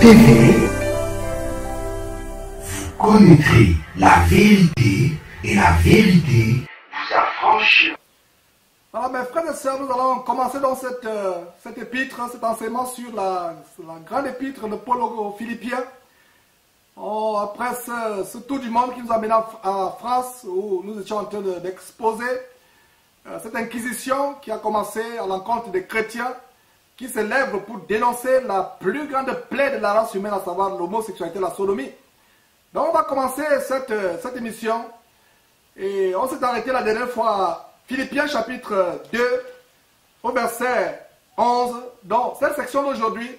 TV, vous connaîtrez la vérité et la vérité vous affranchira. Alors mes frères et sœurs, nous allons commencer dans cette épître, cet enseignement sur la grande épître de Paul aux Philippiens. Après ce tour du monde qui nous a amené en France, où nous étions en train d'exposer cette inquisition qui a commencé à l'encontre des chrétiens qui se lèvent pour dénoncer la plus grande plaie de la race humaine, à savoir l'homosexualité, la sodomie. Donc on va commencer cette émission et on s'est arrêté la dernière fois à Philippiens chapitre 2 au verset 11. Donc cette section d'aujourd'hui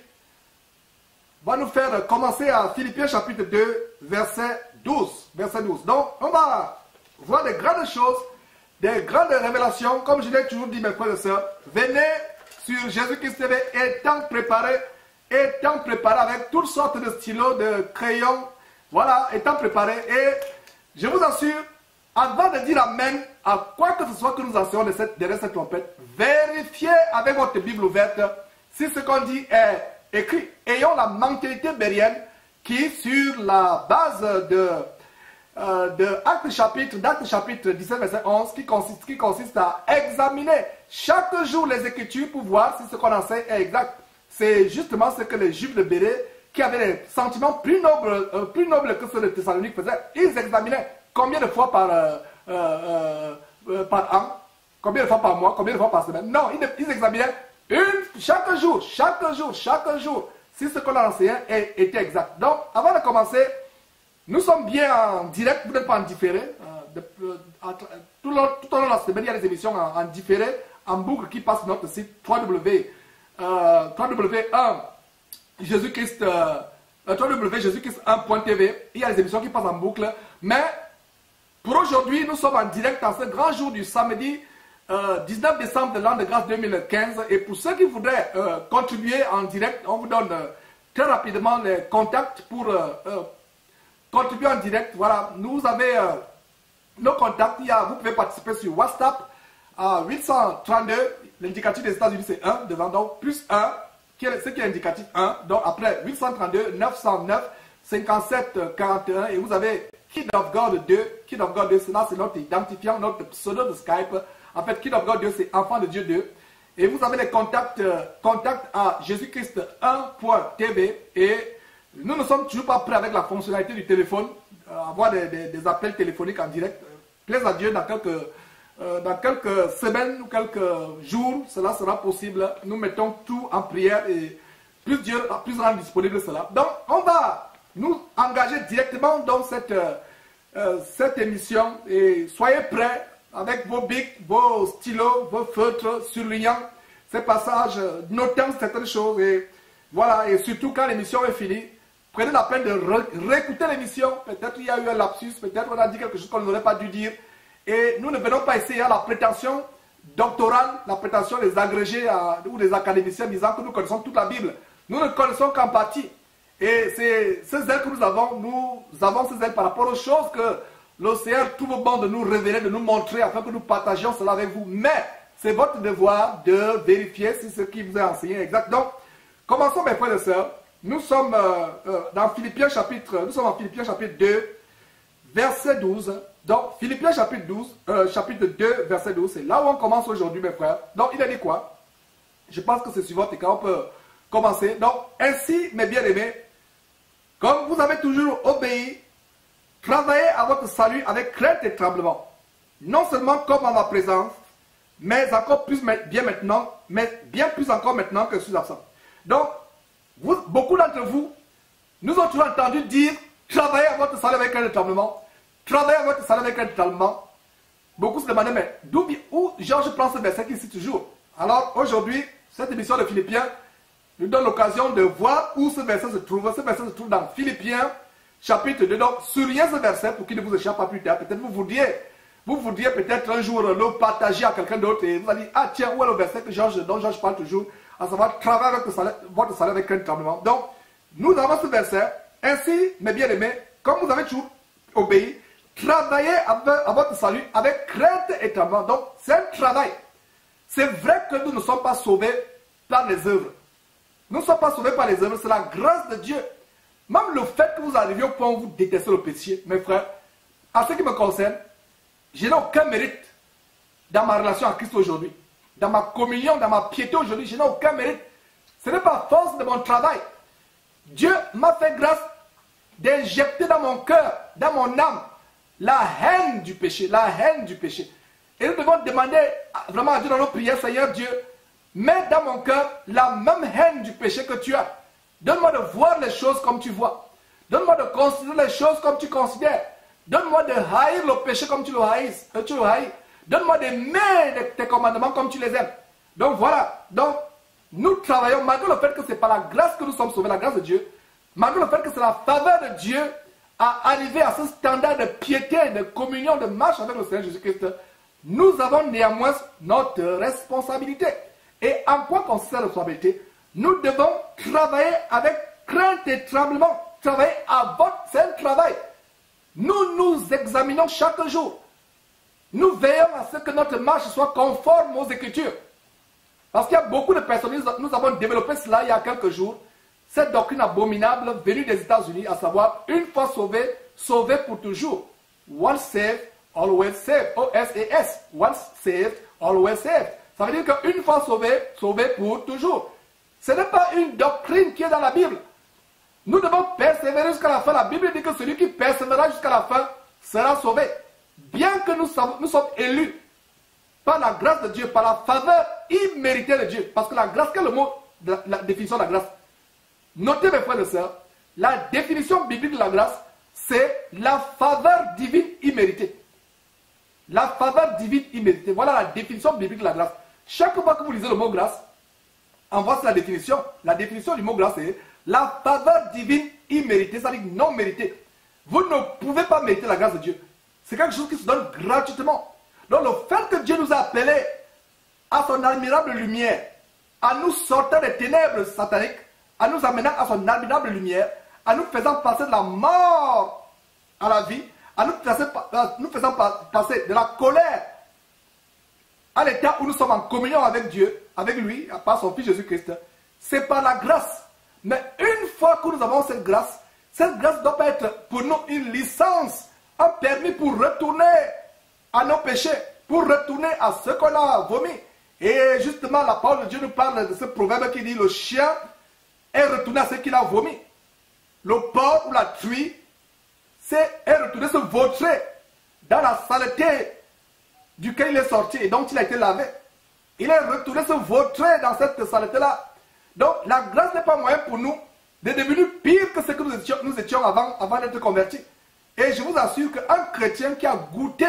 va nous faire commencer à Philippiens chapitre 2 verset 12. Donc on va voir des grandes choses, des grandes révélations. Comme je l'ai toujours dit mes frères et sœurs, venez sur Jésus-Christ TV étant préparé avec toutes sortes de stylos, de crayons, voilà, étant préparé. Et je vous assure, avant de dire Amen à quoi que ce soit que nous enseignons derrière cette trompette, vérifiez avec votre Bible ouverte si ce qu'on dit est écrit. Ayons la mentalité bérienne qui, sur la base d'Actes chapitre 17 verset 11, qui consiste à examiner chaque jour les Écritures pour voir si ce qu'on enseigne est exact. C'est justement ce que les Juifs de Bérée, qui avaient des sentiments plus nobles que ceux de Thessalonique, faisaient. Ils examinaient combien de fois par an, combien de fois par mois, combien de fois par semaine. Non, ils examinaient chaque jour, si ce qu'on a enseigné était exact. Donc, avant de commencer, nous sommes bien en direct, vous n'êtes pas en différé. Tout au long de la semaine, il y a des émissions en différé, en boucle qui passent sur notre site www.jésus-christ1.tv. Il y a des émissions qui passent en boucle. Mais pour aujourd'hui, nous sommes en direct en ce grand jour du samedi 19 décembre de l'an de grâce 2015. Et pour ceux qui voudraient contribuer en direct, on vous donne très rapidement les contacts pour contribuer en direct. Voilà, nous avez nos contacts. Vous pouvez participer sur WhatsApp à 832. L'indicatif des États-Unis c'est 1 devant, donc plus 1, ce qui est indicatif 1. Donc après 832 909 57 41. Et vous avez Kid of God 2. Kid of God 2, c'est notre identifiant, notre pseudo de Skype. En fait, Kid of God 2, c'est Enfant de Dieu 2. Et vous avez les contacts à Jésus-Christ1.tv. Et nous ne sommes toujours pas prêts avec la fonctionnalité du téléphone, avoir des appels téléphoniques en direct. Plaise à Dieu, dans quelques semaines ou quelques jours, cela sera possible. Nous mettons tout en prière et plus Dieu rend disponible cela. Donc, on va nous engager directement dans cette émission. Et soyez prêts avec vos bics, vos stylos, vos feutres, surlignant ces passages, notant certaines choses. Et voilà, et surtout quand l'émission est finie, prenez la peine de réécouter l'émission. Peut-être il y a eu un lapsus, peut-être on a dit quelque chose qu'on n'aurait pas dû dire. Et nous ne venons pas essayer à la prétention doctorale, la prétention des agrégés ou des académiciens disant que nous connaissons toute la Bible. Nous ne connaissons qu'en partie. Et c'est ces ailes que nous avons ces ailes par rapport aux choses que l'océan trouve bon de nous révéler, de nous montrer, afin que nous partagions cela avec vous. Mais c'est votre devoir de vérifier si ce qui vous est enseigné est exact. Donc, commençons mes frères et sœurs. Nous sommes en Philippiens chapitre 2, verset 12. Donc, Philippiens chapitre 2, verset 12, c'est là où on commence aujourd'hui, mes frères. Donc, il a dit quoi? Je pense que c'est sur votre écran, on peut commencer. Donc, ainsi, mes bien-aimés, comme vous avez toujours obéi, travaillez à votre salut avec crainte et tremblement. Non seulement comme en ma présence, mais encore plus bien maintenant, mais bien plus encore maintenant que je suis absent. Donc, beaucoup d'entre vous nous ont toujours entendu dire travaillez à votre salut avec crainte et tremblement. Travaillez à votre salut avec crainte et tremblement. Beaucoup se demandaient, mais où Georges prend ce verset qui cite toujours? Alors aujourd'hui, cette émission de Philippiens nous donne l'occasion de voir où ce verset se trouve. Ce verset se trouve dans Philippiens chapitre 2. Donc, soulignez ce verset pour qu'il ne vous échappe pas plus tard. Peut-être vous voudriez peut-être un jour le partager à quelqu'un d'autre et vous allez dire, ah tiens, où est le verset dont Georges parle toujours, à savoir, travaillez avec votre salut avec crainte et tremblement. Donc, nous avons ce verset. Ainsi, mes bien-aimés, comme vous avez toujours obéi, travaillez à votre salut avec crainte et tremblement. Donc, c'est un travail. C'est vrai que nous ne sommes pas sauvés par les œuvres. Nous ne sommes pas sauvés par les œuvres, c'est la grâce de Dieu. Même le fait que vous arriviez au point où vous détestez le péché, mes frères, en ce qui me concerne, je n'ai aucun mérite dans ma relation avec Christ aujourd'hui. Dans ma communion, dans ma piété aujourd'hui, je n'ai aucun mérite. Ce n'est pas à force de mon travail. Dieu m'a fait grâce d'injecter dans mon cœur, dans mon âme, la haine du péché, la haine du péché. Et nous devons demander vraiment à Dieu dans nos prières, Seigneur Dieu, mets dans mon cœur la même haine du péché que tu as. Donne-moi de voir les choses comme tu vois. Donne-moi de considérer les choses comme tu considères. Donne-moi de haïr le péché comme tu le haïs. Donne-moi d'aimer tes commandements comme tu les aimes. Donc voilà. Donc, nous travaillons, malgré le fait que ce n'est pas la grâce que nous sommes sauvés, la grâce de Dieu, malgré le fait que c'est la faveur de Dieu à arriver à ce standard de piété, de communion, de marche avec le Seigneur Jésus-Christ, nous avons néanmoins notre responsabilité. Et en quoi consiste la responsabilité? Nous devons travailler avec crainte et tremblement. Travailler à votre, c'est un travail. Nous nous examinons chaque jour. Nous veillons à ce que notre marche soit conforme aux Écritures. Parce qu'il y a beaucoup de personnes, nous avons développé cela il y a quelques jours, cette doctrine abominable venue des États-Unis, à savoir, une fois sauvé, sauvé pour toujours. Once saved, always saved. O-S-E-S. Once saved, always saved. Ça veut dire qu'une fois sauvé, sauvé pour toujours. Ce n'est pas une doctrine qui est dans la Bible. Nous devons persévérer jusqu'à la fin. La Bible dit que celui qui persévérera jusqu'à la fin sera sauvé. Bien que nous sommes élus par la grâce de Dieu, par la faveur imméritée de Dieu. Parce que la grâce, quel est le mot, la définition de la grâce? Notez mes frères et sœurs, la définition biblique de la grâce, c'est la faveur divine imméritée. La faveur divine imméritée. Voilà la définition biblique de la grâce. Chaque fois que vous lisez le mot grâce, en voici la définition. La définition du mot grâce, c'est la faveur divine imméritée, c'est-à-dire non méritée. Vous ne pouvez pas mériter la grâce de Dieu. C'est quelque chose qui se donne gratuitement. Donc le fait que Dieu nous a appelés à son admirable lumière, à nous sortir des ténèbres sataniques, à nous amener à son admirable lumière, à nous faisant passer de la mort à la vie, à nous faisant passer de la colère à l'état où nous sommes en communion avec Dieu, avec lui, par son Fils Jésus-Christ, c'est par la grâce. Mais une fois que nous avons cette grâce ne doit pas être pour nous une licence, un permis pour retourner à nos péchés, pour retourner à ce qu'on a vomi. Et justement, la parole de Dieu nous parle de ce proverbe qui dit: le chien est retourné à ce qu'il a vomi. Le porc ou la truie est retourné se vautrer dans la saleté duquel il est sorti et dont il a été lavé. Il est retourné se vautrer dans cette saleté-là. Donc la grâce n'est pas moyen pour nous de devenir pire que ce que nous étions avant d'être convertis. Et je vous assure qu'un chrétien qui a goûté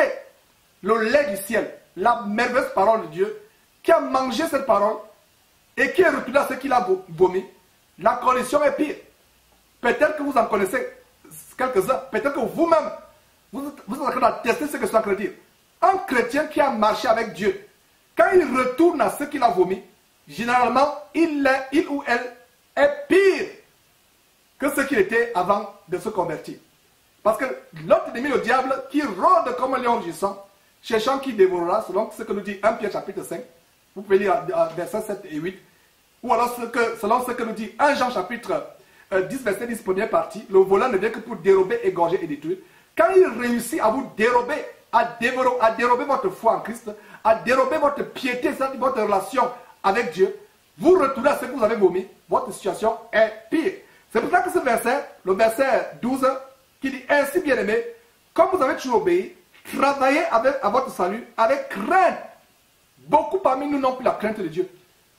le lait du ciel, la merveilleuse parole de Dieu, qui a mangé cette parole et qui est retourné à ce qu'il a vomi, la condition est pire. Peut-être que vous en connaissez quelques-uns, peut-être que vous-même, vous êtes en train de tester ce que je suis en train de dire. Un chrétien qui a marché avec Dieu, quand il retourne à ce qu'il a vomi, généralement, il ou elle est pire que ce qu'il était avant de se convertir. Parce que l'autre ennemi, le diable, qui rôde comme un lion rugissant, cherchant qui dévorera, selon ce que nous dit 1 Pierre chapitre 5, vous pouvez lire versets 7 et 8, ou alors selon ce que nous dit 1 Jean chapitre 10, verset 10, première partie, le volant ne vient que pour dérober, égorger et détruire. Quand il réussit à vous dérober, à dérober votre foi en Christ, à dérober votre piété, votre relation avec Dieu, vous retournez à ce que vous avez vomi, votre situation est pire. C'est pour ça que ce verset, le verset 12, qui dit: ainsi bien aimé, comme vous avez toujours obéi, travaillez à votre salut avec crainte. Beaucoup parmi nous n'ont plus la crainte de Dieu.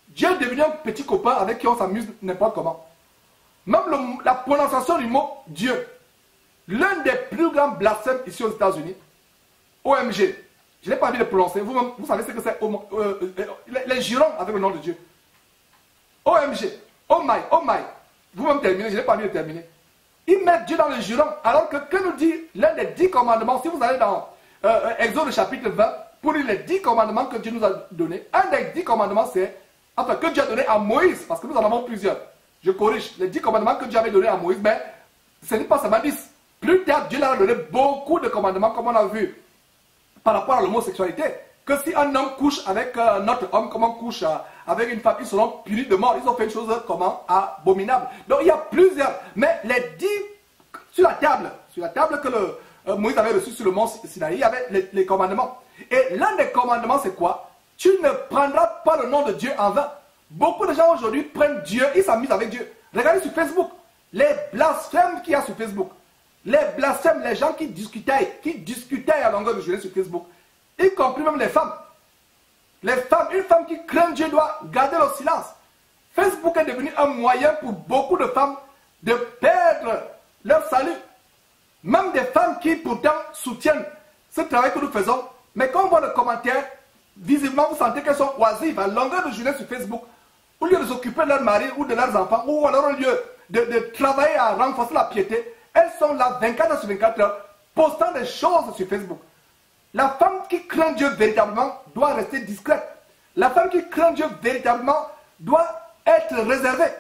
Dieu est devenu un petit copain avec qui on s'amuse n'importe comment. Même la prononciation du mot Dieu, l'un des plus grands blasphèmes ici aux États-Unis, OMG. Je n'ai pas envie de prononcer. Vous savez ce que c'est, les jurons avec le nom de Dieu. OMG. Oh my. Vous-même terminez, je n'ai pas envie de terminer. Ils mettent Dieu dans le juron, alors que nous dit l'un des 10 commandements, si vous allez dans Exode chapitre 20, pour lire les 10 commandements que Dieu nous a donnés, un des 10 commandements c'est, enfin que Dieu a donné à Moïse, parce que nous en avons plusieurs. Je corrige, les 10 commandements que Dieu avait donnés à Moïse, mais ce n'est pas seulement 10. Plus tard, Dieu leur a donné beaucoup de commandements, comme on a vu, par rapport à l'homosexualité. que si un homme couche avec notre homme, comme on couche avec une femme, ils seront punis de mort. Ils ont fait une chose comment abominable. Donc il y a plusieurs, mais les 10 sur la table que Moïse avait reçu sur le mont Sinaï, il y avait les commandements. Et l'un des commandements, c'est quoi? Tu ne prendras pas le nom de Dieu en vain. Beaucoup de gens aujourd'hui prennent Dieu, ils s'amusent avec Dieu. Regardez sur Facebook, les blasphèmes qu'il y a sur Facebook. Les blasphèmes, les gens qui discutaient à longueur de journée sur Facebook, y compris même les femmes. Les femmes, une femme qui craint Dieu doit garder le silence. Facebook est devenu un moyen pour beaucoup de femmes de perdre leur salut. Même des femmes qui pourtant soutiennent ce travail que nous faisons, mais quand on voit les commentaires, visiblement vous sentez qu'elles sont oisives à longueur de journée sur Facebook, au lieu de s'occuper de leur mari ou de leurs enfants, ou alors au lieu de travailler à renforcer la piété, elles sont là 24 heures sur 24 heures, postant des choses sur Facebook. La femme qui craint Dieu véritablement doit rester discrète. La femme qui craint Dieu véritablement doit être réservée.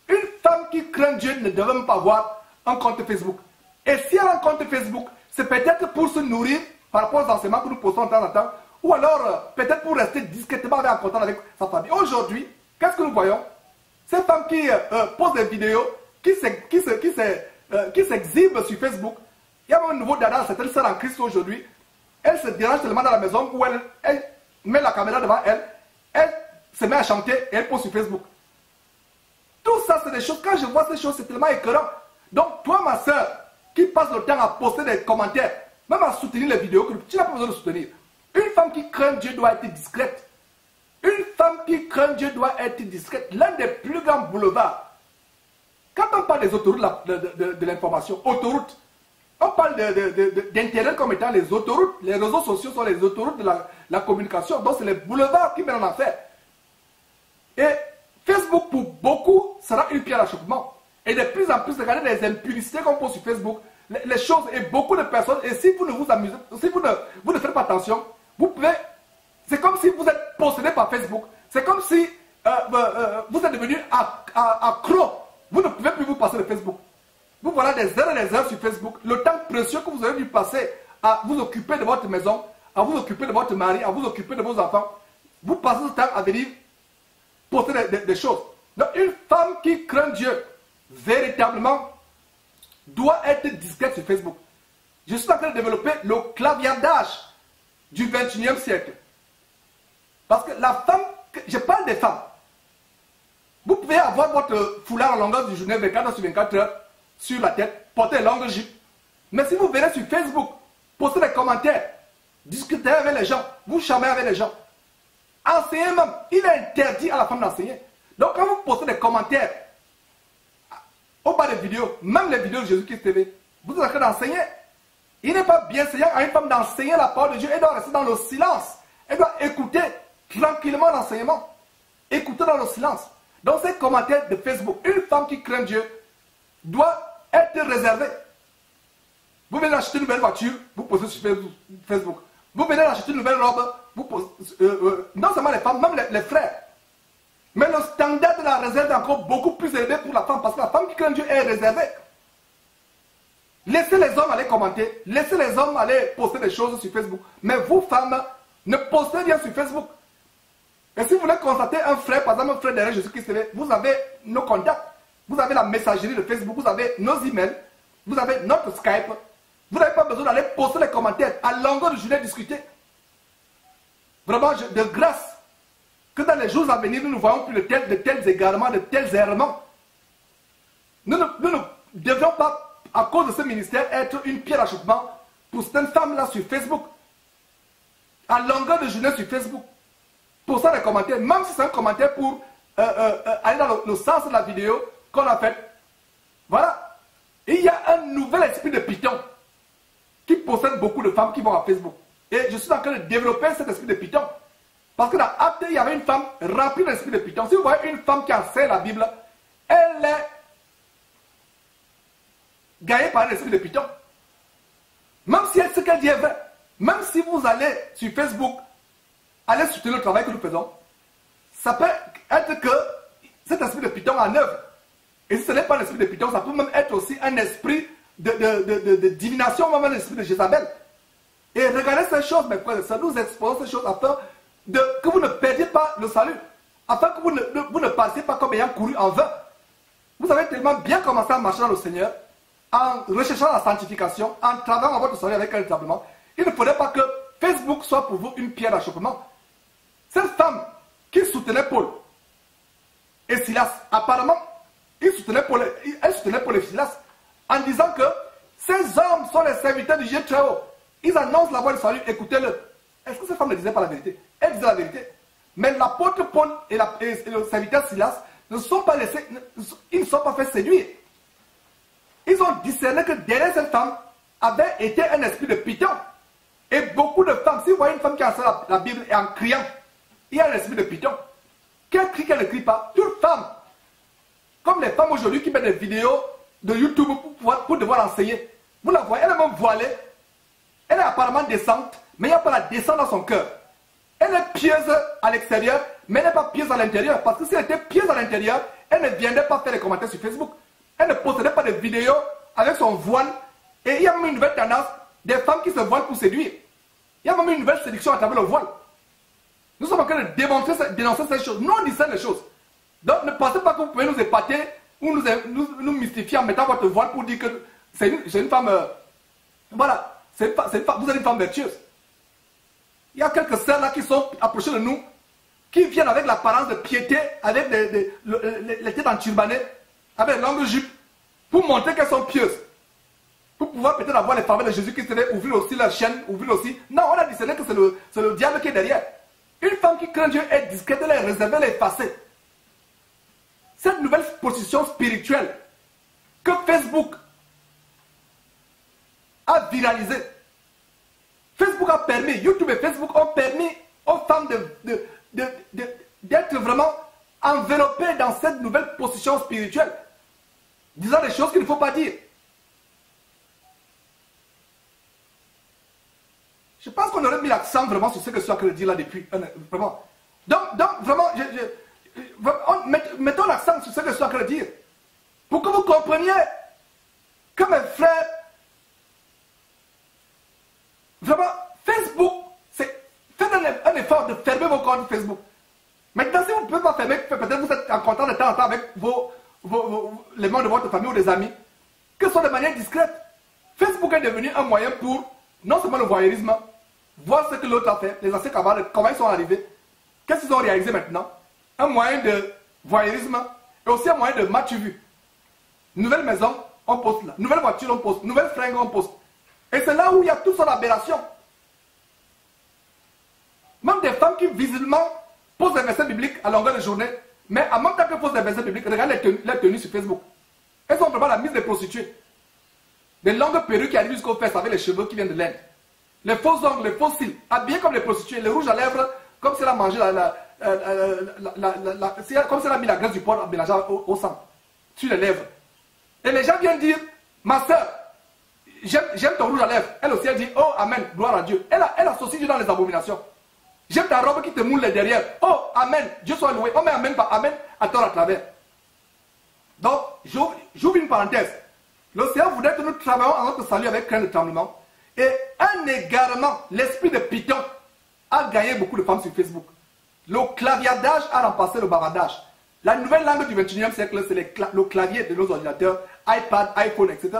Une femme qui craint Dieu ne devrait même pas avoir un compte Facebook. Et si elle a un compte Facebook, c'est peut-être pour se nourrir par rapport aux enseignements que nous postons de temps en temps, ou alors peut-être pour rester discrètement en contact avec sa famille. Aujourd'hui, qu'est-ce que nous voyons? Ces femmes qui posent des vidéos, qui s'exhibent sur Facebook. Il y a un nouveau dada, c'est une sœur en Christ aujourd'hui. Elle se dérange tellement dans la maison où elle met la caméra devant elle, elle se met à chanter et elle pose sur Facebook. Tout ça, c'est des choses, quand je vois ces choses, c'est tellement écœurant. Donc, toi, ma soeur, qui passe le temps à poster des commentaires, même à soutenir les vidéos, que tu n'as pas besoin de soutenir. Une femme qui craint Dieu doit être discrète. Une femme qui craint Dieu doit être discrète. L'un des plus grands boulevards. Quand on parle des autoroutes de l'information, autoroutes, on parle d'Internet comme étant les autoroutes. Les réseaux sociaux sont les autoroutes de la communication. Donc, c'est les boulevards qui mènent en enfer. Et Facebook, pour beaucoup, sera une pierre d'achoppement. Et de plus en plus, regardez les impudicités qu'on pose sur Facebook, les choses, et beaucoup de personnes, et si vous ne vous amusez, si vous ne faites pas attention, vous pouvez, c'est comme si vous êtes possédé par Facebook, c'est comme si vous êtes devenu accro, vous ne pouvez plus vous passer de Facebook. Vous voilà des heures et des heures sur Facebook, le temps précieux que vous avez dû passer à vous occuper de votre maison, à vous occuper de votre mari, à vous occuper de vos enfants, vous passez ce temps à venir poster des choses. Donc une femme qui craint Dieu, véritablement, doit être discrète sur Facebook. Je suis en train de développer le claviardage du 21e siècle. Parce que la femme, je parle des femmes. Vous pouvez avoir votre foulard en longueur du journée 24 heures sur 24 heures sur la tête, porter une longue jupe. Mais si vous venez sur Facebook, postez des commentaires, discutez avec les gens, vous charmez avec les gens, enseignez même, il est interdit à la femme d'enseigner. Donc quand vous postez des commentaires au bas des vidéos, même les vidéos de Jésus-Christ TV, vous êtes en train d'enseigner. Il n'est pas bien seigneur à une femme d'enseigner la parole de Dieu. Elle doit rester dans le silence. Elle doit écouter tranquillement l'enseignement. Écouter dans le silence. Dans ces commentaires de Facebook, une femme qui craint Dieu doit être réservée. Vous venez d'acheter une nouvelle voiture, vous postez sur Facebook. Vous venez d'acheter une nouvelle robe, vous postez, non seulement les femmes, même les frères. Mais le standard de la réserve est encore beaucoup plus élevé pour la femme, parce que la femme qui craint Dieu est réservée. Laissez les hommes aller commenter, laissez les hommes aller poster des choses sur Facebook. Mais vous, femmes, ne postez rien sur Facebook. Et si vous voulez constater un frère, par exemple un frère derrière Jésus-Christ, vous avez nos contacts, vous avez la messagerie de Facebook, vous avez nos emails, vous avez notre Skype. Vous n'avez pas besoin d'aller poster les commentaires à longueur de journée discuter. Vraiment, de grâce, que dans les jours à venir, nous ne voyons plus de tels égarements, de tels errements. Nous ne devrions pas, à cause de ce ministère, être une pierre d'achoppement pour certaines femmes-là sur Facebook. À longueur de journée sur Facebook. Pour ça, les commentaires, même si c'est un commentaire pour aller dans le sens de la vidéo qu'on a faite. Voilà. Et il y a un nouvel esprit de Python qui possède beaucoup de femmes qui vont à Facebook. Et je suis en train de développer cet esprit de Python. Parce que dans Actes, il y avait une femme remplie d'esprit de Python. Si vous voyez une femme qui enseigne la Bible, elle est gagnée par un esprit de Python. Même si ce qu'elle dit est vrai, même si vous allez sur Facebook, allez soutenir le travail que nous faisons, ça peut être que cet esprit de Python en œuvre. Et si ce n'est pas un esprit de Python, ça peut même être aussi un esprit de divination, même un esprit de Jézabel. Et regardez ces choses, mes frères et sœurs, nous exposons ces choses afin que vous ne perdiez pas le salut, afin que vous ne passiez pas comme ayant couru en vain. Vous avez tellement bien commencé à marcher dans le Seigneur, en recherchant la sanctification, en travaillant à votre salut avec un tremblement. Il ne faudrait pas que Facebook soit pour vous une pierre d'achoppement. Cette femme qui soutenait Paul et Silas, apparemment, elle soutenait Paul et Silas en disant que ces hommes sont les serviteurs du Dieu très haut. Ils annoncent la voie du salut, écoutez-le. Est-ce que cette femme ne disait pas la vérité? Elle disait la vérité. Mais l'apôtre Paul et le serviteur Silas ne sont pas laissés, ils ne sont pas fait séduire. Ils ont discerné que derrière cette femme avait été un esprit de python. Et beaucoup de femmes, si vous voyez une femme qui a la Bible et en criant, il y a un esprit de python. Qu'elle crie, qu'elle ne crie pas. Toute femme, comme les femmes aujourd'hui qui mettent des vidéos de YouTube pour devoir enseigner. Vous la voyez, elle est même voilée. Elle est apparemment décente, mais il n'y a pas la descente dans son cœur. Elle est pieuse à l'extérieur, mais elle n'est pas pieuse à l'intérieur. Parce que si elle était pieuse à l'intérieur, elle ne viendrait pas faire des commentaires sur Facebook. Elle ne possédait pas de vidéos avec son voile. Et il y a même une nouvelle tendance des femmes qui se voilent pour séduire. Il y a même une nouvelle séduction à travers le voile. Nous sommes en train de dénoncer ces choses. Nous, on dit ces choses. Donc, ne pensez pas que vous pouvez nous épater ou nous mystifier en mettant votre voile pour dire que c'est une femme... voilà, vous êtes une femme vertueuse. Il y a quelques sœurs là qui sont approchées de nous, qui viennent avec l'apparence de piété, avec les têtes enturbanées, avec les longues jupes, pour montrer qu'elles sont pieuses. Pour pouvoir peut-être avoir les faveurs de Jésus qui serait ouvrir aussi leur chaîne, ouvrir aussi. Non, on a dit que c'est le diable qui est derrière. Une femme qui craint Dieu est discrète, elle est réservée, elle est effacée. Cette nouvelle position spirituelle que Facebook a viralisée, Facebook a permis, YouTube et Facebook ont permis aux femmes d'être vraiment enveloppées dans cette nouvelle position spirituelle, disant des choses qu'il ne faut pas dire. Je pense qu'on aurait mis l'accent vraiment sur ce que je suis en train de dire là depuis. Vraiment. Donc vraiment, mettons l'accent sur ce que je suis en train de dire. Pour que vous compreniez que mes frères, vraiment, Facebook, faites un effort de fermer vos comptes Facebook. Maintenant, si vous ne pouvez pas fermer, peut-être vous êtes en contact de temps en temps avec les membres de votre famille ou des amis, que ce soit de manière discrète. Facebook est devenu un moyen pour, non seulement le voyeurisme, voir ce que l'autre a fait, les anciens camarades, comment ils sont arrivés, qu'est-ce qu'ils ont réalisé maintenant. Un moyen de voyeurisme et aussi un moyen de match vu. Nouvelle maison, on poste là. Nouvelle voiture, on poste. Nouvelle fringue, on poste. Et c'est là où il y a toute sorte d'aberrations. Même des femmes qui visiblement posent des versets bibliques à longueur de journée, mais en même temps qu'elles posent des versets bibliques, regardez les tenues sur Facebook. Elles ont vraiment la mise des prostituées. Des longues perruques qui arrivent jusqu'aux fesses avec les cheveux qui viennent de l'Inde. Les faux ongles, les faux cils, habillés comme les prostituées, les rouges à lèvres, comme si elle a mangé comme si elle a mis la graisse du porc mélangée au sang, sur les lèvres. Et les gens viennent dire, ma soeur, j'aime ton rouge à lèvres. Elle aussi, elle dit, oh, amen, gloire à Dieu. Elle associe Dieu dans les abominations. J'aime ta robe qui te moule les derrière. Oh, amen, Dieu soit loué. Oh, mais amen, pas amen, à tort à travers. Donc, j'ouvre une parenthèse. Le Seigneur voudrait que nous travaillions à notre salut avec crainte de tremblement. Et un égarement, l'esprit de Python, a gagné beaucoup de femmes sur Facebook. Le claviardage a remplacé le bavardage. La nouvelle langue du 21e siècle, c'est le clavier de nos ordinateurs, iPad, iPhone, etc.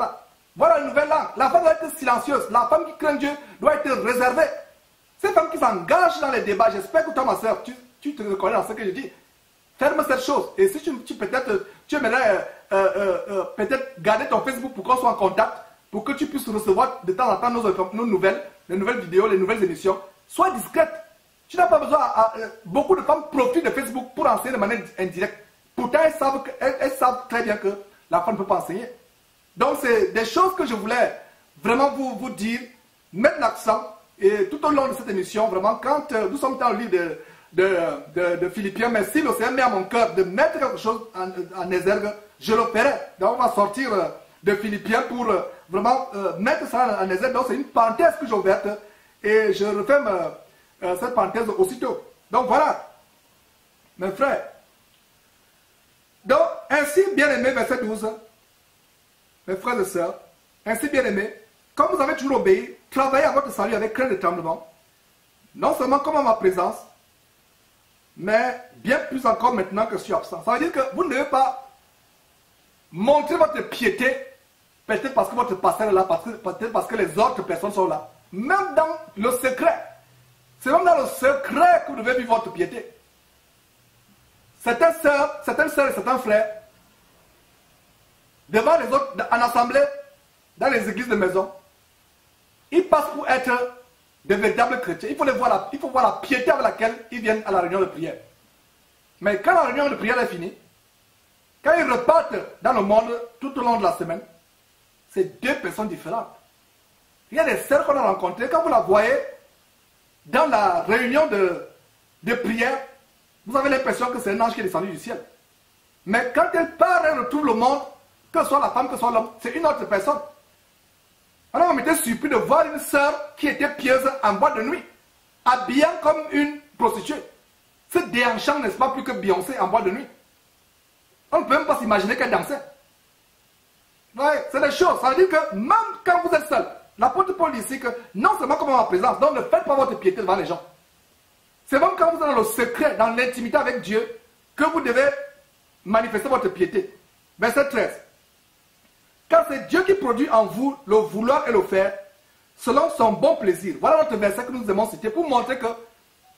Voilà une nouvelle langue. La femme doit être silencieuse. La femme qui craint Dieu doit être réservée. Ces femmes qui s'engagent dans les débats, j'espère que toi, ma soeur, tu te reconnais dans ce que je dis. Ferme cette chose. Et si tu aimerais peut-être garder ton Facebook pour qu'on soit en contact, pour que tu puisses recevoir de temps en temps nos nouvelles, les nouvelles vidéos, les nouvelles émissions, sois discrète. Tu n'as pas besoin. Beaucoup de femmes profitent de Facebook pour enseigner de manière indirecte. Pourtant, elles savent très bien que la femme ne peut pas enseigner. Donc, c'est des choses que je voulais vraiment vous dire, mettre l'accent. Et tout au long de cette émission, vraiment, quand nous sommes dans le livre de Philippiens, mais si le Seigneur met à mon cœur de mettre quelque chose en exergue, je le ferai. Donc, on va sortir de Philippiens pour vraiment mettre ça en exergue. Donc, c'est une parenthèse que j'ai ouverte et je referme cette parenthèse aussitôt. Donc, voilà, mes frères. Donc, ainsi, bien aimé, verset 12, mes frères et sœurs, ainsi, bien aimé, comme vous avez toujours obéi, travaillez à votre salut avec crainte et tremblement, non seulement comme à ma présence, mais bien plus encore maintenant que je suis absent. Ça veut dire que vous ne devez pas montrer votre piété, peut-être parce que votre pasteur est là, peut-être parce que les autres personnes sont là. Même dans le secret. C'est même dans le secret que vous devez vivre votre piété. Certaines sœurs et certains frères, devant les autres, en assemblée, dans les églises de maison, ils passent pour être de véritables chrétiens. Il faut voir la piété avec laquelle ils viennent à la réunion de prière. Mais quand la réunion de prière est finie, quand ils repartent dans le monde tout au long de la semaine, c'est deux personnes différentes. Il y a des sœurs qu'on a rencontrées, quand vous la voyez dans la réunion de prière, vous avez l'impression que c'est un ange qui est descendu du ciel. Mais quand elle part et retrouve le monde, que ce soit la femme, que ce soit l'homme, c'est une autre personne. Alors on m'était surpris de voir une sœur qui était pieuse en boîte de nuit, habillant comme une prostituée. C'est déhanchant, n'est-ce pas, plus que Beyoncé en boîte de nuit. On ne peut même pas s'imaginer qu'elle dansait. Ouais, c'est des choses. Ça veut dire que même quand vous êtes seul, l'apôtre Paul dit ici que non seulement comme en ma présence, donc ne faites pas votre piété devant les gens. C'est même quand vous êtes dans le secret, dans l'intimité avec Dieu, que vous devez manifester votre piété. Verset 13. Car c'est Dieu qui produit en vous le vouloir et le faire, selon son bon plaisir. Voilà notre verset que nous aimons citer pour montrer que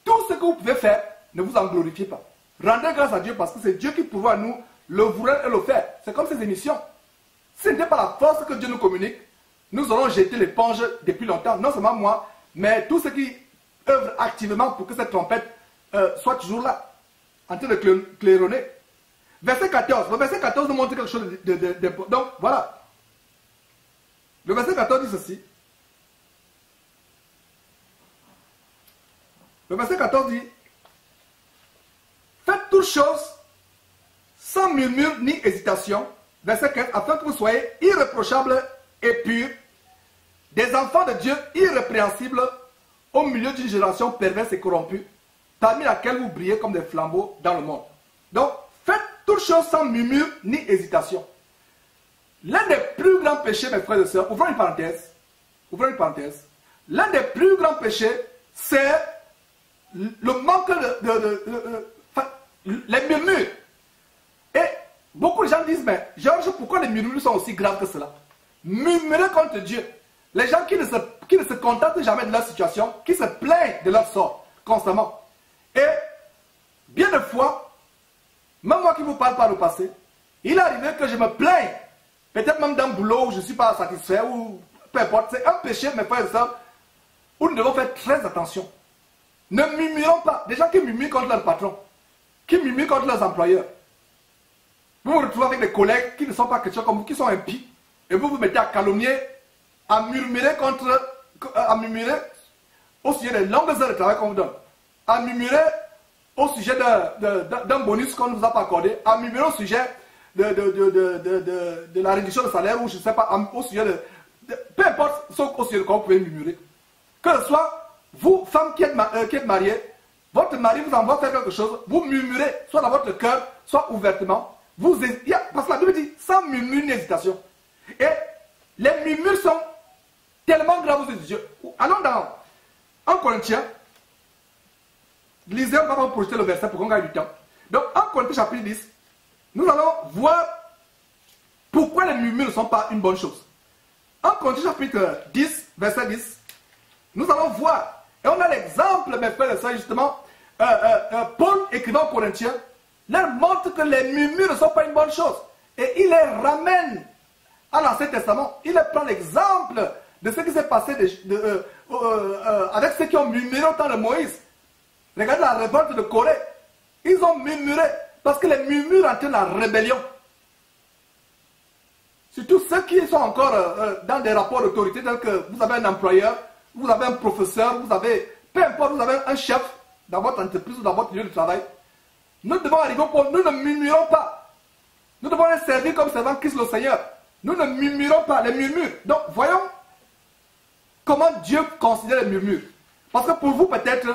tout ce que vous pouvez faire, ne vous en glorifiez pas. Rendez grâce à Dieu parce que c'est Dieu qui pourvoit à nous le vouloir et le faire. C'est comme ces émissions. Si ce n'était pas la force que Dieu nous communique, nous aurons jeté l'éponge depuis longtemps. Non seulement moi, mais tous ceux qui œuvrent activement pour que cette trompette soit toujours là, en train de claironner. Verset 14. Le verset 14 nous montre quelque chose d'important. Donc, voilà. Le verset 14 dit ceci. Le verset 14 dit: faites toutes choses sans murmure ni hésitation. Verset 15. Afin que vous soyez irréprochables et purs, des enfants de Dieu irrépréhensibles au milieu d'une génération perverse et corrompue, parmi laquelle vous brillez comme des flambeaux dans le monde. Donc, faites toutes choses sans murmure ni hésitation. L'un des plus grands péchés, mes frères et sœurs, ouvrons une parenthèse, l'un des plus grands péchés, c'est le manque les murmures. Et beaucoup de gens disent, mais Georges, pourquoi les murmures sont aussi graves que cela? Murmurer contre Dieu. Les gens qui ne se contentent jamais de leur situation, qui se plaignent de leur sort constamment. Et bien de fois, même moi qui vous parle par le passé, il est arrivé que je me plaigne, peut-être même d'un boulot où je ne suis pas satisfait, ou peu importe. C'est un péché, mes frères et sœurs, où nous devons faire très attention. Ne murmurons pas. Des gens qui murmurent contre leur patron, qui murmurent contre leurs employeurs. Vous vous retrouvez avec des collègues qui ne sont pas chrétiens comme vous, qui sont impies, et vous vous mettez à calomnier, à murmurer au sujet des longues heures de travail qu'on vous donne, à murmurer au sujet d'un bonus qu'on ne vous a pas accordé, à murmurer au sujet de la réduction de salaire, ou je ne sais pas, au sujet peu importe au sujet de quoi vous pouvez murmurer. Que ce soit vous, femme qui êtes mariée, votre mari vous envoie faire quelque chose, vous murmurez, soit dans votre cœur, soit ouvertement. Parce que la Bible dit, sans murmure ni hésitation. Et les murmures sont tellement graves aux yeux de Dieu. Allons dans 1 Corinthiens. Lisez, on va vous projeter le verset pour qu'on gagne du temps. Donc, 1 Corinthiens chapitre 10, nous allons voir pourquoi les murmures ne sont pas une bonne chose. 1 Corinthiens chapitre 10, verset 10, nous allons voir, et on a l'exemple, mes frères et sœurs, justement, Paul écrivant aux Corinthiens, leur montre que les murmures ne sont pas une bonne chose. Et il les ramène à l'Ancien Testament. Il les prend l'exemple de ce qui s'est passé avec ceux qui ont murmuré au temps de Moïse. Regardez la révolte de Corée. Ils ont murmuré parce que les murmures entraînent la rébellion. Surtout ceux qui sont encore dans des rapports d'autorité, tels que vous avez un employeur, vous avez un professeur, vous avez, peu importe, vous avez un chef dans votre entreprise ou dans votre lieu de travail. Nous devons arriver au point, nous ne murmurons pas. Nous devons les servir comme servant Christ le Seigneur. Nous ne murmurons pas, les murmures. Donc, voyons comment Dieu considère les murmures. Parce que pour vous, peut-être,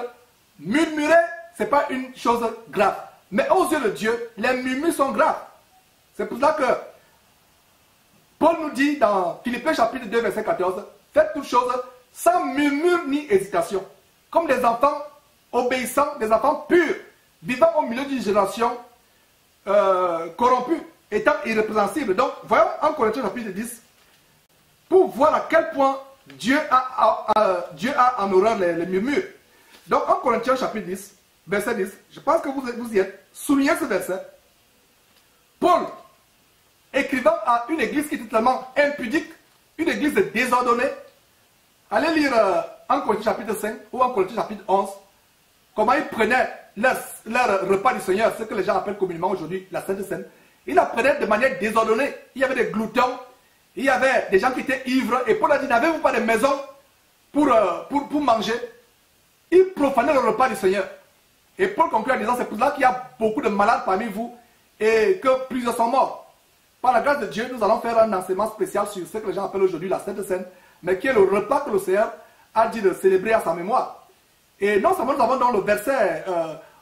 murmurer, ce n'est pas une chose grave. Mais aux yeux de Dieu, les murmures sont graves. C'est pour ça que Paul nous dit dans Philippiens chapitre 2, verset 14, faites toutes choses sans murmure ni hésitation, comme des enfants obéissants, des enfants purs, vivant au milieu d'une génération corrompue, étant irrépréhensible. Donc, voyons en Corinthiens chapitre 10, pour voir à quel point Dieu a en horreur les murmures. Donc, en Corinthiens chapitre 10, verset 10, je pense que vous y êtes, soulignez ce verset. Paul, écrivant à une église qui est totalement impudique, une église désordonnée, allez lire en Corinthiens chapitre 5 ou en Corinthiens chapitre 11, comment ils prenaient leur repas du Seigneur, ce que les gens appellent communément aujourd'hui la Sainte Seine. Ils la prenaient de manière désordonnée. Il y avait des gloutons, il y avait des gens qui étaient ivres, et Paul a dit, n'avez-vous pas de maison pour manger? Ils profanaient le repas du Seigneur. Et Paul conclut en disant, c'est pour cela qu'il y a beaucoup de malades parmi vous, et que plusieurs sont morts. Par la grâce de Dieu, nous allons faire un enseignement spécial sur ce que les gens appellent aujourd'hui la Sainte Seine, mais qui est le repas que le Seigneur a dit de célébrer à sa mémoire. Et non seulement nous avons dans le verset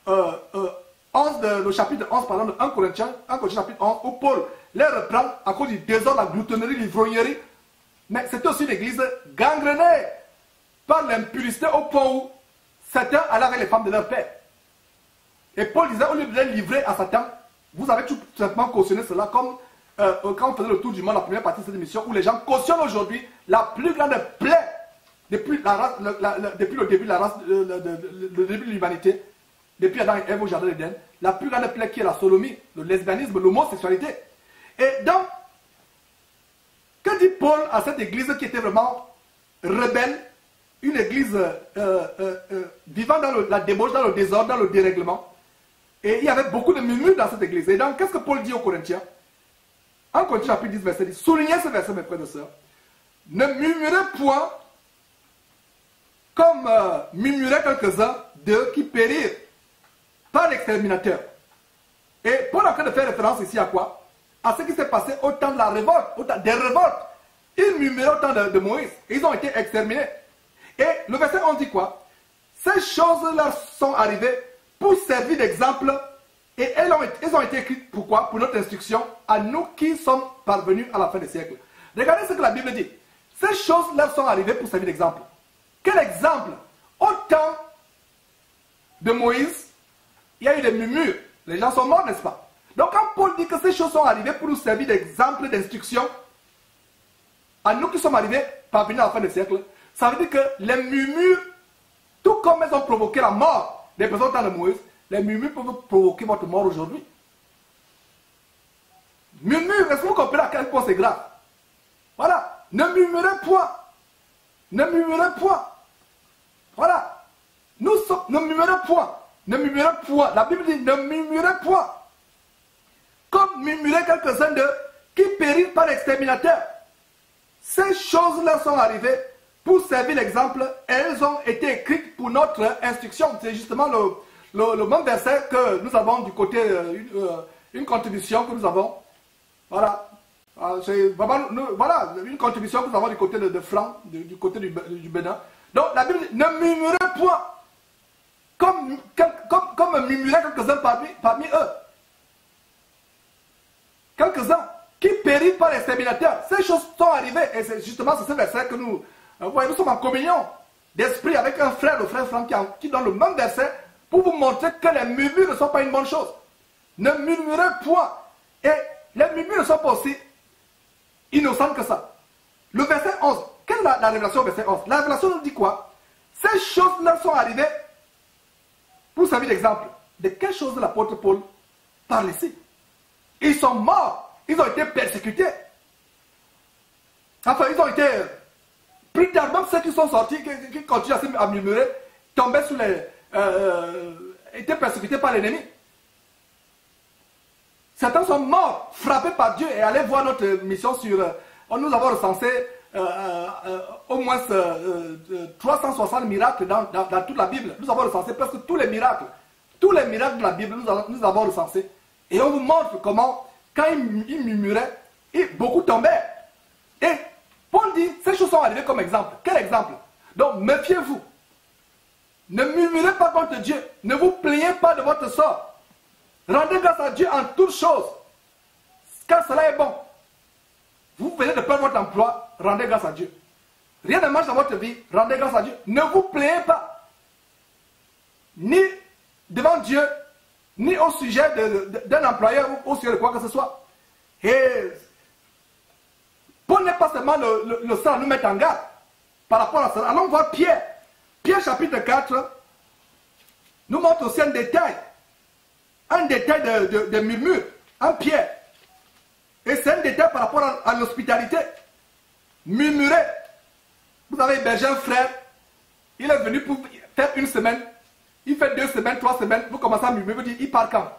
11 le chapitre 11, pardon, de 1 Corinthiens chapitre 11, où Paul les reprend à cause du désordre, la gloutonnerie, l'ivrognerie, mais c'était aussi une église gangrenée par l'impurité au point où certains allaient avec les femmes de leur père. Et Paul disait, au lieu de les livrer à Satan, vous avez tout simplement cautionné cela, comme quand on faisait le tour du monde, la première partie de cette émission, où les gens cautionnent aujourd'hui la plus grande plaie depuis le début de la race, le début de l'humanité, depuis Adam et Ève au jardin d'Éden, la plus grande plaie qui est la sodomie, le lesbianisme, l'homosexualité. Et donc, que dit Paul à cette église qui était vraiment rebelle, une église vivant dans la débauche, dans le désordre, dans le dérèglement? Et il y avait beaucoup de murmures dans cette église. Et donc, qu'est-ce que Paul dit aux Corinthiens? En Corinthiens chapitre 10, verset 10, soulignez ce verset, mes frères et sœurs. Ne murmurez point comme murmuraient quelques-uns d'eux qui périrent par l'exterminateur. Et Paul est en train de faire référence ici à quoi? À ce qui s'est passé au temps de la révolte, au temps des révoltes. Ils murmuraient au temps de Moïse. Et ils ont été exterminés. Et le verset 11 dit quoi? Ces choses leur sont arrivées pour servir d'exemple. Et elles ont été écrites pourquoi? Pour notre instruction, à nous qui sommes parvenus à la fin des siècles. Regardez ce que la Bible dit. Ces choses leur sont arrivées pour servir d'exemple. Quel exemple? Au temps de Moïse, il y a eu des murmures. Les gens sont morts, n'est-ce pas? Donc quand Paul dit que ces choses sont arrivées pour nous servir d'exemple, d'instruction, à nous qui sommes arrivés parvenus à la fin des siècles, ça veut dire que les murmures, tout comme elles ont provoqué la mort des personnes au temps de Moïse, les murmures peuvent provoquer votre mort aujourd'hui. Murmure, est-ce que vous comprenez à quel point c'est grave? Voilà. Ne murmurez point. Ne murmurez point. Voilà. Ne murmurez point. Ne murmurez point. La Bible dit ne murmurez point. Comme murmuraient quelques-uns d'eux qui périrent par l'exterminateur. Ces choses-là sont arrivées pour servir l'exemple et elles ont été écrites pour notre instruction. C'est justement le même verset que nous avons du côté, une contribution que nous avons. Voilà. C'est vraiment, voilà, une contribution que nous avons du côté de Franc, du côté du Bénin. Donc la Bible dit, ne murmurez point, comme murmuraient quelques-uns parmi eux. Quelques-uns qui périssent par l'exterminateur. Ces choses sont arrivées, et c'est justement ce verset que nous voyez, nous sommes en communion d'esprit avec un frère, le frère Franck, qui donne le même verset pour vous montrer que les murmures ne sont pas une bonne chose. Ne murmurez point. Et les murmures ne sont pas aussi innocentes que ça. Le verset 11, quelle est la révélation au verset 11? La révélation nous dit quoi? Ces choses-là sont arrivées pour servir d'exemple. De quelles choses l'apôtre Paul parle ici? Ils sont morts, ils ont été persécutés. Enfin, ils ont été pris d'armes, ceux qui sont sortis, qui continuent à murmurer, tombaient sous les... étaient persécutés par l'ennemi. Certains sont morts, frappés par Dieu, et allez voir notre mission sur... nous avons recensé au moins 360 miracles dans toute la Bible. Nous avons recensé presque tous les miracles. Tous les miracles de la Bible, nous avons recensé. Et on vous montre comment, quand ils murmuraient, beaucoup tombaient. Et Paul dit, ces choses sont arrivées comme exemple. Quel exemple? Donc, méfiez-vous. Ne murmurez pas contre Dieu. Ne vous plaignez pas de votre sort. Rendez grâce à Dieu en toutes choses, car cela est bon. Vous venez de perdre votre emploi, rendez grâce à Dieu. rien ne marche dans votre vie, rendez grâce à Dieu. Ne vous plaignez pas, ni devant Dieu, ni au sujet d'un employeur ou au sujet de quoi que ce soit. Et prenez pas seulement le sang à nous mettre en garde par rapport à cela. Allons voir Pierre. Pierre chapitre 4 nous montre aussi un détail de murmure en Pierre. Et c'est un détail par rapport à l'hospitalité. Murmurer. Vous avez hébergé un frère, il est venu pour faire une semaine, il fait 2 semaines, 3 semaines, vous commencez à murmurer, vous dites, il part quand?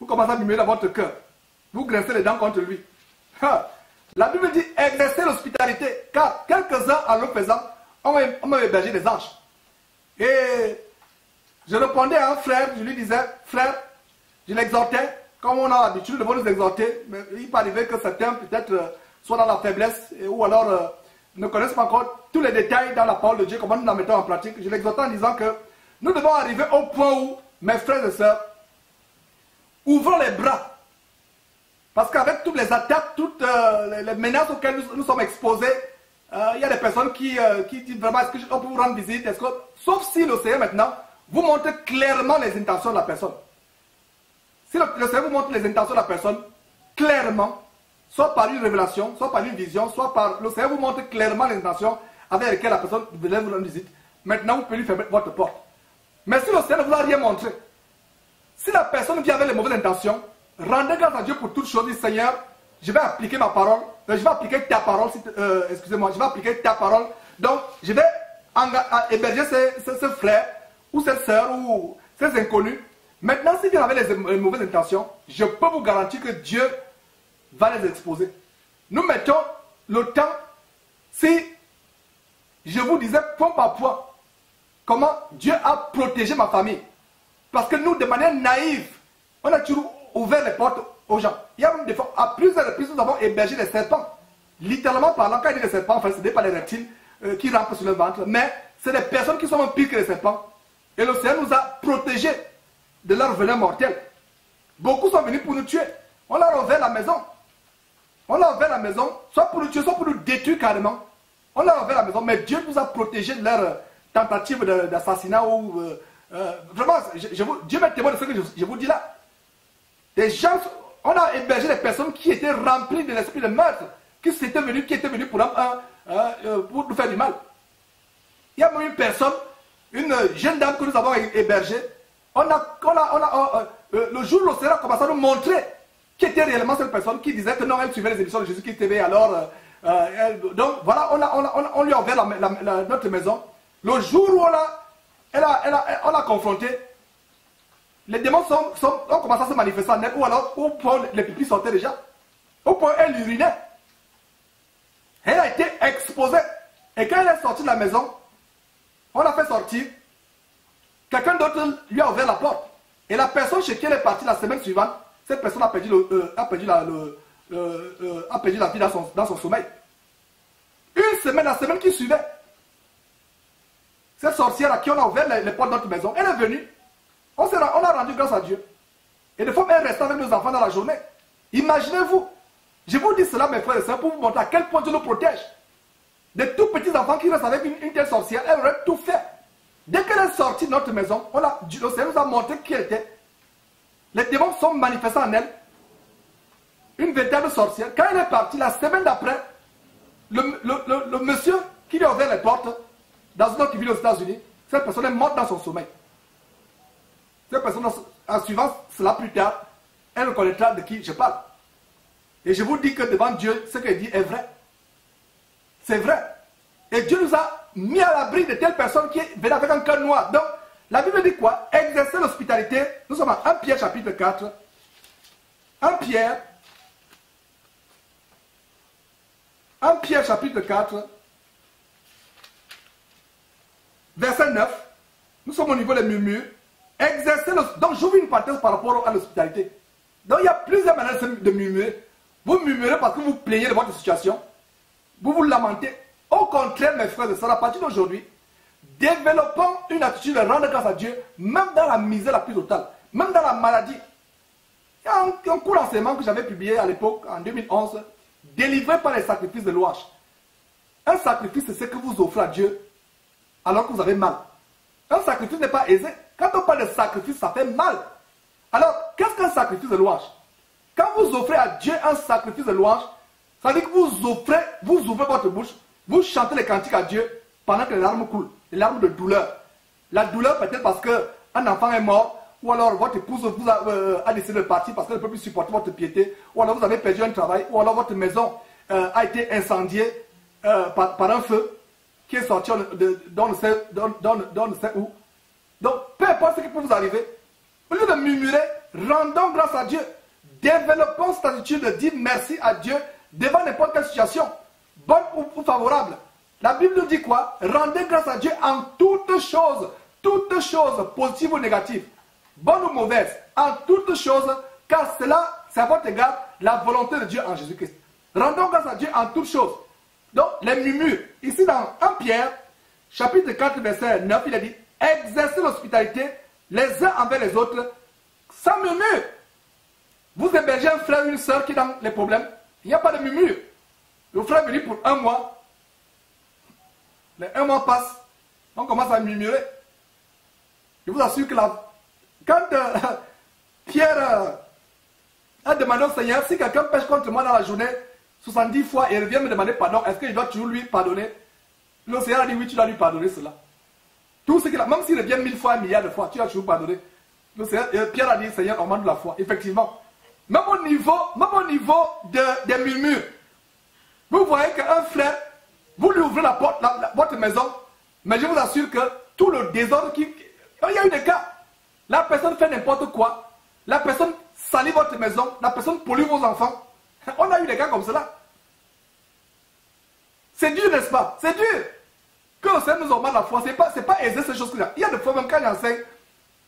Vous commencez à murmurer dans votre cœur. Vous grincez les dents contre lui. La Bible dit, exercez l'hospitalité, car quelques-uns en le faisant, on m'a hébergé des anges. Et je répondais à un frère, je lui disais, frère, je l'exhortais, comme on a l'habitude de nous exhorter, mais il peut arriver que certains peut-être soient dans la faiblesse, ou alors ne connaissent pas encore tous les détails dans la parole de Dieu, comment nous la mettons en pratique. Je l'exhortais en disant que nous devons arriver au point où, mes frères et sœurs, ouvrons les bras. Parce qu'avec toutes les attaques, toutes les menaces auxquelles nous sommes exposés, il y a des personnes qui disent vraiment, est-ce qu'on peut vous rendre visite, sauf si le Seigneur maintenant vous montre clairement les intentions de la personne. Si le Seigneur vous montre les intentions de la personne, clairement, soit par une révélation, soit par une vision, soit par... Le Seigneur vous montre clairement les intentions avec lesquelles la personne venait vous rendre visite. Maintenant, vous pouvez lui fermer votre porte. Mais si le Seigneur ne vous a rien montré, si la personne vient avec les mauvaises intentions, rendez grâce à Dieu pour toutes choses. Dites, Seigneur, je vais appliquer ma parole, je vais appliquer ta parole, excusez-moi, je vais appliquer ta parole. Donc, je vais héberger ces frères, ou ces sœurs, ou ces inconnus. Maintenant, s'ils viennent avec les mauvaises intentions, je peux vous garantir que Dieu va les exposer. Nous mettons le temps, si je vous disais point par point, comment Dieu a protégé ma famille. Parce que nous, de manière naïve, on a toujours ouvert les portes aux gens. Il y a même des fois, à plusieurs reprises, nous avons hébergé des serpents. Littéralement parlant, quand il dit des serpents, enfin, ce n'est pas les reptiles qui rampent sur le ventre, mais c'est des personnes qui sont même pires que les serpents. Et le Seigneur nous a protégés de leur venin mortel. Beaucoup sont venus pour nous tuer. On leur a ouvert la maison. On leur a ouvert la maison, soit pour nous tuer, soit pour nous détruire carrément. On leur a ouvert la maison, mais Dieu nous a protégés de leur tentative d'assassinat ou... vraiment, Dieu m'est témoin de ce que je vous dis là. Des gens, on a hébergé des personnes qui étaient remplies de l'esprit de meurtre, qui étaient venues pour nous faire du mal. Il y a même une personne, une jeune dame que nous avons hébergée. Le jour où le Seigneur a commencé à nous montrer qui était réellement cette personne qui disait que non, elle suivait les émissions de Jésus-Christ TV. Alors, donc voilà, on lui a ouvert notre maison. Le jour où on l'a confronté, les démons ont commencé à se manifester en elle, ou alors au point les pipis sortaient déjà, au point elle urinait. Elle a été exposée. Et quand elle est sortie de la maison, on l'a fait sortir. Quelqu'un d'autre lui a ouvert la porte. Et la personne chez qui elle est partie la semaine suivante, cette personne a perdu la vie dans son sommeil. Une semaine, la semaine qui suivait, cette sorcière à qui on a ouvert les portes de notre maison, elle est venue. On a rendu grâce à Dieu. Et des fois, elle restait avec nos enfants dans la journée. Imaginez-vous. Je vous dis cela, mes frères et sœurs, pour vous montrer à quel point Dieu nous protège. Des tout petits enfants qui restent avec une telle sorcière, elle aurait tout fait. Dès qu'elle est sortie de notre maison, le Seigneur nous a montré qui elle était. Les démons sont manifestés en elle. Une véritable sorcière. Quand elle est partie, la semaine d'après, le monsieur qui lui a ouvert les portes, dans une autre ville aux États-Unis, cette personne est morte dans son sommeil. Cette personne, en suivant cela plus tard, elle reconnaîtra de qui je parle. Et je vous dis que devant Dieu, ce qu'elle dit est vrai. C'est vrai. Et Dieu nous a mis à l'abri de telles personnes qui venaient avec un cœur noir. Donc, la Bible dit quoi? Exercer l'hospitalité. Nous sommes à 1 Pierre chapitre 4. 1 Pierre chapitre 4. Verset 9. Nous sommes au niveau des murmures. Exercer l'hospitalité. Donc, j'ouvre une parenthèse par rapport à l'hospitalité. Donc, il y a plusieurs manières de murmurer. Vous murmurez parce que vous plaignez de votre situation. Vous vous lamentez. Au contraire, mes frères et sœurs, à partir d'aujourd'hui, développons une attitude de rendre grâce à Dieu, même dans la misère la plus totale, même dans la maladie. Il y a un cours d'enseignement que j'avais publié à l'époque, en 2011, délivré par les sacrifices de louange. Un sacrifice, c'est ce que vous offrez à Dieu alors que vous avez mal. Un sacrifice n'est pas aisé. Quand on parle de sacrifice, ça fait mal. Alors, qu'est-ce qu'un sacrifice de louange? Quand vous offrez à Dieu un sacrifice de louange, ça veut dire que vous ouvrez votre bouche, vous chantez les cantiques à Dieu pendant que les larmes coulent, les larmes de douleur. La douleur peut-être parce qu'un enfant est mort, ou alors votre épouse vous a décidé de partir parce qu'elle ne peut plus supporter votre piété, ou alors vous avez perdu un travail, ou alors votre maison a été incendiée par un feu qui est sorti dans le sait où. Donc, peu importe ce qui peut vous arriver, au lieu de murmurer, rendons grâce à Dieu. Développons cette attitude de dire merci à Dieu devant n'importe quelle situation, bonne ou favorable. La Bible nous dit quoi? Rendez grâce à Dieu en toutes choses, positives ou négatives, bonnes ou mauvaises, en toutes choses, car cela, c'est à votre égard la volonté de Dieu en Jésus-Christ. Rendons grâce à Dieu en toutes choses. Donc, les murmures, ici dans 1 Pierre, chapitre 4, verset 9, il a dit, exercez l'hospitalité les uns envers les autres, sans murmure. Vous hébergez un frère ou une soeur qui est dans les problèmes, il n'y a pas de murmure. Le frère est venu pour 1 mois, les 1 mois passent, on commence à murmurer. Je vous assure que quand Pierre a demandé au Seigneur, si quelqu'un pêche contre moi dans la journée 70 fois et revient me demander pardon, est-ce que je dois toujours lui pardonner? Le Seigneur a dit oui, tu dois lui pardonner cela. Tout ce qu'il a, même s'il revient 1000 fois, 1 milliard de fois, tu dois toujours pardonner. Le Seigneur, Pierre a dit, Seigneur, augmente la foi. Effectivement. Même au niveau des murmures, vous voyez qu'un frère, vous lui ouvrez la porte, votre maison, mais je vous assure que tout le désordre il y a eu des cas. La personne fait n'importe quoi, la personne salit votre maison, la personne pollue vos enfants. On a eu des cas comme cela. C'est dur, n'est-ce pas? C'est dur. Que le Seigneur nous augmente la foi, c'est pas aisé ces choses là. Il y a des fois même quand j'enseigne,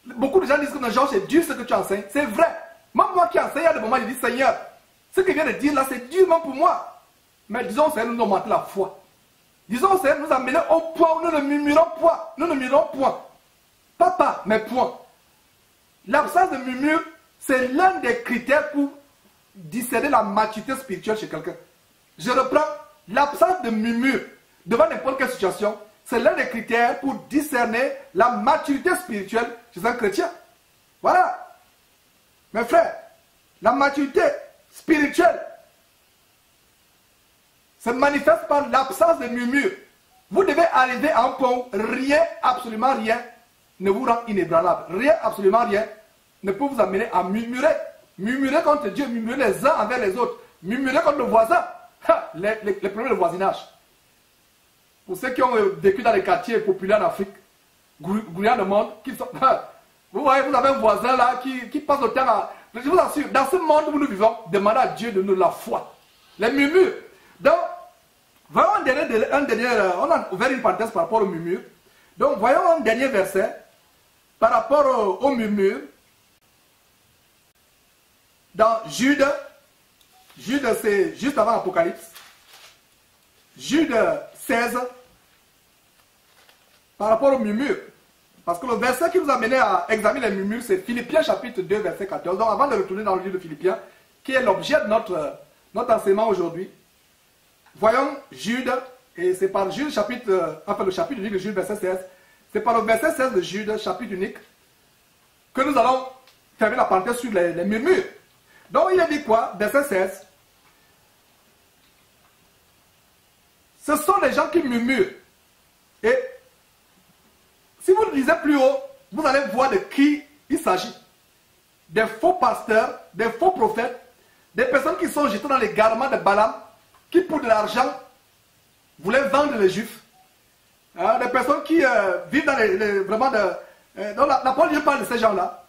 beaucoup de gens disent que Jean, c'est dur ce que tu enseignes. C'est vrai. Même moi qui enseigne, il y a des moments, je dis, Seigneur, ce que je viens de dire là, c'est dur même pour moi. Mais disons, Seigneur, nous augmente la foi. Disons, Seigneur, nous amener au point où nous ne murmurons point. Nous ne murmurons point. Pas, mais point. L'absence de murmure, c'est l'un des critères pour discerner la maturité spirituelle chez quelqu'un. Je reprends, l'absence de murmure devant n'importe quelle situation, c'est l'un des critères pour discerner la maturité spirituelle chez un chrétien. Voilà. Mes frères, la maturité spirituelle se manifeste par l'absence de murmure. Vous devez arriver à un point où rien, absolument rien, ne vous rend inébranlable. Rien, absolument rien, ne peut vous amener à murmurer. Murmurer contre Dieu, murmurer les uns envers les autres, murmurer contre le voisin. Les problèmes de voisinage. Pour ceux qui ont vécu dans les quartiers populaires d'Afrique, gouvernement le monde, vous voyez, vous avez un voisin là qui passe le temps à... Je vous assure, dans ce monde où nous vivons, demandez à Dieu de nous la foi. Les murmures. Donc, voyons on a ouvert une parenthèse par rapport aux murmures. Donc, voyons un dernier verset par rapport aux murmures. Dans Jude, c'est juste avant l'Apocalypse. Jude 16, par rapport aux murmures. Parce que le verset qui nous a mené à examiner les murmures, c'est Philippiens chapitre 2, verset 14. Donc avant de retourner dans le livre de Philippiens, qui est l'objet de notre enseignement aujourd'hui, voyons Jude, et c'est par Jude chapitre, le chapitre unique de Jude, verset 16. C'est par le verset 16 de Jude, chapitre unique, que nous allons fermer la parenthèse sur les murmures. Donc il a dit quoi? Verset 16. Ce sont les gens qui murmurent. Et si vous le lisez plus haut, vous allez voir de qui il s'agit. Des faux pasteurs, des faux prophètes, des personnes qui sont jetées dans les garements de Balaam, qui pour de l'argent voulaient vendre les Juifs. Des personnes qui vivent dans vraiment de... donc la parole de Dieu parle de ces gens-là.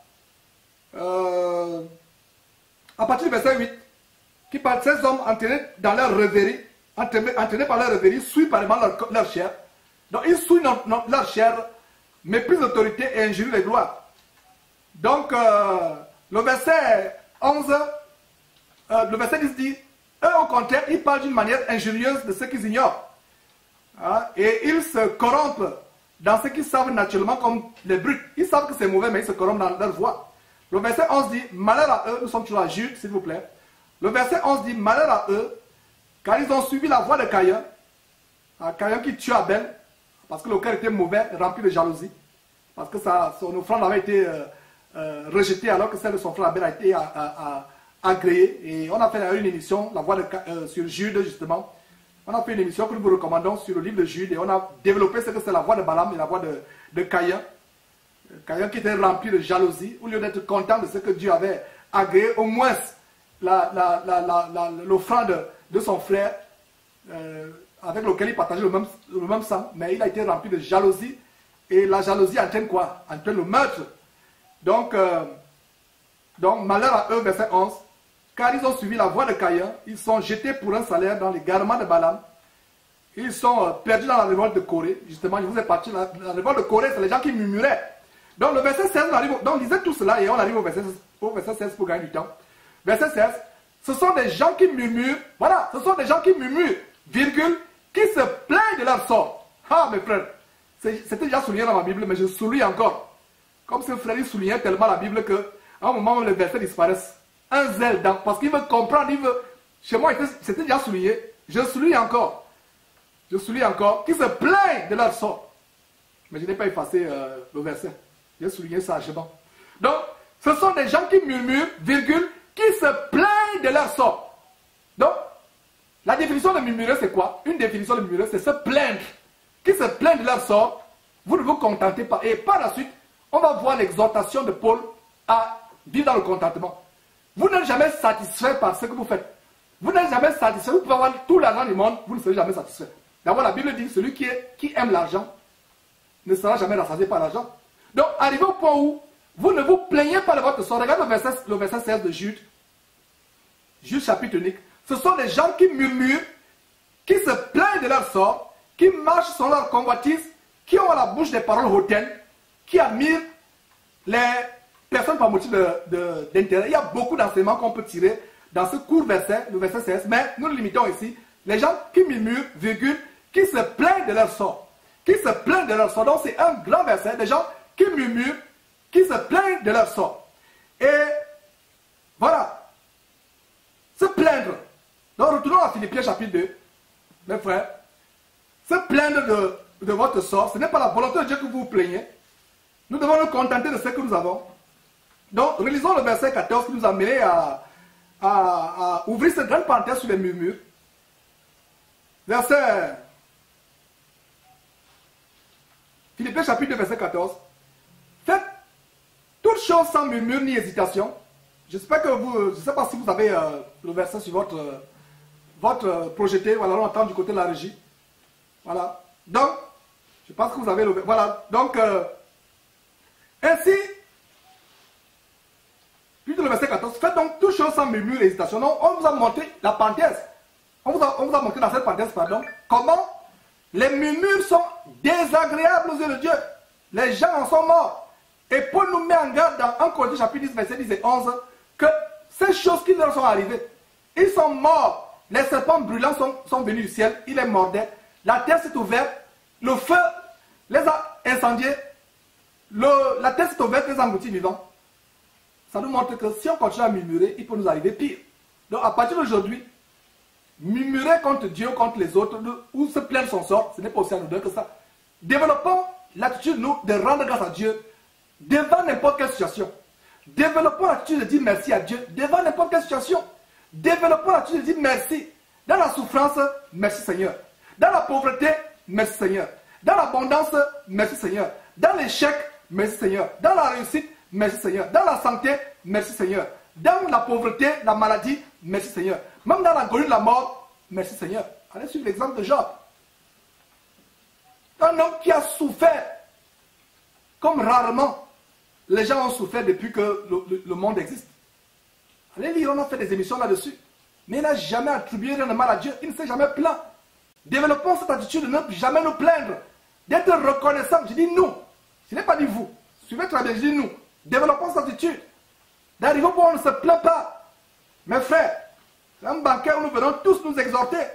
À partir du verset 8, qui parle de ces hommes entraînés dans leur rêverie, entraînés par leur rêverie, souillent par leur chair. Donc ils souillent leur chair, méprisent l'autorité et injurient les gloires. Donc le verset 11, le verset 10 dit, eux au contraire, ils parlent d'une manière injurieuse de ce qu'ils ignorent. Et ils se corrompent dans ce qu'ils savent naturellement comme les brutes. Ils savent que c'est mauvais, mais ils se corrompent dans leur voie. Le verset 11 dit, malheur à eux, nous sommes toujours à Jude, s'il vous plaît. Le verset 11 dit, malheur à eux, car ils ont suivi la voie de Caïn, Caïn qui tue Abel, parce que le cœur était mauvais, rempli de jalousie, parce que son offrande avait été rejetée alors que celle de son frère Abel a été agréée. Et on a fait une émission, la voix sur Jude justement. On a fait une émission que nous vous recommandons sur le livre de Jude et on a développé ce que c'est la voix de Balaam et la voix de Caïn. Caïn qui était rempli de jalousie, au lieu d'être content de ce que Dieu avait agréé, au moins l'offrande de son frère, avec lequel il partageait le même sang, mais il a été rempli de jalousie. Et la jalousie entraîne quoi? Entraîne le meurtre. Donc malheur à eux, verset 11. Car ils ont suivi la voie de Caïn, ils sont jetés pour un salaire dans les garements de Balaam. Ils sont perdus dans la révolte de Corée. Justement, je vous ai parti, la révolte de Corée, c'est les gens qui murmuraient. Donc le verset 16, donc lisez tout cela et on arrive au verset 16 pour gagner du temps. Verset 16, ce sont des gens qui murmurent, voilà, ce sont des gens qui murmurent, virgule, qui se plaignent de leur sort. Ah mes frères, c'était déjà souligné dans ma Bible, mais je souligne encore. Comme ce frère, il soulignait tellement la Bible qu'à un moment où les versets disparaissent, un zèle dans, parce qu'il veut comprendre, il veut, chez moi c'était déjà souligné, je souligne encore, qui se plaignent de leur sort. Mais je n'ai pas effacé le verset, j'ai souligné sagement. Donc, ce sont des gens qui murmurent, virgule, qui se plaignent de leur sort. Donc, la définition de murmurer, c'est quoi? Une définition de murmurer, c'est se plaindre. Qui se plaignent de leur sort, vous ne vous contentez pas. Et par la suite, on va voir l'exhortation de Paul à vivre dans le contentement. Vous n'êtes jamais satisfait par ce que vous faites. Vous n'êtes jamais satisfait. Vous pouvez avoir tout l'argent du monde, vous ne serez jamais satisfait. D'abord, la Bible dit que celui qui aime l'argent ne sera jamais rassasié par l'argent. Donc, arrivez au point où vous ne vous plaignez pas de votre sort. Regardez le verset 16 de Jude. Jude chapitre unique. Ce sont des gens qui murmurent, qui se plaignent de leur sort, qui marchent sur leur convoitise, qui ont à la bouche des paroles hautaines, qui admirent les personnes par motif d'intérêt. Il y a beaucoup d'enseignements qu'on peut tirer dans ce court verset, le verset 16, mais nous le limitons ici. Les gens qui murmurent, virgule, qui se plaignent de leur sort. Qui se plaignent de leur sort. Donc c'est un grand verset, des gens qui murmurent, qui se plaignent de leur sort. Et voilà. Se plaindre. Donc retournons à Philippiens chapitre 2, mes frères. Se plaindre de votre sort, ce n'est pas la volonté de Dieu que vous vous plaignez. Nous devons nous contenter de ce que nous avons. Donc, relisons le verset 14 qui nous a mené à ouvrir cette grande parenthèse sur les murmures. Verset Philippiens chapitre 2, verset 14. Faites toutes choses sans murmure ni hésitation. J'espère que vous, je ne sais pas si vous avez le verset sur votre projeté, voilà, on entend du côté de la régie. Voilà. Donc, je pense que vous avez le... Voilà. Donc, ainsi, puis le verset 14, faites donc toutes choses sans murmure et hésitation. Donc, on vous a montré la parenthèse. On vous a montré dans cette parenthèse, pardon, comment les murmures sont désagréables aux yeux de Dieu. Les gens en sont morts. Et Paul nous met en garde dans 1 Corinthiens chapitre 10, verset 10 et 11, que ces choses qui leur sont arrivées, ils sont morts. Les serpents brûlants sont venus du ciel, ils les mordaient. La terre s'est ouverte, le feu les a incendiés, la terre s'est ouverte, les engloutis vivants. Ça nous montre que si on continue à murmurer, il peut nous arriver pire. Donc à partir d'aujourd'hui, murmurer contre Dieu, contre les autres, ou se plaindre son sort, ce n'est pas aussi anodin que ça. Développons l'attitude, nous, de rendre grâce à Dieu devant n'importe quelle situation. Développons l'attitude de dire merci à Dieu devant n'importe quelle situation. Développons l'attitude de dire merci. Dans la souffrance, merci Seigneur. Dans la pauvreté, merci Seigneur. Dans l'abondance, merci Seigneur. Dans l'échec, merci Seigneur. Dans la réussite, merci Seigneur. Dans la santé, merci Seigneur. Dans la pauvreté, la maladie, merci Seigneur. Même dans l'agonie de la mort, merci Seigneur. Allez suivre l'exemple de Job. Un homme qui a souffert comme rarement les gens ont souffert depuis que le monde existe. Allez lire, on a fait des émissions là-dessus. Mais il n'a jamais attribué rien de mal à Dieu. Il ne s'est jamais plaint. Développons cette attitude de ne jamais nous plaindre. D'être reconnaissant. Je dis nous. Je n'ai pas dit vous. Suivez très bien, je dis nous. Développons cette attitude. D'arriver au point où on ne se plaint pas. Mes frères, c'est un banquet où nous venons tous nous exhorter.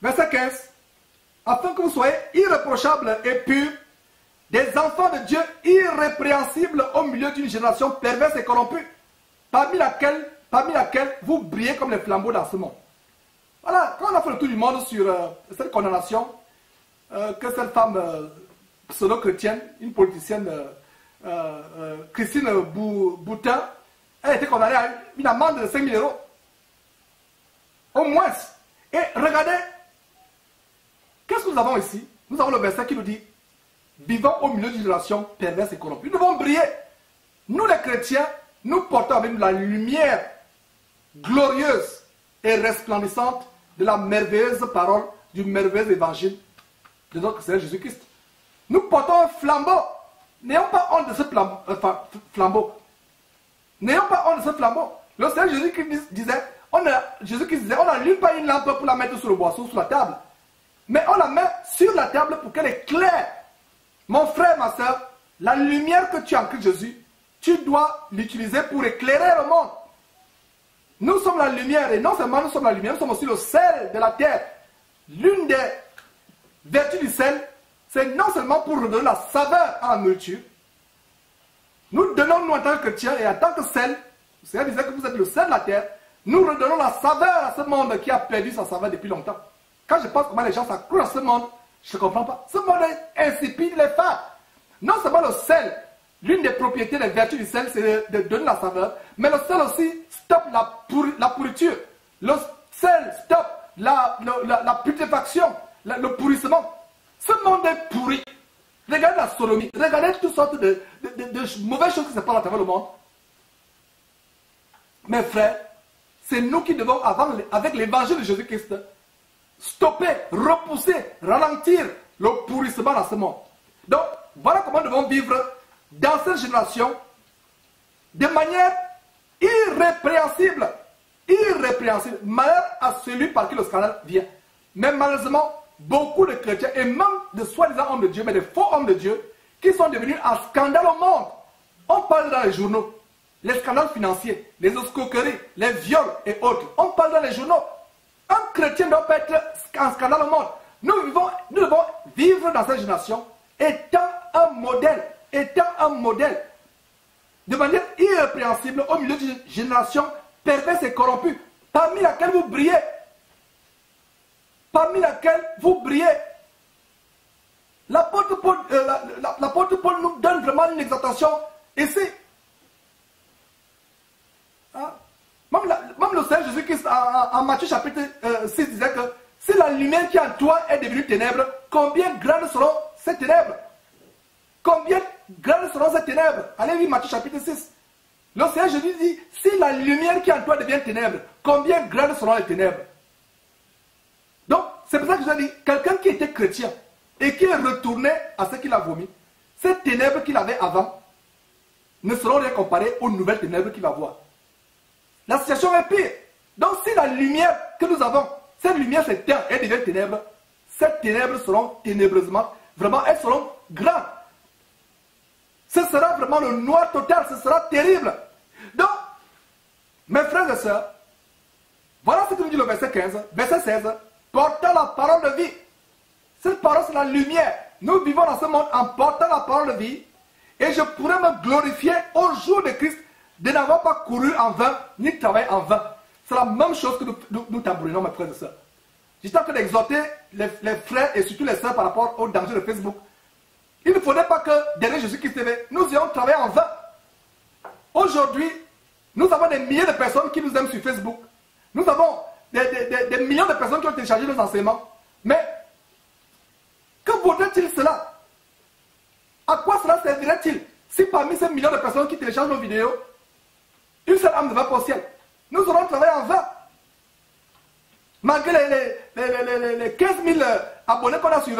Verset 15. Afin que vous soyez irréprochables et purs, des enfants de Dieu irrépréhensibles au milieu d'une génération perverse et corrompue, parmi laquelle vous brillez comme les flambeaux dans ce monde. Voilà, quand on a fait le tour du monde sur cette condamnation, que cette femme pseudo-chrétienne, une politicienne, Christine Boutin, elle a été condamnée à une amende de 5 000 euros. Au moins. Et regardez, qu'est-ce que nous avons ici? Nous avons le verset qui nous dit, vivant au milieu d'une génération perverse et corrompue. Nous devons briller. Nous les chrétiens, nous portons avec nous la lumière glorieuse et resplendissante de la merveilleuse parole du merveilleux évangile de notre Seigneur Jésus-Christ. Nous portons un flambeau. N'ayons pas honte de ce flambeau. N'ayons pas honte de ce flambeau. Le Seigneur Jésus-Christ disait, on n'allume pas une lampe pour la mettre sur le boisseau, sur la table. Mais on la met sur la table pour qu'elle éclaire. Mon frère, ma soeur, la lumière que tu as en Christ Jésus, tu dois l'utiliser pour éclairer le monde. Nous sommes la lumière, et non seulement nous sommes la lumière, nous sommes aussi le sel de la terre. L'une des vertus du sel, c'est non seulement pour redonner la saveur à la nourriture. Nous donnons, nous en tant que chrétiens et en tant que sel, le Seigneur disait que vous êtes le sel de la terre, nous redonnons la saveur à ce monde qui a perdu sa saveur depuis longtemps. Quand je pense comment les gens s'accrochent à ce monde, je ne comprends pas. Ce monde est insipide, il est fade. Non seulement le sel, l'une des propriétés, des vertus du sel, c'est de donner la saveur, mais le sel aussi stoppe la pourriture. Le sel stoppe la putréfaction, le pourrissement. Ce monde est pourri. Regardez la sodomie, regardez toutes sortes de mauvaises choses qui se passent à travers le monde. Mes frères, c'est nous qui devons, avec l'évangile de Jésus-Christ, stopper, repousser, ralentir le pourrissement dans ce monde. Donc, voilà comment nous devons vivre dans cette génération de manière irrépréhensible. Irrépréhensible. Malheur à celui par qui le scandale vient. Mais malheureusement, beaucoup de chrétiens, et même de soi-disant hommes de Dieu, mais de faux hommes de Dieu, qui sont devenus un scandale au monde. On parle dans les journaux, les scandales financiers, les escroqueries, les viols et autres. On parle dans les journaux. Un chrétien ne doit pas être un scandale au monde. Nous devons vivre dans cette génération étant un modèle, de manière irrépréhensible au milieu d'une génération perverse et corrompue, parmi laquelle vous brillez. L'apôtre Paul nous donne vraiment une exhortation ici. Hein? Même le Seigneur Jésus-Christ en Matthieu chapitre 6 disait que si la lumière qui est en toi est devenue ténèbres, combien grandes seront ces ténèbres? Combien grandes seront ces ténèbres? Allez lire Matthieu chapitre 6. Le Seigneur Jésus dit, si la lumière qui est en toi devient ténèbres, combien grandes seront les ténèbres? Donc, c'est pour ça que je dis, quelqu'un qui était chrétien et qui est retourné à ce qu'il a vomi, ces ténèbres qu'il avait avant ne seront rien comparées aux nouvelles ténèbres qu'il va voir. La situation est pire. Donc, si la lumière que nous avons, cette lumière s'éteint et devient ténèbres, ces ténèbres seront ténébreusement, vraiment, elles seront grandes. Ce sera vraiment le noir total, ce sera terrible. Donc, mes frères et sœurs, voilà ce que nous dit le verset 15, verset 16. Portant la parole de vie. Cette parole, c'est la lumière. Nous vivons dans ce monde en portant la parole de vie. Et je pourrais me glorifier au jour de Christ de n'avoir pas couru en vain, ni travaillé en vain. C'est la même chose que nous tambourinons, mes frères et sœurs. J'étais en train d'exhorter les frères et surtout les sœurs par rapport au danger de Facebook. Il ne faudrait pas que derrière Jésus-Christ TV, nous ayons travaillé en vain. Aujourd'hui, nous avons des milliers de personnes qui nous aiment sur Facebook. Nous avons des millions de personnes qui ont téléchargé nos enseignements. Mais, que vaudrait-il cela? À quoi cela servirait-il si parmi ces millions de personnes qui téléchargent nos vidéos, une seule âme ne va pas au ciel? Nous aurons travaillé en vain. Malgré les 15 000 abonnés qu'on a sur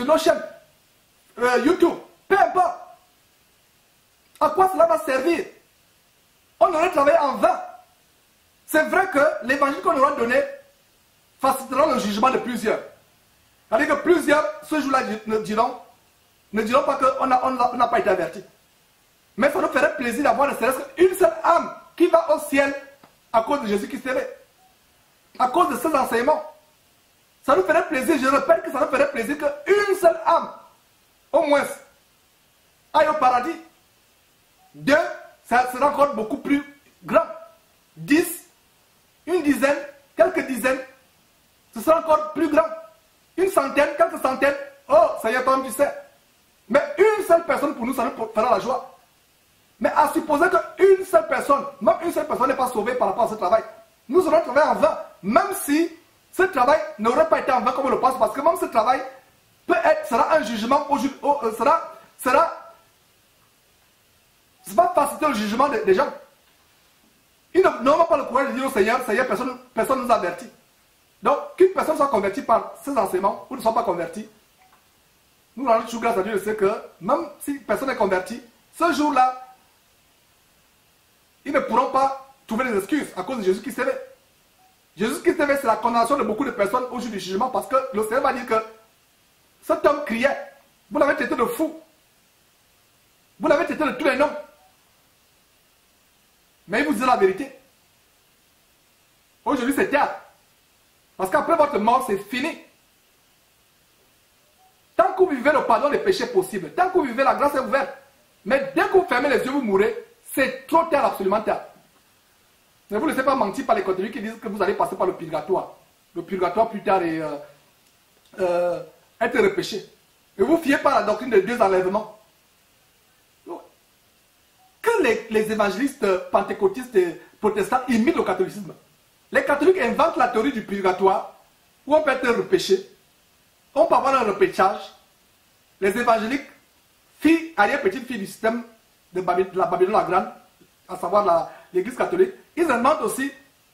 nos chaînes YouTube, peu importe. À quoi cela va servir? On aurait travaillé en vain. C'est vrai que l'évangile qu'on aura donné facilitera le jugement de plusieurs. C'est-à-dire que plusieurs, ce jour-là, ne diront pas qu'on n'a pas été avertis. Mais ça nous ferait plaisir d'avoir ne serait-ce qu'une seule âme qui va au ciel à cause de Jésus-Christ, à cause de ses enseignements. Ça nous ferait plaisir, je répète que ça nous ferait plaisir qu'une seule âme, au moins, aille au paradis. Deux, ça sera encore beaucoup plus grand. 10, une dizaine, quelques dizaines, ce sera encore plus grand. Une centaine, quelques centaines, oh, ça y est, toi tu sais. Mais une seule personne pour nous, ça nous fera la joie. Mais à supposer qu'une seule personne, même une seule personne n'est pas sauvée par rapport à ce travail, nous aurons travaillé en vain, même si ce travail n'aurait pas été en vain comme on le pense, parce que même ce travail sera un jugement, ça va faciliter le jugement des gens. Ils n'auront pas le courage de dire au Seigneur, Seigneur, personne ne nous avertit. Donc, qu'une personne soit convertie par ces enseignements ou ne soit pas convertie, nous rendons toujours grâce à Dieu de ce que, même si personne n'est converti, ce jour-là, ils ne pourront pas trouver des excuses à cause de Jésus-Christ TV. Jésus-Christ TV, c'est la condamnation de beaucoup de personnes au jour du jugement parce que le Seigneur va dire que cet homme criait, vous l'avez traité de fou, vous l'avez traité de tous les noms. Mais il vous dit la vérité. Aujourd'hui, c'est tard. Parce qu'après votre mort, c'est fini. Tant que vous vivez le pardon des péchés possibles, tant que vous vivez la grâce est ouverte. Mais dès que vous fermez les yeux, vous mourrez. C'est trop tard, absolument tard. Ne vous laissez pas mentir par les contenus qui disent que vous allez passer par le purgatoire. Le purgatoire plus tard et être repêché. Et vous fiez pas à la doctrine des deux enlèvements. Que les évangélistes pentecôtistes et protestants imitent le catholicisme. Les catholiques inventent la théorie du purgatoire où on peut être repêché. On peut avoir un repêchage. Les évangéliques, filles, arrière-petites-filles du système de la Babylone la Grande, à savoir l'église catholique, ils inventent aussi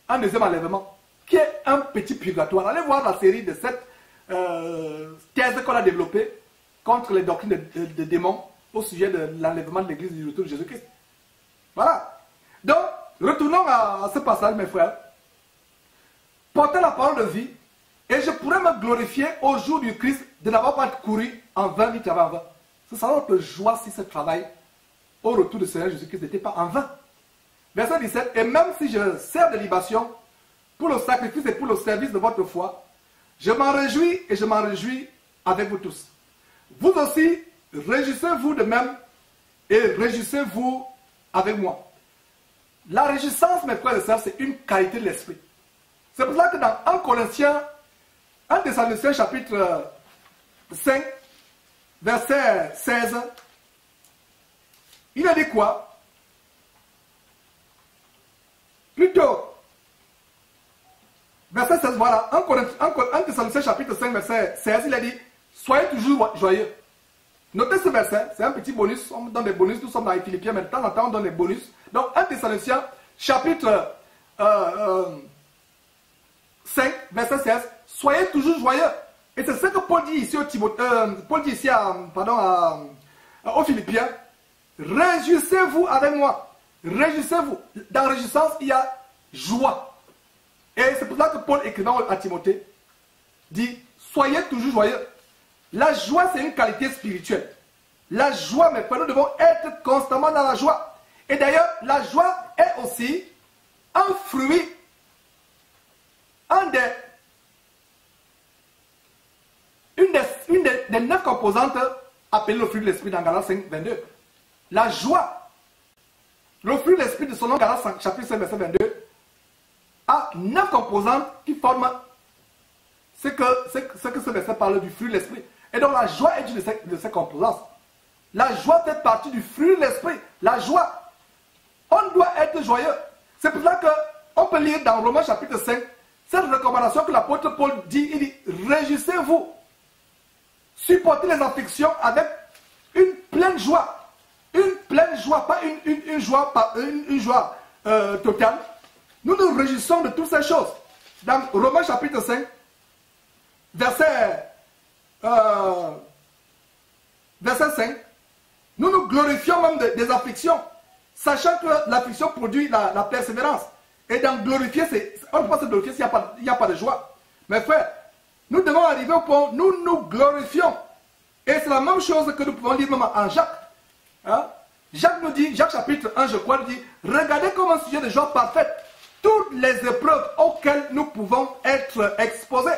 un deuxième enlèvement, qui est un petit purgatoire. Allez voir la série de 7 thèses qu'on a développées contre les doctrines de démons au sujet de l'enlèvement de l'église du retour de Jésus-Christ. Voilà. Donc, retournons à ce passage, mes frères. Portez la parole de vie, et je pourrais me glorifier au jour du Christ de n'avoir pas couru en vain ni travaillé en vain. Ce sera notre joie si ce travail au retour du Seigneur Jésus-Christ n'était pas en vain. Verset 17. Et même si je sers de libation pour le sacrifice et pour le service de votre foi, je m'en réjouis et je m'en réjouis avec vous tous. Vous aussi, réjouissez-vous de même et réjouissez-vous avec moi. La réjouissance, mes frères et sœurs, c'est une qualité de l'esprit. C'est pour cela que dans 1 Corinthiens, 1 Thessaloniciens chapitre 5, verset 16, il a dit quoi? Plutôt, verset 16, voilà, 1 Thessaloniciens chapitre 5, verset 16, il a dit, soyez toujours joyeux. Notez ce verset, c'est un petit bonus, on donne des bonus, nous sommes dans les Philippiens, mais de temps en temps on donne des bonus. Donc 1 Thessaloniciens chapitre 5, verset 16, soyez toujours joyeux. Et c'est ce que Paul dit ici aux Philippiens. Réjouissez-vous avec moi. Réjouissez-vous. Dans réjouissance, il y a joie. Et c'est pour ça que Paul, écrivant à Timothée, dit, soyez toujours joyeux. La joie, c'est une qualité spirituelle. La joie, mes frères, nous devons être constamment dans la joie. Et d'ailleurs, la joie est aussi un fruit, une des 9 composantes appelées le fruit de l'esprit dans Galates 5, 22. La joie, le fruit de l'esprit de son nom, Galates chapitre 5, verset 22, a 9 composantes qui forment ce que ce verset parle du fruit de l'esprit. Et donc la joie est une de ces composantes. La joie fait partie du fruit de l'esprit. La joie. On doit être joyeux. C'est pour ça qu'on peut lire dans Romains chapitre 5 cette recommandation que l'apôtre Paul dit. Il dit, réjouissez-vous. Supportez les afflictions avec une pleine joie. Une pleine joie, pas une joie totale. Nous nous réjouissons de toutes ces choses. Dans Romains chapitre 5, verset 5, nous nous glorifions même des afflictions, sachant que l'affliction produit la persévérance. Et dans glorifier, on ne peut pas se glorifier s'il n'y a pas de joie. Mais frère, nous devons arriver au point où nous nous glorifions. Et c'est la même chose que nous pouvons lire même en Jacques. Hein? Jacques nous dit, Jacques chapitre 1, je crois, nous dit, regardez comme un sujet de joie parfaite toutes les épreuves auxquelles nous pouvons être exposés.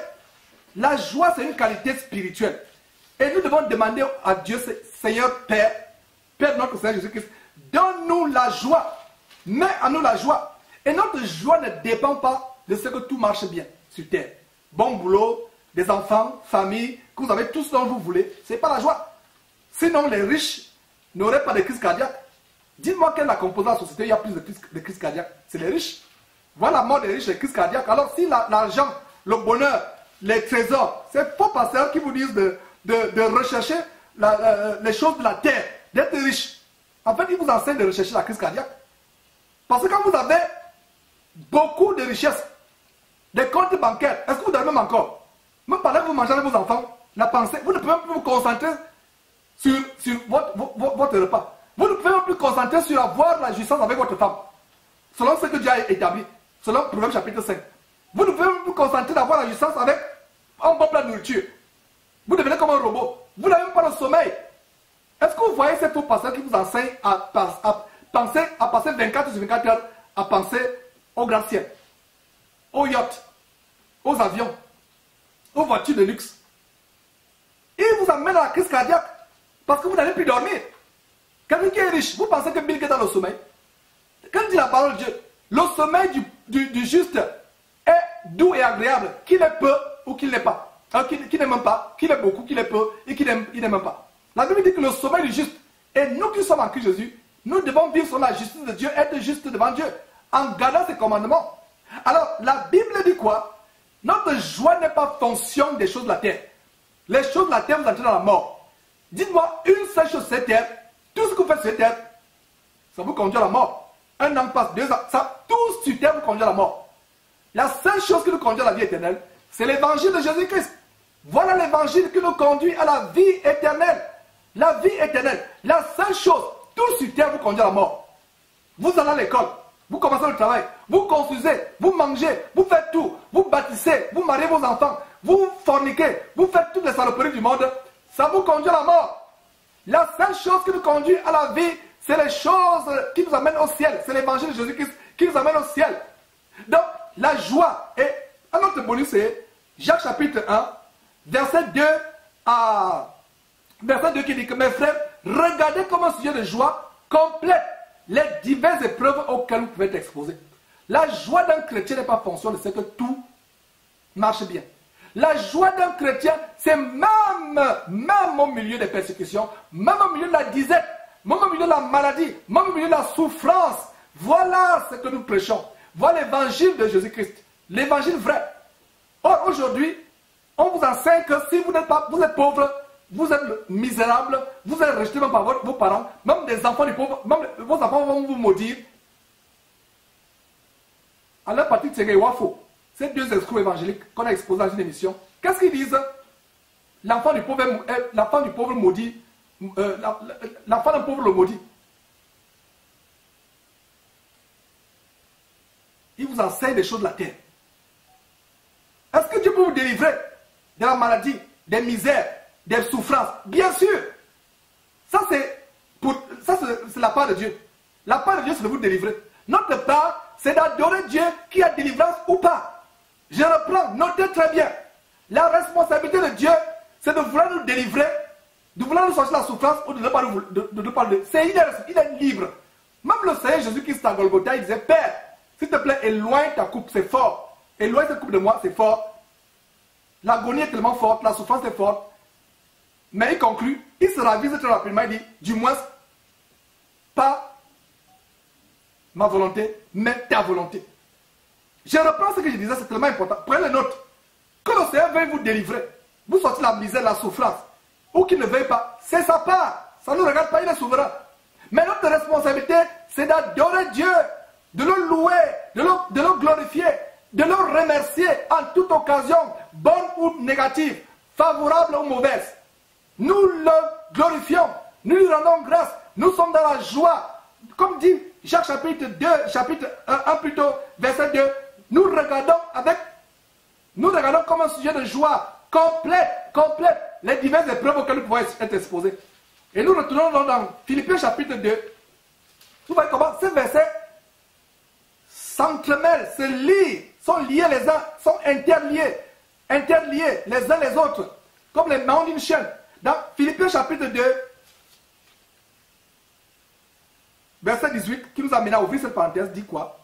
La joie, c'est une qualité spirituelle. Et nous devons demander à Dieu, Seigneur Père, Père de notre Seigneur Jésus-Christ, donne-nous la joie. Mets à nous la joie. Et notre joie ne dépend pas de ce que tout marche bien sur terre. Bon boulot, des enfants, famille, que vous avez tout ce dont vous voulez, ce n'est pas la joie. Sinon, les riches n'auraient pas de crise cardiaque. Dites-moi quelle est la composante de la société où il y a plus de crise cardiaque. C'est les riches. Voilà la mort des riches, les crises cardiaques. Alors si l'argent, le bonheur, les trésors, c'est faux pasteurs qui vous disent de rechercher les choses de la terre, d'être riche. En fait, ils vous enseignent de rechercher la crise cardiaque. Parce que quand vous avez beaucoup de richesses, des comptes bancaires, est-ce que vous dormez même encore? Même pendant que vous mangez avec vos enfants, la pensée, vous ne pouvez même plus vous concentrer sur votre repas. Vous ne pouvez même plus concentrer sur avoir la jouissance avec votre femme. Selon ce que Dieu a établi. Selon Proverbe chapitre 5. Vous ne pouvez même plus vous concentrer d'avoir la jouissance avec un bon plat de nourriture. Vous devenez comme un robot. Vous n'avez même pas le sommeil. Est-ce que vous voyez ces faux pasteurs qui vous enseignent à passer 24 sur 24 heures à penser au grand ciel, aux yachts, aux avions, aux voitures de luxe? Ils vous amènent à la crise cardiaque parce que vous n'allez plus dormir. Quelqu'un qui est riche, vous pensez que Bill Gates est dans le sommeil? Quand dit la parole de Dieu, le sommeil du juste est doux et agréable, qu'il est peu ou qu'il n'est pas. Qu'il n'aime pas, qu'il est beaucoup, qu'il est peu et qu'il n'aime pas. La Bible dit que le sommeil du juste, et nous qui sommes en Christ Jésus, nous devons vivre sur la justice de Dieu, être juste devant Dieu, en gardant ses commandements. Alors, la Bible dit quoi? Notre joie n'est pas fonction des choses de la terre. Les choses de la terre vous entraînent dans la mort. Dites-moi une seule chose sur cette terre, tout ce que vous faites sur cette terre, ça vous conduit à la mort. Un an passe, 2 ans, ça, tout sur terre vous conduit à la mort. La seule chose qui nous conduit à la vie éternelle, c'est l'évangile de Jésus-Christ. Voilà l'évangile qui nous conduit à la vie éternelle. La vie éternelle. La seule chose, tout sur terre vous conduit à la mort. Vous allez à l'école, vous commencez le travail, vous construisez, vous mangez, vous faites tout, vous bâtissez, vous mariez vos enfants, vous forniquez, vous faites toutes les saloperies du monde, ça vous conduit à la mort. La seule chose qui nous conduit à la vie, c'est les choses qui nous amènent au ciel. C'est l'évangile de Jésus-Christ qui nous amène au ciel. Donc, la joie. Et un autre bonus, c'est Jacques chapitre 1, verset 2 qui dit que mes frères, regardez comme un sujet de joie complète les diverses épreuves auxquelles vous pouvez être exposés. La joie d'un chrétien n'est pas fonction de ce que tout marche bien. La joie d'un chrétien, c'est même au milieu des persécutions, même au milieu de la disette, même au milieu de la maladie, même au milieu de la souffrance. Voilà ce que nous prêchons. Voilà l'évangile de Jésus-Christ. L'évangile vrai. Or, aujourd'hui, on vous enseigne que si vous n'êtes pas, vous êtes pauvre, vous êtes misérable, vous êtes rejeté même par vos parents, même des enfants du pauvre, même vos enfants vont vous maudire. À leur partie de Tsenge Wafo, ces deux escrocs évangéliques qu'on a exposés dans une émission, qu'est-ce qu'ils disent? L'enfant du pauvre maudit, l'enfant d'un pauvre le maudit. Il vous enseigne des choses de la terre. Est-ce que Dieu peut vous délivrer de la maladie, des misères, des souffrances? Bien sûr. Ça, c'est la part de Dieu. La part de Dieu, c'est de vous délivrer. Notre part, c'est d'adorer Dieu qui a délivrance ou pas. Je reprends, notez très bien. La responsabilité de Dieu, c'est de vouloir nous délivrer, de vouloir nous sortir de la souffrance ou de ne pas nous c'est il est libre. Même le Seigneur Jésus-Christ à Golgotha, il disait, Père, s'il te plaît, éloigne ta coupe, c'est fort. Éloigne cette coupe de moi, c'est fort. L'agonie est tellement forte, la souffrance est forte. Mais il conclut, il se ravise très rapidement, il dit, du moins, pas ma volonté, mais ta volonté. Je reprends ce que je disais, c'est tellement important. Prenez le note. Que le Seigneur veuille vous délivrer, vous sortir de la misère, de la souffrance, ou qu'il ne veuille pas, c'est sa part. Ça ne nous regarde pas, il est souverain. Mais notre responsabilité, c'est d'adorer Dieu, de le louer, de le glorifier, de le remercier en toute occasion, bonne ou négative, favorable ou mauvaise. Nous le glorifions, nous lui rendons grâce, nous sommes dans la joie. Comme dit Jacques chapitre 2, chapitre 1 plutôt, verset 2, nous regardons comme un sujet de joie complète, les diverses épreuves auxquelles nous pouvons être exposés. Et nous retournons dans Philippiens chapitre 2. Vous voyez comment ces versets s'entremêlent, se lient, sont liés les uns, sont interliés les uns les autres, comme les mailles d'une chaîne. Dans Philippiens chapitre 2, verset 18, qui nous amène à ouvrir cette parenthèse, dit quoi?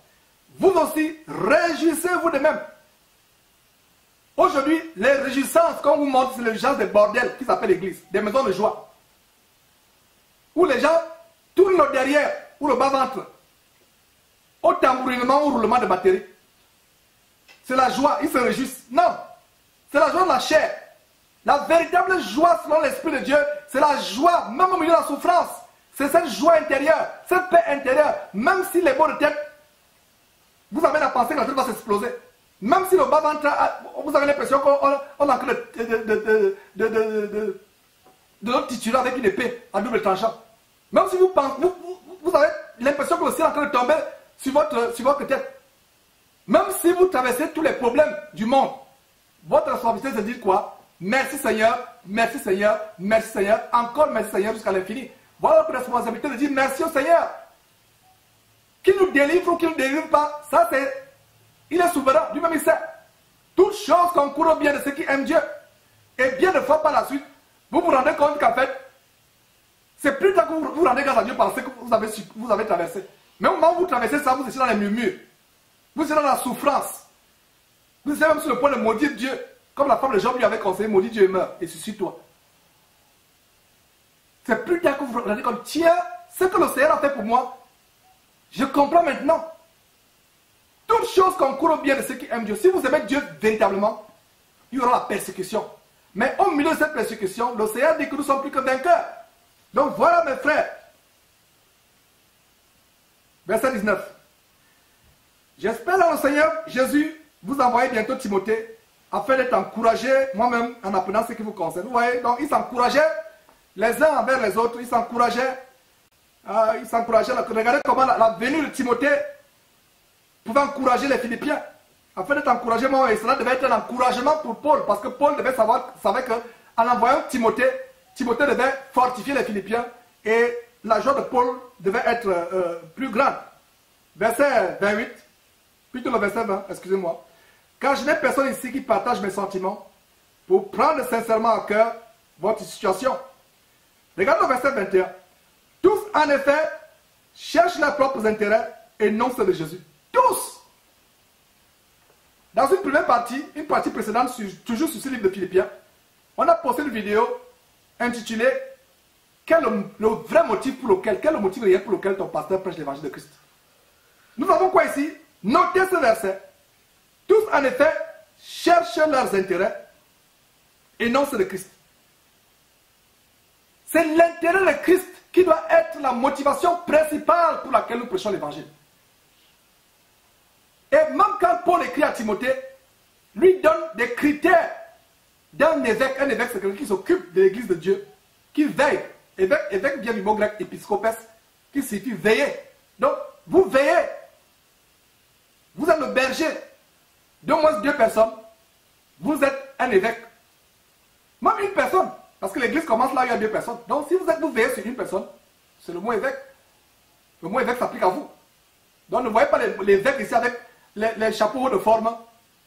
vous aussi, réjouissez-vous de même. Aujourd'hui, les réjouissances qu'on vous montre, c'est les réjouissances des bordels qui s'appellent l'église, des maisons de joie. Où les gens tournent le derrière ou le bas-ventre au tambourinement ou au roulement de batterie. C'est la joie, ils se réjouissent. Non, c'est la joie de la chair. La véritable joie selon l'Esprit de Dieu, c'est la joie, même au milieu de la souffrance. C'est cette joie intérieure, cette paix intérieure. Même si les maux de tête, vous avez la pensée que la tête va s'exploser. Même si le bas-ventre, vous avez l'impression qu'on a en train de notre tituler avec une épée à double tranchant. Même si vous pensez, vous avez l'impression que le ciel est en train de tomber sur votre tête. Même si vous traversez tous les problèmes du monde, votre responsabilité c'est de dire quoi? Merci Seigneur, merci Seigneur, merci Seigneur, encore merci Seigneur jusqu'à l'infini. Voilà votre responsabilité de dire merci au Seigneur. Qu'il nous délivre ou qu'il ne nous délivre pas, ça c'est... Il est souverain, lui-même il sait. Toute chose concourt au bien de ceux qui aiment Dieu. Et bien de fois par la suite, vous vous rendez compte qu'en fait, c'est plus tard que vous vous rendez grâce à Dieu par ce que vous avez traversé. Mais au moment où vous traversez ça, vous êtes dans les murmures. Vous êtes dans la souffrance. Vous êtes même sur le point de maudire Dieu. Comme la femme de Job lui avait conseillé, maudit Dieu et meurt. Et suscite-toi. C'est plus tard que vous vous rendez compte, tiens, ce que le Seigneur a fait pour moi, je comprends maintenant. Toute chose concourt au bien de ceux qui aiment Dieu. Si vous aimez Dieu véritablement, il y aura la persécution. Mais au milieu de cette persécution, le Seigneur dit que nous sommes plus que vainqueurs. Donc voilà mes frères. Verset 19. J'espère dans le Seigneur Jésus vous envoyer bientôt Timothée afin d'être encouragé moi-même en apprenant ce qui vous concerne. Vous voyez, donc ils s'encourageaient les uns envers les autres. Ils s'encourageaient. Regardez comment la venue de Timothée pouvait encourager les Philippiens. Afin d'être encouragé, moi, et cela devait être un encouragement pour Paul. Parce que Paul savait qu'en envoyant Timothée, Timothée devait fortifier les Philippiens. Et la joie de Paul devait être plus grande. Verset 28, plutôt le verset 20, excusez-moi. Car je n'ai personne ici qui partage mes sentiments pour prendre sincèrement à cœur votre situation. Regardez le verset 21. Tous, en effet, cherchent leurs propres intérêts et non ceux de Jésus. Tous. Dans une première partie, une partie précédente, toujours sur ce livre de Philippiens, on a posté une vidéo intitulée quel est le vrai motif pour lequel, quel est le motif réel pour lequel ton pasteur prêche l'évangile de Christ. Nous avons quoi ici? Notez ce verset. Tous, en effet, cherchent leurs intérêts et non ceux de Christ. C'est l'intérêt de Christ qui doit être la motivation principale pour laquelle nous prêchons l'évangile. Et même quand Paul écrit à Timothée, lui donne des critères d'un évêque. Un évêque, c'est quelqu'un qui s'occupe de l'église de Dieu, qui veille. Évêque vient du mot grec épiscopes, qui signifie veiller. Donc, vous veillez. Vous êtes le berger d'au moins 2 personnes. Vous êtes un évêque. Même une personne. Parce que l'église commence là où il y a 2 personnes. Donc, si vous veillez sur une personne, c'est le mot évêque. Le mot évêque s'applique à vous. Donc, ne voyez pas les évêques ici avec les chapeaux de forme,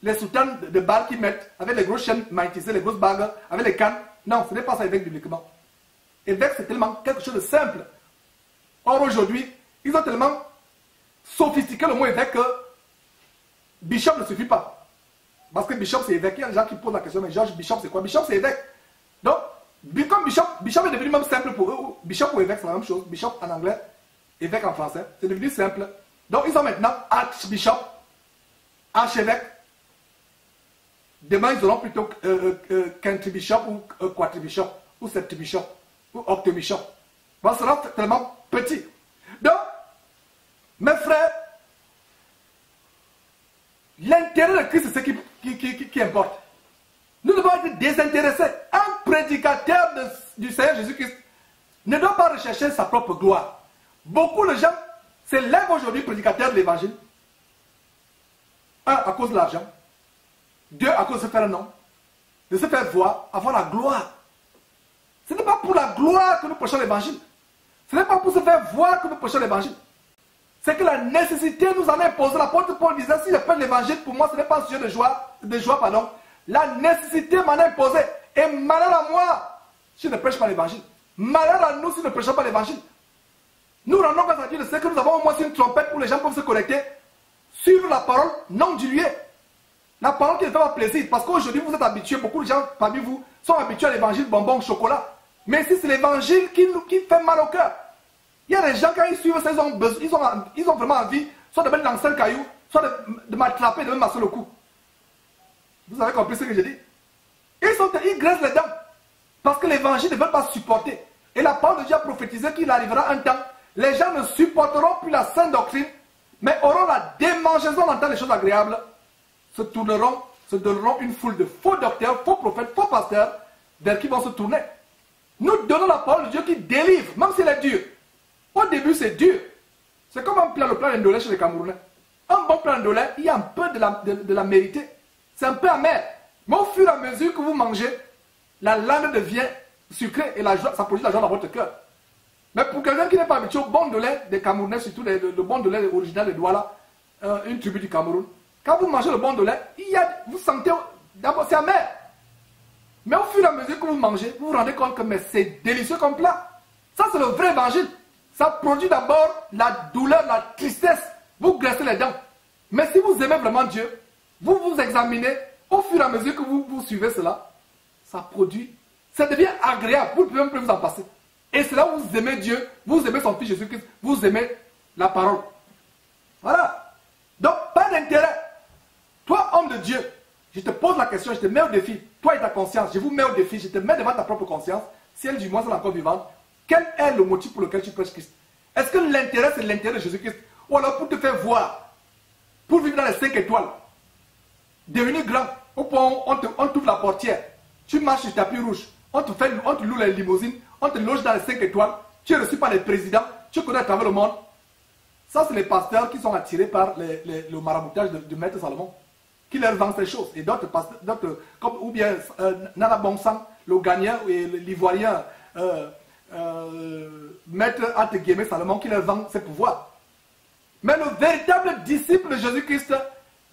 les soutanes de balles qu'ils mettent, avec les grosses chaînes magnétisées, les grosses bagues, avec les cannes. Non, ce n'est pas ça évêque bibliquement. Évêque, c'est tellement quelque chose de simple. Or, aujourd'hui, ils ont tellement sophistiqué le mot évêque que bishop ne suffit pas. Parce que bishop, c'est évêque. Il y a des gens qui posent la question, mais Georges, bishop, c'est quoi? Bishop, c'est évêque. Donc, comme bishop est devenu même simple pour eux. Bishop ou évêque, c'est la même chose. Bishop en anglais, évêque en français. C'est devenu simple. Donc, ils ont maintenant archbishop, archevêque. Demain, ils auront plutôt quintribishop ou quadribishop, ou septibishop, ou octobishop. Bon, ça sera tellement petit. Donc, mes frères, l'intérêt de Christ, c'est ce qui importe. Nous devons être désintéressés. Un prédicateur du Seigneur Jésus-Christ ne doit pas rechercher sa propre gloire. Beaucoup de gens s'élèvent aujourd'hui prédicateurs de l'évangile. 1, à cause de l'argent. 2, à cause de se faire un nom. De se faire voir, avoir la gloire. Ce n'est pas pour la gloire que nous prêchons l'évangile. Ce n'est pas pour se faire voir que nous prêchons l'évangile. C'est que la nécessité nous en a imposé. L'apôtre Paul disait, si je prêche l'évangile, pour moi, ce n'est pas un sujet de joie, pardon. La nécessité m'en a imposé. Et malheur à moi si je ne prêche pas l'évangile. Malheur à nous si nous ne prêchons pas l'évangile. Nous rendons grâce à Dieu de ce que nous avons au moins une trompette pour les gens peuvent se connecter suivre la parole non diluée. La parole qui ne fait pas plaisir. Parce qu'aujourd'hui, vous êtes habitués, beaucoup de gens parmi vous sont habitués à l'évangile bonbon chocolat. Mais si c'est l'évangile qui fait mal au cœur. Il y a des gens, quand ils suivent ça, ils ont vraiment envie, soit de mettre lancer le caillou, soit de m'attraper, de me masser le cou. Vous avez compris ce que je dis? Ils graissent les dents. Parce que l'évangile ne veut pas supporter. Et la parole de Dieu a prophétisé qu'il arrivera un temps. Les gens ne supporteront plus la sainte doctrine, mais auront la démangeaison d'entendre les choses agréables, se donneront une foule de faux docteurs, faux prophètes, faux pasteurs, vers qui vont se tourner. Nous donnons la parole de Dieu qui délivre, même s'il est dur. Au début, c'est dur. C'est comme le plan d'Indolé chez les Camerounais. Un bon plan d'Indolé, il y a un peu de la mérité. C'est un peu amer. Mais au fur et à mesure que vous mangez, la langue devient sucrée et ça produit la joie dans votre cœur. Mais pour quelqu'un qui n'est pas habitué au bon de lait des Camerounais, surtout le bon de lait original de Douala, une tribu du Cameroun, quand vous mangez le bon de lait, vous sentez, d'abord c'est amer. Mais au fur et à mesure que vous mangez, vous vous rendez compte que c'est délicieux comme plat. Ça c'est le vrai évangile. Ça produit d'abord la douleur, la tristesse. Vous graissez les dents. Mais si vous aimez vraiment Dieu, vous vous examinez, au fur et à mesure que vous suivez cela, ça produit, ça devient agréable. Vous ne pouvez même plus vous en passer. Et c'est là où vous aimez Dieu, vous aimez son Fils Jésus-Christ, vous aimez la parole. Voilà. Donc, pas d'intérêt. Toi, homme de Dieu, je te pose la question, je te mets au défi. Toi et ta conscience, je vous mets au défi, je te mets devant ta propre conscience. Si elle, du moins, est encore vivante, quel est le motif pour lequel tu prêches Christ? Est-ce que l'intérêt, c'est l'intérêt de Jésus-Christ? Ou alors pour te faire voir, pour vivre dans les 5 étoiles, devenir grand, au point où on t'ouvre la portière, tu marches sur le tapis rouge, on te loue les limousines, on te loge dans les 5 étoiles, tu es reçu par les présidents, tu connais à travers le monde. Ça, c'est les pasteurs qui sont attirés par le maraboutage du maître Salomon, qui leur vend ces choses. Et d'autres pasteurs, ou bien Nana Bonsang, le Ghanéen et l'Ivoirien, maître entre guillemets Salomon, qui leur vend ses pouvoirs. Mais le véritable disciple de Jésus-Christ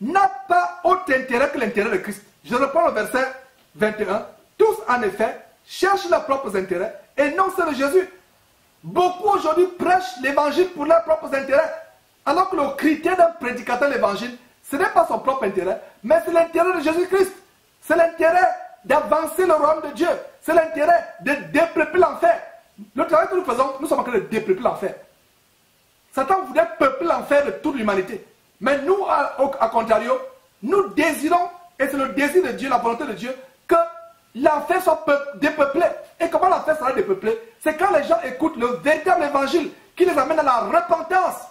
n'a pas autre intérêt que l'intérêt de Christ. Je reprends le verset 21. Tous, en effet, cherchent leurs propres intérêts et non ceux de Jésus. Beaucoup aujourd'hui prêchent l'évangile pour leurs propres intérêts. Alors que le critère d'un prédicateur de l'évangile, ce n'est pas son propre intérêt, mais c'est l'intérêt de Jésus-Christ. C'est l'intérêt d'avancer le royaume de Dieu. C'est l'intérêt de dépeupler l'enfer. Le travail que nous faisons, nous sommes en train de dépeupler l'enfer. Satan voulait peupler l'enfer de toute l'humanité. Mais nous, à contrario, nous désirons, et c'est le désir de Dieu, la volonté de Dieu, que l'enfer soit dépeuplé. Et comment l'enfer sera dépeuplé? C'est quand les gens écoutent le véritable évangile qui les amène à la repentance.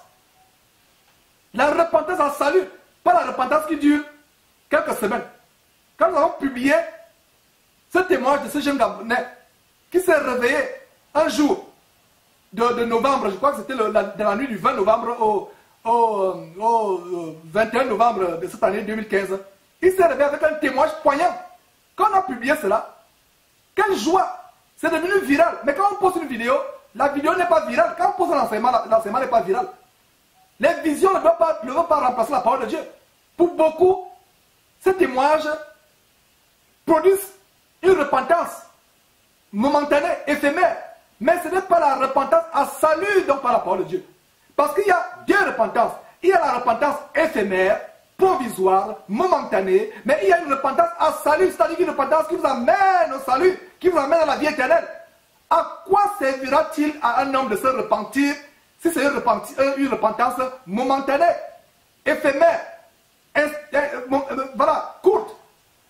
La repentance en salut, pas la repentance qui dure quelques semaines. Quand nous avons publié ce témoignage de ce jeune Gabonais qui s'est réveillé un jour de novembre, je crois que c'était dans la nuit du 20 novembre au 21 novembre de cette année 2015, il s'est réveillé avec un témoignage poignant. Quand on a publié cela, quelle joie! C'est devenu viral. Mais quand on pose une vidéo, la vidéo n'est pas virale. Quand on pose un enseignement, l'enseignement n'est pas viral. Les visions ne doivent pas remplacer la parole de Dieu. Pour beaucoup, ces témoignages produisent une repentance momentanée, éphémère. Mais ce n'est pas la repentance à salut donc par la parole de Dieu. Parce qu'il y a deux repentances. Il y a la repentance éphémère, provisoire, momentanée, mais il y a une repentance à salut, c'est-à-dire une repentance qui vous amène au salut, qui vous amène à la vie éternelle. À quoi servira-t-il à un homme de se repentir si c'est une repentance momentanée, éphémère, voilà, courte?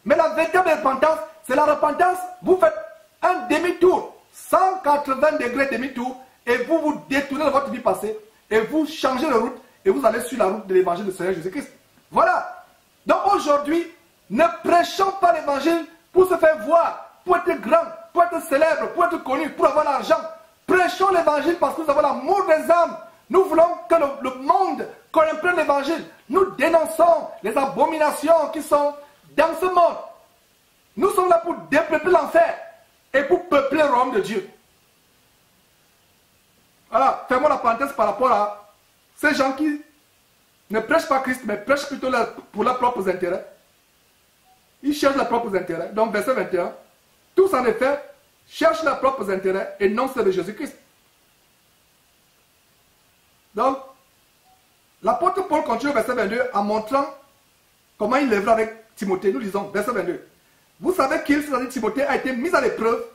Mais la véritable repentance, c'est la repentance, vous faites un demi-tour, 180 degrés demi-tour, et vous vous détournez de votre vie passée, et vous changez de route, et vous allez sur la route de l'évangile du Seigneur Jésus-Christ. Voilà. Donc aujourd'hui, ne prêchons pas l'évangile pour se faire voir, pour être grand, pour être célèbre, pour être connu, pour avoir l'argent. Prêchons l'évangile parce que nous avons l'amour des âmes. Nous voulons que le monde comprenne l'évangile. Nous dénonçons les abominations qui sont dans ce monde. Nous sommes là pour dépeupler l'enfer et pour peupler le royaume de Dieu. Voilà, fermons la parenthèse par rapport à ces gens qui ne prêchent pas Christ, mais prêchent plutôt pour leurs propres intérêts. Ils cherchent leurs propres intérêts. Donc, verset 21. Tous, en effet, cherchent leurs propres intérêts et non ceux de Jésus-Christ. Donc, L'apôtre Paul continue au verset 22 en montrant comment il œuvre avec Timothée. Nous lisons, verset 22. Vous savez qu'il, c'est-à-dire Timothée, a été mis à l'épreuve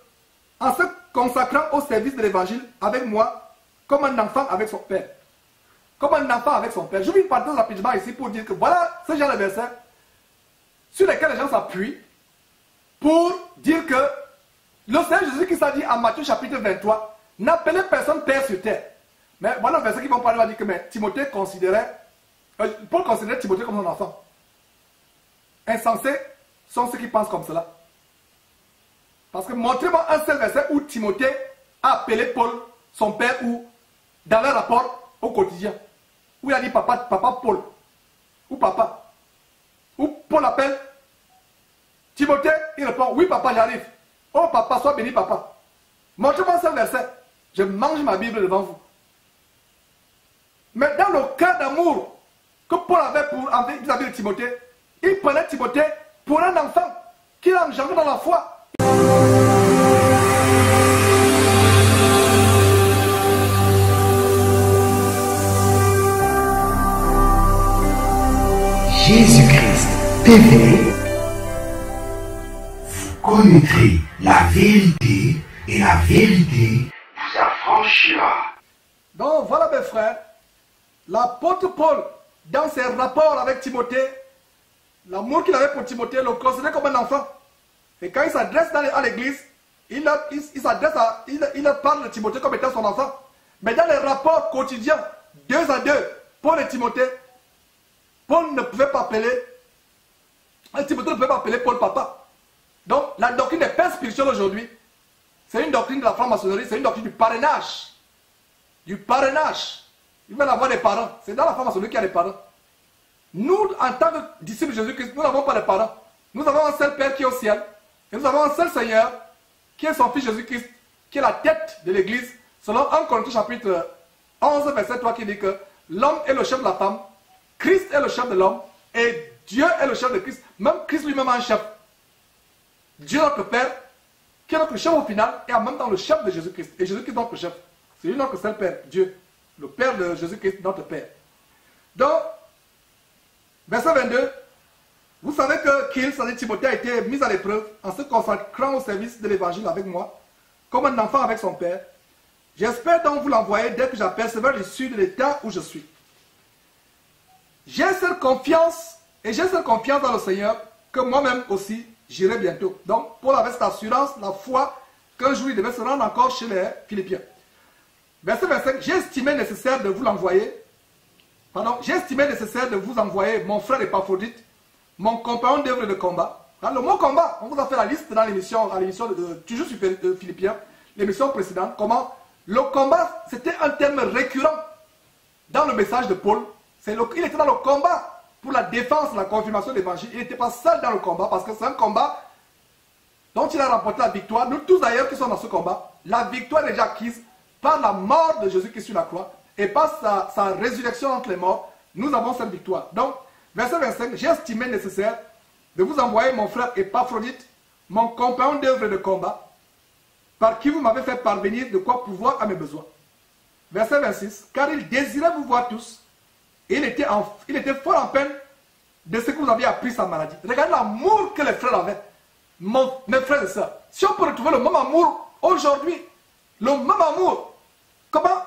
en se consacrant au service de l'évangile avec moi, comme un enfant avec son père. Comme un enfant avec son père. Je vais partir rapidement ici pour dire que voilà ce genre de versets sur lesquels les gens s'appuient pour dire que le Seigneur Jésus qui s'est dit en Matthieu chapitre 23, n'appelez personne père sur terre. Mais voilà le verset qui vont parler, va dire que mais Timothée considérait, Paul considérait Timothée comme son enfant. Insensés sont ceux qui pensent comme cela. Parce que montrez-moi un seul verset où Timothée a appelé Paul son père ou dans leur rapport au quotidien. Où il a dit papa Paul. Ou papa. Où Paul appelle Timothée, il répond oui papa j'arrive. Oh papa, sois béni papa. Montrez-moi un seul verset. Je mange ma Bible devant vous. Mais dans le cas d'amour que Paul avait vis-à-vis de Timothée, il prenait Timothée pour un enfant qu'il a engendré dans la foi. Jésus-Christ TV, vous connaîtrez la vérité et la vérité vous affranchira. Donc voilà mes frères, l'apôtre Paul, dans ses rapports avec Timothée, l'amour qu'il avait pour Timothée le considérait comme un enfant. Et quand il s'adresse à l'église, il parle de Timothée comme étant son enfant. Mais dans les rapports quotidiens, 2 à 2, Paul et Timothée, Paul ne pouvait pas appeler, Timothée ne pouvait pas appeler Paul papa. Donc la doctrine des pères spirituels aujourd'hui, c'est une doctrine de la franc-maçonnerie, c'est une doctrine du parrainage. Du parrainage. Ils veulent avoir des parents. C'est dans la franc-maçonnerie qu'il y a des parents. Nous, en tant que disciples de Jésus-Christ, nous n'avons pas de parents. Nous avons un seul Père qui est au ciel. Et nous avons un seul Seigneur, qui est son Fils Jésus-Christ, qui est la tête de l'Église. Selon 1 Corinthiens chapitre 11, verset 3, qui dit que l'homme est le chef de la femme, Christ est le chef de l'homme, et Dieu est le chef de Christ. Même Christ lui-même a un chef. Dieu notre Père, qui est notre chef au final, et en même temps le chef de Jésus-Christ. Et Jésus-Christ est notre chef. C'est lui notre seul Père, Dieu. Le Père de Jésus-Christ, notre Père. Donc, verset 22, vous savez que qu'il, c'est-à-dire Timothée, a été mis à l'épreuve en se consacrant au service de l'évangile avec moi, comme un enfant avec son père. J'espère donc vous l'envoyer dès que j'apercevrai l'issue de l'état où je suis. J'ai cette confiance, et j'ai cette confiance dans le Seigneur, que moi-même aussi, j'irai bientôt. Donc, Paul avait cette assurance, la foi, qu'un jour il devait se rendre encore chez les Philippiens. Verset 25, j'ai estimé nécessaire de vous l'envoyer. Pardon, j'ai estimé nécessaire de vous envoyer mon frère Épaphrodite, mon compagnon d'œuvre de combat. Le mot combat, on vous a fait la liste dans l'émission, toujours sur Philippiens, l'émission précédente, comment le combat, c'était un terme récurrent dans le message de Paul. Il était dans le combat pour la défense, la confirmation de l'évangile. Il n'était pas seul dans le combat parce que c'est un combat dont il a remporté la victoire. Nous tous d'ailleurs qui sommes dans ce combat, la victoire est déjà acquise par la mort de Jésus-Christ sur la croix et par sa résurrection entre les morts. Nous avons cette victoire. Donc, verset 25, j'ai estimé nécessaire de vous envoyer mon frère Épaphrodite, mon compagnon d'œuvre de combat, par qui vous m'avez fait parvenir de quoi pouvoir à mes besoins. Verset 26, car il désirait vous voir tous, et il était fort en peine de ce que vous aviez appris sa maladie. Regardez l'amour que les frères avaient, mes frères et sœurs. Si on peut retrouver le même amour aujourd'hui, le même amour, comment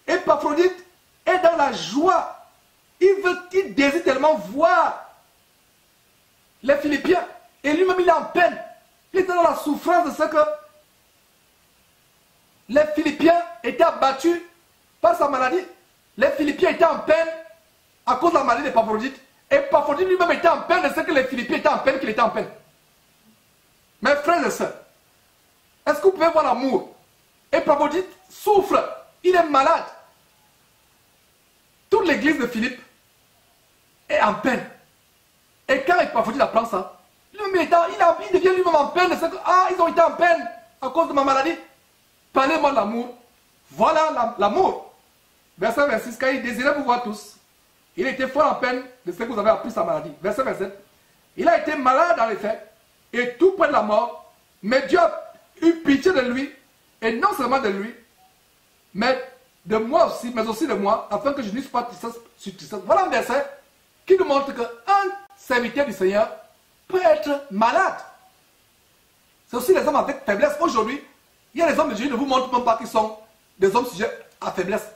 Épaphrodite est dans la joie. Il désire tellement voir les Philippiens. Et lui-même, il est en peine. Il était dans la souffrance de ce que les Philippiens étaient abattus par sa maladie. Les Philippiens étaient en peine à cause de la maladie d'Épaphrodite. Et Épaphrodite lui-même était en peine de ce que les Philippiens étaient en peine, qu'il était en peine. Mes frères et sœurs, est-ce que vous pouvez voir l'amour? Épaphrodite souffre. Il est malade. Toute l'église de Philippe est en peine. Et quand Épaphrodite apprend ça, il devient lui-même en peine de ce que, ils ont été en peine à cause de ma maladie. Parlez-moi de l'amour. Voilà l'amour. Verset 26, car il désirait vous voir tous. Il était fort en peine de ce que vous avez appris sa maladie. Verset 27, il a été malade en effet, et tout près de la mort, mais Dieu a eu pitié de lui, et non seulement de lui, mais de moi aussi, mais aussi de moi, afin que je n'eusse pas tristesse sur tristesse. Voilà un verset qui nous montre qu'un serviteur du Seigneur peut être malade. C'est aussi les hommes avec faiblesse. Aujourd'hui, il y a des hommes de Dieu qui ne vous montrent même pas qu'ils sont des hommes sujets à faiblesse.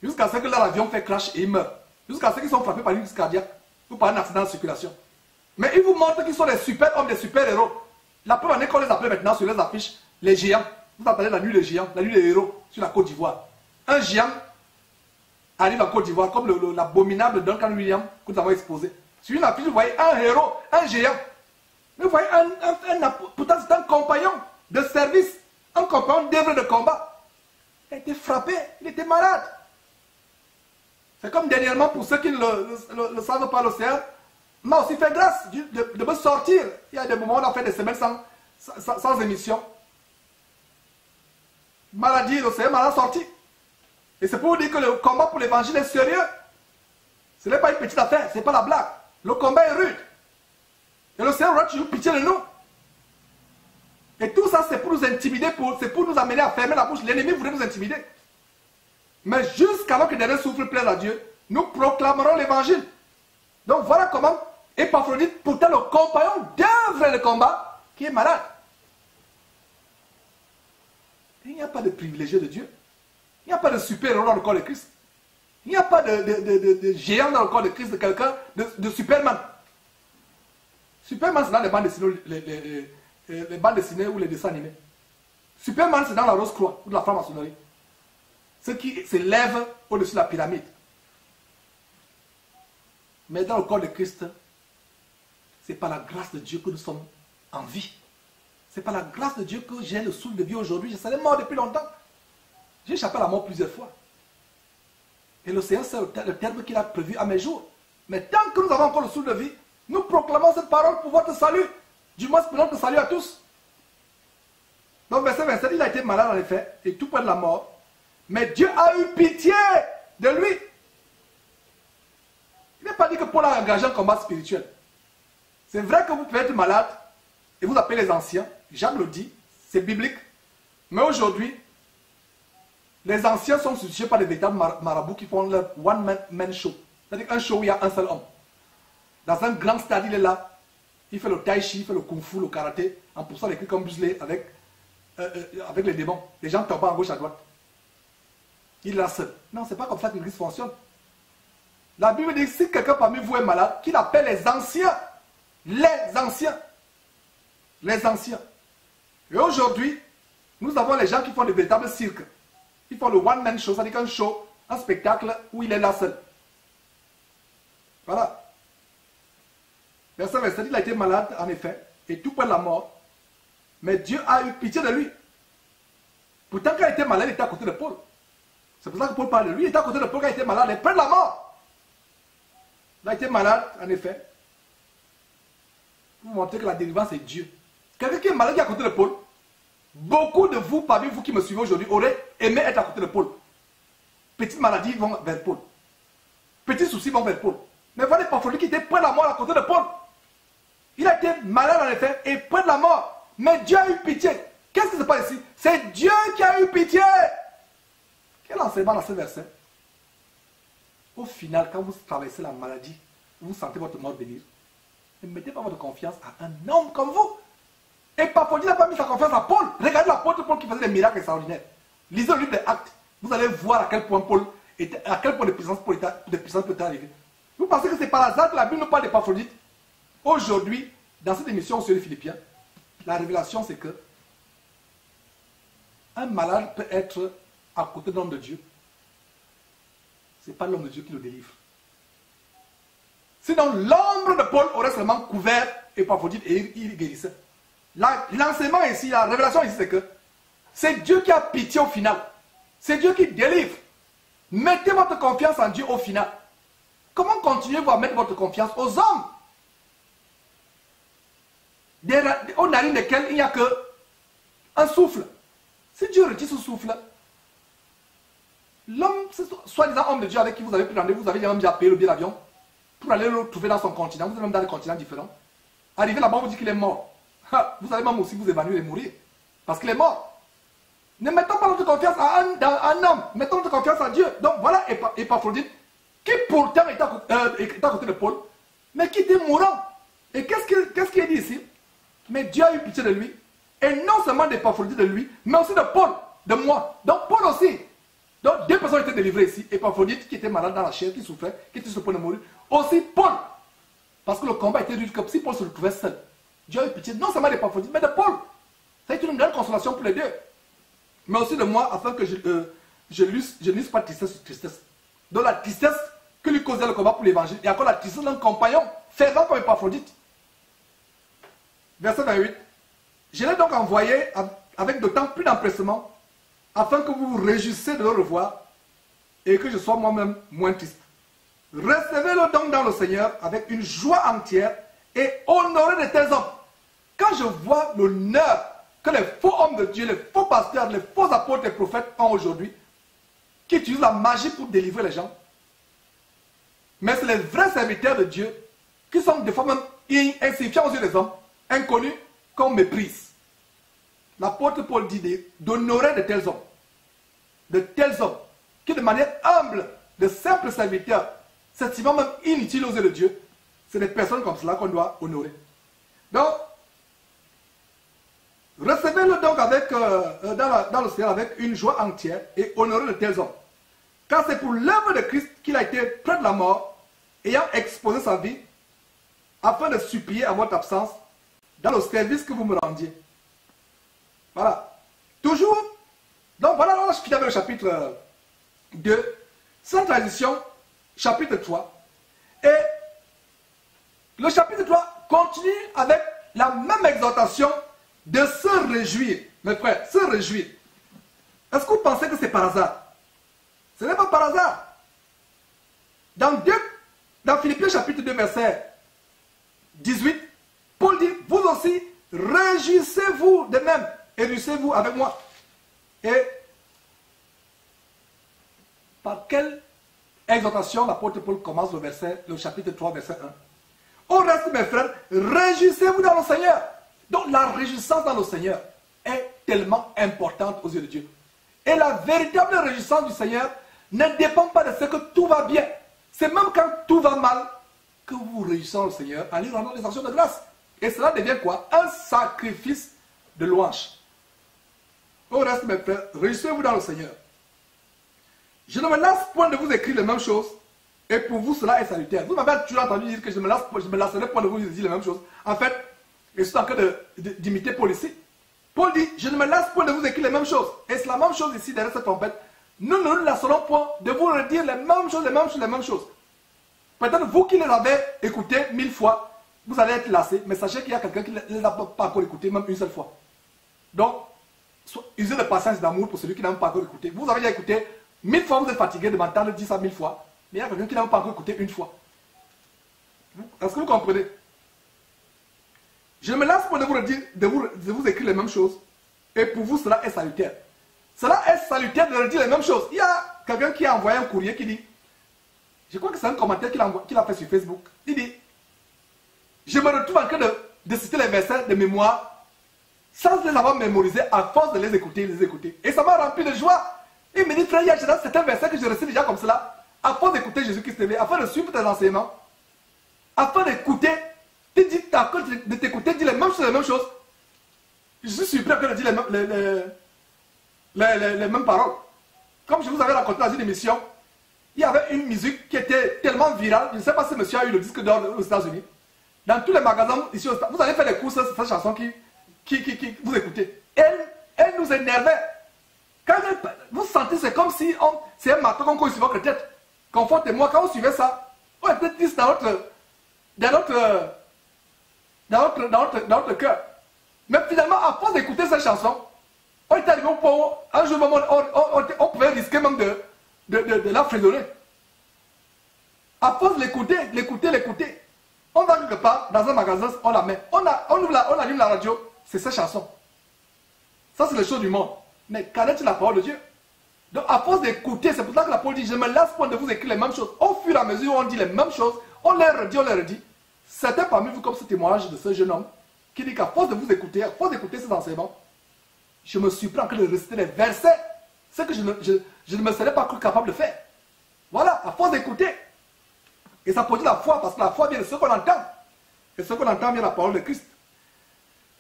Jusqu'à ce que là, l'avion fait crash et ils meurent. Jusqu'à ce qu'ils sont frappés par une crise cardiaque ou par un accident de circulation. Mais ils vous montrent qu'ils sont des super hommes, des super héros. La preuve en est qu'on les appelle maintenant sur les affiches les géants. Vous entendez la nuit des géants, la nuit des héros sur la Côte d'Ivoire. Un géant arrive en Côte d'Ivoire comme l'abominable Duncan Williams que nous avons exposé. Sur une affiche, vous voyez un héros, un géant. Mais vous voyez, pourtant c'est un compagnon de service, un compagnon d'œuvre de combat. Il a été frappé, il était malade. C'est comme dernièrement, pour ceux qui ne le savent pas, l'océan m'a aussi fait grâce de me sortir. Il y a des moments où on a fait des semaines sans émission. Maladie, l'océan m'a sorti. Et c'est pour vous dire que le combat pour l'évangile est sérieux. Ce n'est pas une petite affaire, ce n'est pas la blague. Le combat est rude. Et l'océan aura toujours pitié de nous. Et tout ça, c'est pour nous intimider, c'est pour nous amener à fermer la bouche. L'ennemi voulait nous intimider. Mais jusqu'avant que dernier souffle plaise à Dieu, nous proclamerons l'évangile. Donc voilà comment Épaphrodite, pourtant le compagnon d'œuvre de combat, qui est malade. Il n'y a pas de privilégié de Dieu. Il n'y a pas de super-héros dans le corps de Christ. Il n'y a pas de géant dans le corps de Christ, de quelqu'un, de Superman. Superman, c'est dans les bandes dessinées, les bandes dessinées ou les dessins animés. Superman, c'est dans la Rose-Croix ou de la franc-maçonnerie. Ceux qui s'élèvent au-dessus de la pyramide. Mais dans le corps de Christ, c'est par la grâce de Dieu que nous sommes en vie. C'est par la grâce de Dieu que j'ai le souffle de vie aujourd'hui. Je serais mort depuis longtemps. J'ai échappé à la mort plusieurs fois. Et l'océan, c'est le terme qu'il a prévu à mes jours. Mais tant que nous avons encore le souffle de vie, nous proclamons cette parole pour votre salut. Du moins, pour notre salut à tous. Donc, verset 27, il a été malade en effet, et tout près de la mort. Mais Dieu a eu pitié de lui. Il n'est pas dit que Paul a engagé un combat spirituel. C'est vrai que vous pouvez être malade et vous appelez les anciens. Jacques le dit, c'est biblique. Mais aujourd'hui, les anciens sont substitués par des véritables marabouts qui font leur one-man show. C'est-à-dire un show où il y a un seul homme. Dans un grand stade, il est là. Il fait le tai chi, il fait le kung fu, le karaté, en poussant les cris comme Bruce Lee avec les démons. Les gens tombent à gauche, à droite. Il est là seul. Non, c'est pas comme ça que l'église fonctionne. La Bible dit, si quelqu'un parmi vous est malade, qu'il appelle les anciens. Les anciens. Les anciens. Et aujourd'hui, nous avons les gens qui font des véritables cirques. Ils font le one-man show, c'est-à-dire un show, un spectacle où il est là seul. Voilà. Verset 27, il a été malade, en effet, et tout près de la mort. Mais Dieu a eu pitié de lui. Pourtant, quand il était malade, il était à côté de Paul. C'est pour ça que Paul parle de lui. Il était à côté de Paul quand il était malade, il est près de la mort. Il a été malade, en effet. Pour vous montrer que la délivrance est Dieu. Quelqu'un qui est malade qui est à côté de Paul, beaucoup de vous, parmi vous qui me suivez aujourd'hui, auraient aimé être à côté de Paul. Petites maladies vont vers Paul. Petits soucis vont vers Paul. Mais voilà Épaphrodite qui était près de la mort à côté de Paul. Il a été malade en effet et près de la mort. Mais Dieu a eu pitié. Qu'est-ce qui se passe ici? C'est Dieu qui a eu pitié. Quel enseignement dans ce verset? Au final, quand vous traversez la maladie, vous sentez votre mort venir, ne mettez pas votre confiance à un homme comme vous. Épaphrodite n'a pas mis sa confiance à Paul. Regardez l'apôtre Paul qui faisait des miracles extraordinaires. Lisez le livre des Actes. Vous allez voir à quel point Paul était, à quel point de puissance peut arriver. Vous pensez que c'est par hasard que la Bible nous parle d'Épaphrodite? Aujourd'hui, dans cette émission sur les Philippiens, la révélation c'est que un malade peut être à côté de l'homme de Dieu. Ce n'est pas l'homme de Dieu qui le délivre. Sinon, l'ombre de Paul aurait seulement couvert Épaphrodite et il guérissait. L'enseignement ici, la révélation ici, c'est que c'est Dieu qui a pitié au final. C'est Dieu qui délivre. Mettez votre confiance en Dieu au final. Comment continuez-vous à mettre votre confiance aux hommes? Aux narines desquelles il n'y a qu'un souffle. Si Dieu retire ce souffle, l'homme, soi-disant homme de Dieu avec qui vous avez pris rendez-vous, vous avez même déjà payé le billet d'avion pour aller le trouver dans son continent. Vous êtes même dans des continents différents. Arrivé là-bas, on vous dit qu'il est mort. Vous allez même aussi vous évanouir et mourir. Parce qu'il est mort. Ne mettons pas notre confiance à un homme, mettons notre confiance à Dieu. Donc voilà Épaphrodite, qui pourtant est à côté de Paul, mais qui était mourant. Et qu'est-ce qu'il dit ici? Mais Dieu a eu pitié de lui. Et non seulement d'Épaphrodite de lui, mais aussi de Paul, de moi. Donc Paul aussi. Donc 2 personnes étaient délivrées ici. Épaphrodite qui était malade dans la chair, qui souffrait, qui était sur le point de mourir. Aussi Paul. Parce que le combat était dur, comme si Paul se retrouvait seul. Dieu a eu pitié non seulement d'Épaphrodite, mais de Paul. Ça a été une grande consolation pour les deux. Mais aussi de moi, afin que je n'eusse pas de tristesse sur tristesse. Donc la tristesse que lui causait le combat pour l'évangile, et encore la tristesse d'un compagnon, fervent comme Épaphrodite. Verset 28. Je l'ai donc envoyé avec d'autant plus d'empressement, afin que vous vous réjouissiez de le revoir, et que je sois moi-même moins triste. Recevez-le donc dans le Seigneur avec une joie entière, et honorez de tels hommes. Quand je vois l'honneur que les faux hommes de Dieu, les faux pasteurs, les faux apôtres et prophètes ont aujourd'hui, qui utilisent la magie pour délivrer les gens, mais c'est les vrais serviteurs de Dieu, qui sont des fois même insignifiants aux yeux des hommes, inconnus, qu'on méprise. L'apôtre Paul dit d'honorer de tels hommes. De tels hommes, qui de manière humble, de simples serviteurs, s'estimant même inutiles aux yeux de Dieu, c'est des personnes comme cela qu'on doit honorer. Donc, recevez-le donc avec, dans le Seigneur avec une joie entière et honorez de tels hommes. Car c'est pour l'œuvre de Christ qu'il a été près de la mort, ayant exposé sa vie, afin de supplier à votre absence dans le service que vous me rendiez. Voilà. Toujours. Donc voilà, là, je finis avec le chapitre 2. Sans transition, chapitre 3. Et le chapitre 3 continue avec la même exhortation de se réjouir. Mes frères, se réjouir. Est-ce que vous pensez que c'est par hasard? Ce n'est pas par hasard. Dans Philippiens chapitre 2, verset 18, Paul dit, vous aussi, réjouissez-vous de même et réjouissez-vous avec moi. Et par quelle exhortation l'apôtre Paul commence le chapitre 3, verset 1? Au reste, mes frères, réjouissez-vous dans le Seigneur. Donc la réjouissance dans le Seigneur est tellement importante aux yeux de Dieu. Et la véritable réjouissance du Seigneur ne dépend pas de ce que tout va bien. C'est même quand tout va mal que vous vous réjouissez dans le Seigneur en lui rendant des actions de grâce. Et cela devient quoi? Un sacrifice de louange. Au reste, mes frères, réjouissez-vous dans le Seigneur. Je ne me lasse point de vous écrire les mêmes choses, et pour vous cela est salutaire. Vous m'avez toujours entendu dire que je me lasserai point de vous dire les mêmes choses. En fait, je suis en train d'imiter Paul ici. Paul dit, je ne me lasse point de vous écrire les mêmes choses. Et c'est la même chose ici derrière cette trompette. Nous ne nous lasserons point de vous redire les mêmes choses, les mêmes choses, les mêmes choses. Peut-être vous qui les avez écoutées 1000 fois, vous allez être lassés, mais sachez qu'il y a quelqu'un qui ne les a pas encore écoutées, même une seule fois. Donc, usez de patience et d'amour pour celui qui n'a pas encore écouté. Vous avez déjà écouté 1000 fois, vous êtes fatigué de m'entendre dire ça 1000 fois, mais il y a quelqu'un qui n'a pas encore écouté une fois. Est-ce que vous comprenez? Je ne me lasse pas de vous écrire les mêmes choses, et pour vous cela est salutaire. Cela est salutaire de redire les mêmes choses. Il y a quelqu'un qui a envoyé un courrier qui dit, je crois que c'est un commentaire qu'il a fait sur Facebook, il dit, je me retrouve en train de citer les versets de mémoire sans les avoir mémorisés à force de les écouter, Et ça m'a rempli de joie. Il me dit, frère, il y a certains versets que je récite déjà comme cela, à force d'écouter Jésus-Christ TV, afin de suivre tes enseignements, afin d'écouter, de t'écouter dire les mêmes choses, Je suis surpris de dire les mêmes paroles. Comme je vous avais raconté dans une émission, il y avait une musique qui était tellement virale, je ne sais pas si monsieur a eu le disque d'or aux États-Unis. Dans tous les magasins ici, vous allez faire des courses, c'est cette chanson qui vous écoutez. Elle nous énervait. Quand vous sentez, c'est comme si c'est un marteau qu'on colle sur votre tête. Confortez-moi, quand vous suivez ça, on était triste dans notre cœur. Mais finalement, à force d'écouter cette chanson, on est arrivé au point où, un jour, on pouvait risquer même de la fredonner. À force de l'écouter, on va quelque part dans un magasin, on la met. On allume la radio, c'est cette chanson. Ça, c'est les choses du monde. Mais connaître la parole de Dieu. Donc, à force d'écouter, c'est pour ça que la parole dit, je me lasse pas de vous écrire les mêmes choses. Au fur et à mesure où on dit les mêmes choses, on les redit. Certains parmi vous, comme ce témoignage de ce jeune homme, qui dit qu'à force de vous écouter, à force d'écouter ces enseignements, je me suis pris en train de réciter les versets, ce que je ne me serais pas cru capable de faire. Voilà, à force d'écouter. Et ça produit la foi, parce que la foi vient de ce qu'on entend. Et ce qu'on entend vient de la parole de Christ.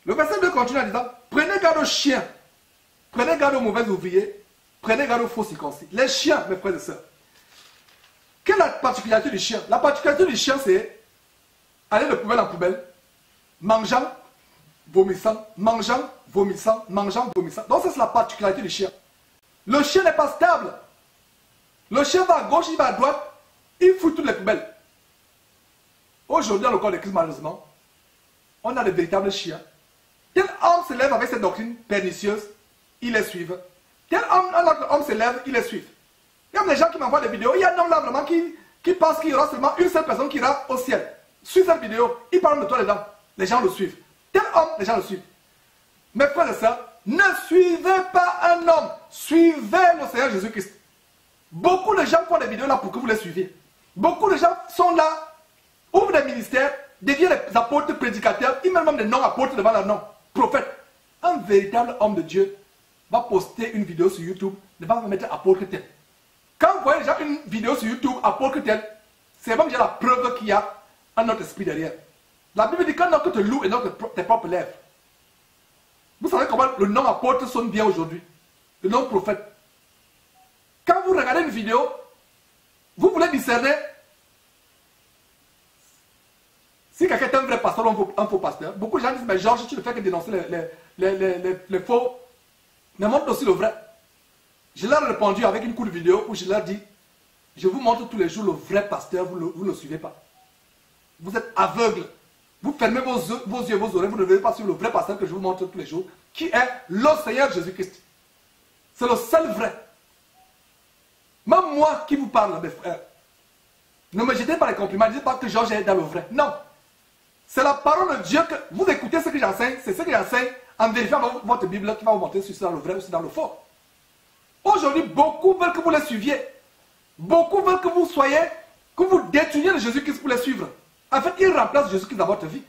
Le verset 2 continue en disant, prenez garde aux chiens, prenez garde aux mauvais ouvriers, prenez garde aux faux circoncis. Les chiens, mes frères et sœurs. Quelle est la particularité du chien? La particularité du chien, c'est aller de poubelle en poubelle, mangeant, vomissant, mangeant, vomissant, mangeant, vomissant. Donc ça, c'est la particularité du chien. Le chien n'est pas stable. Le chien va à gauche, il va à droite, il fout toutes les poubelles. Aujourd'hui, dans le corps de Christ, malheureusement, on a de véritables chiens. Tel homme se lève avec cette doctrine pernicieuse, ils les suivent. Tel homme se lève, ils les suivent. Il y a des gens qui m'envoient des vidéos, il y a un homme là vraiment qui pense qu'il y aura seulement une seule personne qui ira au ciel. Suis cette vidéo, il parle de toi dedans. Les gens le suivent. Tel homme, les gens le suivent. Mes frères et sœurs, ne suivez pas un homme, suivez le Seigneur Jésus-Christ. Beaucoup de gens font des vidéos là pour que vous les suiviez. Beaucoup de gens sont là, ouvrent des ministères, deviennent des apôtres, prédicateurs, ils mettent même des non-apôtres devant leur nom. Prophète. Un véritable homme de Dieu va poster une vidéo sur YouTube, ne va pas mettre apôtre tel. Quand vous voyez déjà une vidéo sur YouTube, apôtre tel, c'est même déjà la preuve qu'il y a un autre esprit derrière. La Bible dit qu'un homme te loue et non tes propres lèvres. Vous savez comment le nom apôtre sonne bien aujourd'hui, le nom prophète. Quand vous regardez une vidéo, vous voulez discerner si quelqu'un est un vrai pasteur ou un faux pasteur. Beaucoup de gens disent, mais Georges, tu ne fais que dénoncer les faux, mais montre aussi le vrai. Je leur ai répondu avec une courte vidéo où je leur dis, je vous montre tous les jours le vrai pasteur, vous ne le suivez pas. Vous êtes aveugle. Vous fermez vos yeux, vos oreilles, vous ne devez pas suivre le vrai pasteur que je vous montre tous les jours, qui est le Seigneur Jésus-Christ. C'est le seul vrai. Même moi qui vous parle, mes frères, ne me jetez pas les compliments, ne dites pas que Georges est dans le vrai. Non. C'est la parole de Dieu que vous écoutez ce que j'enseigne, c'est ce que j'enseigne en vérifiant votre Bible qui va vous montrer si c'est dans le vrai ou si c'est dans le faux. Aujourd'hui, beaucoup veulent que vous les suiviez. Beaucoup veulent que vous soyez, que vous détourniez de Jésus-Christ pour les suivre. En fait, ils remplacent Jésus-Christ dans votre vie.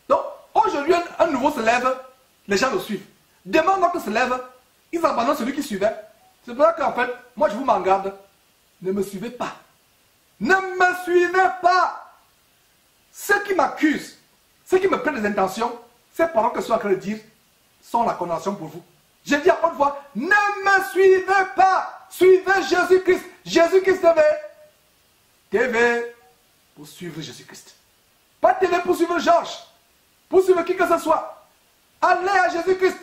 Donc, aujourd'hui, un nouveau se lève, les gens le suivent. Demain, l'autre se lève, ils abandonnent celui qui suivait. C'est pour ça qu'en fait, moi je vous m'en garde. Ne me suivez pas. Ne me suivez pas. Ceux qui m'accusent, ceux qui me prennent des intentions, ces paroles que je suis en train de dire sont la condamnation pour vous. Je dis à haute voix, ne me suivez pas. Suivez Jésus-Christ. Jésus-Christ TV pour suivre Jésus-Christ. Pas TV pour suivre Georges. Pour suivre qui que ce soit. Allez à Jésus-Christ.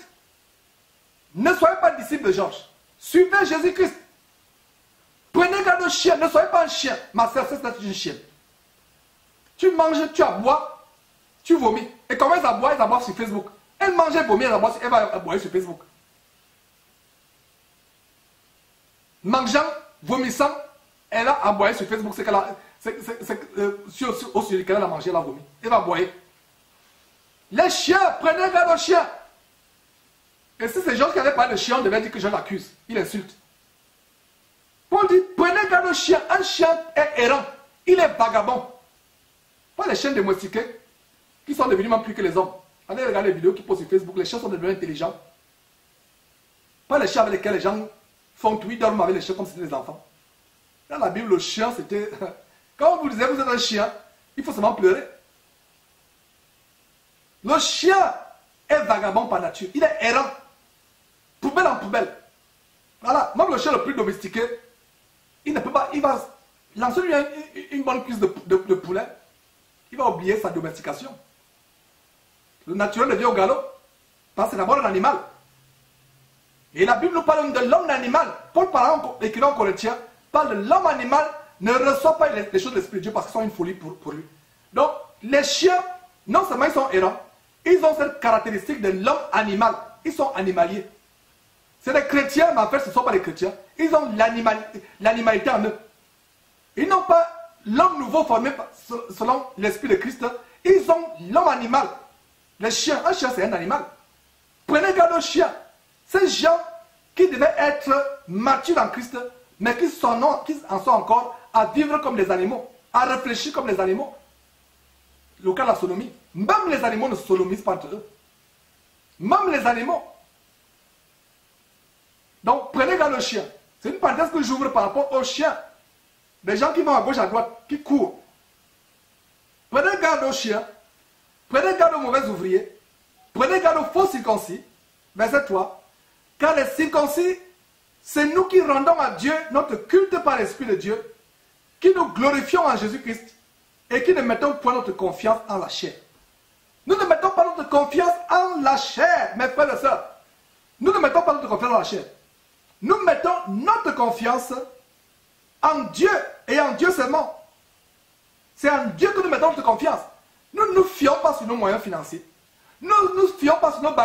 Ne soyez pas disciples de Georges. Suivez Jésus-Christ. Prenez garde aux chiens. Ne soyez pas un chien. Ma soeur, c'est une chienne. Tu manges, tu aboies, tu vomis. Et comment elle aboie sur Facebook. Elle mange, elle vomit, elle va aboyer sur Facebook. Mangeant, vomissant, elle a aboyé sur Facebook. C'est qu'elle a, sur lequel elle a mangé, elle a vomi. Elle va aboyer. Les chiens, prenez garde aux chiens. Et si ces gens qui avaient parlé de chien, on devait dire que je l'accuse. Il insulte. Paul dit, prenez garde au chien. Un chien est errant. Il est vagabond. Pas les chiens domestiqués qui sont devenus même plus que les hommes. Allez regarder les vidéos qui posent sur Facebook. Les chiens sont devenus intelligents. Pas les chiens avec lesquels les gens font tout. Ils dorment avec les chiens comme si c'était des enfants. Dans la Bible, le chien, c'était... Quand vous disiez vous êtes un chien, il faut seulement pleurer. Le chien est vagabond par nature. Il est errant. Poubelle en poubelle. Voilà. Même le chien le plus domestiqué, il ne peut pas... Il va lancer lui une bonne cuisse de poulet. Il va oublier sa domestication. Le naturel devient au galop. Parce que c'est d'abord un animal. Et la Bible nous parle de l'homme animal. Paul parle, écrivant en Corinthiens, parle de l'homme animal ne reçoit pas les choses de l'Esprit de Dieu parce qu'ils sont une folie pour lui. Donc, les chiens, non seulement ils sont errants, ils ont cette caractéristique de l'homme animal. Ils sont animaliers. C'est des chrétiens, mais en fait, ce ne sont pas des chrétiens. Ils ont l'animalité en eux. Ils n'ont pas l'homme nouveau formé selon l'Esprit de Christ. Ils ont l'homme animal. Les chiens, un chien, c'est un animal. Prenez garde aux chiens. Ces gens qui devaient être matures en Christ, mais qui en sont encore à vivre comme des animaux, à réfléchir comme les animaux. Le cas de la sodomie. Même les animaux ne se sodomisent pas entre eux. Même les animaux. aux chiens. C'est une parenthèse que j'ouvre par rapport aux chiens. Des gens qui vont à gauche, à droite, qui courent. Prenez garde aux chiens. Prenez garde aux mauvais ouvriers. Prenez garde aux faux circoncis. Verset 3. Car les circoncis, c'est nous qui rendons à Dieu notre culte par l'Esprit de Dieu, qui nous glorifions en Jésus-Christ et qui ne mettons point notre confiance en la chair. Nous ne mettons pas notre confiance en la chair, mes frères et sœurs. Nous ne mettons pas notre confiance en la chair. Nous mettons notre confiance en Dieu et en Dieu seulement. C'est en Dieu que nous mettons notre confiance. Nous ne nous fions pas sur nos moyens financiers. Nous ne nous fions pas sur notre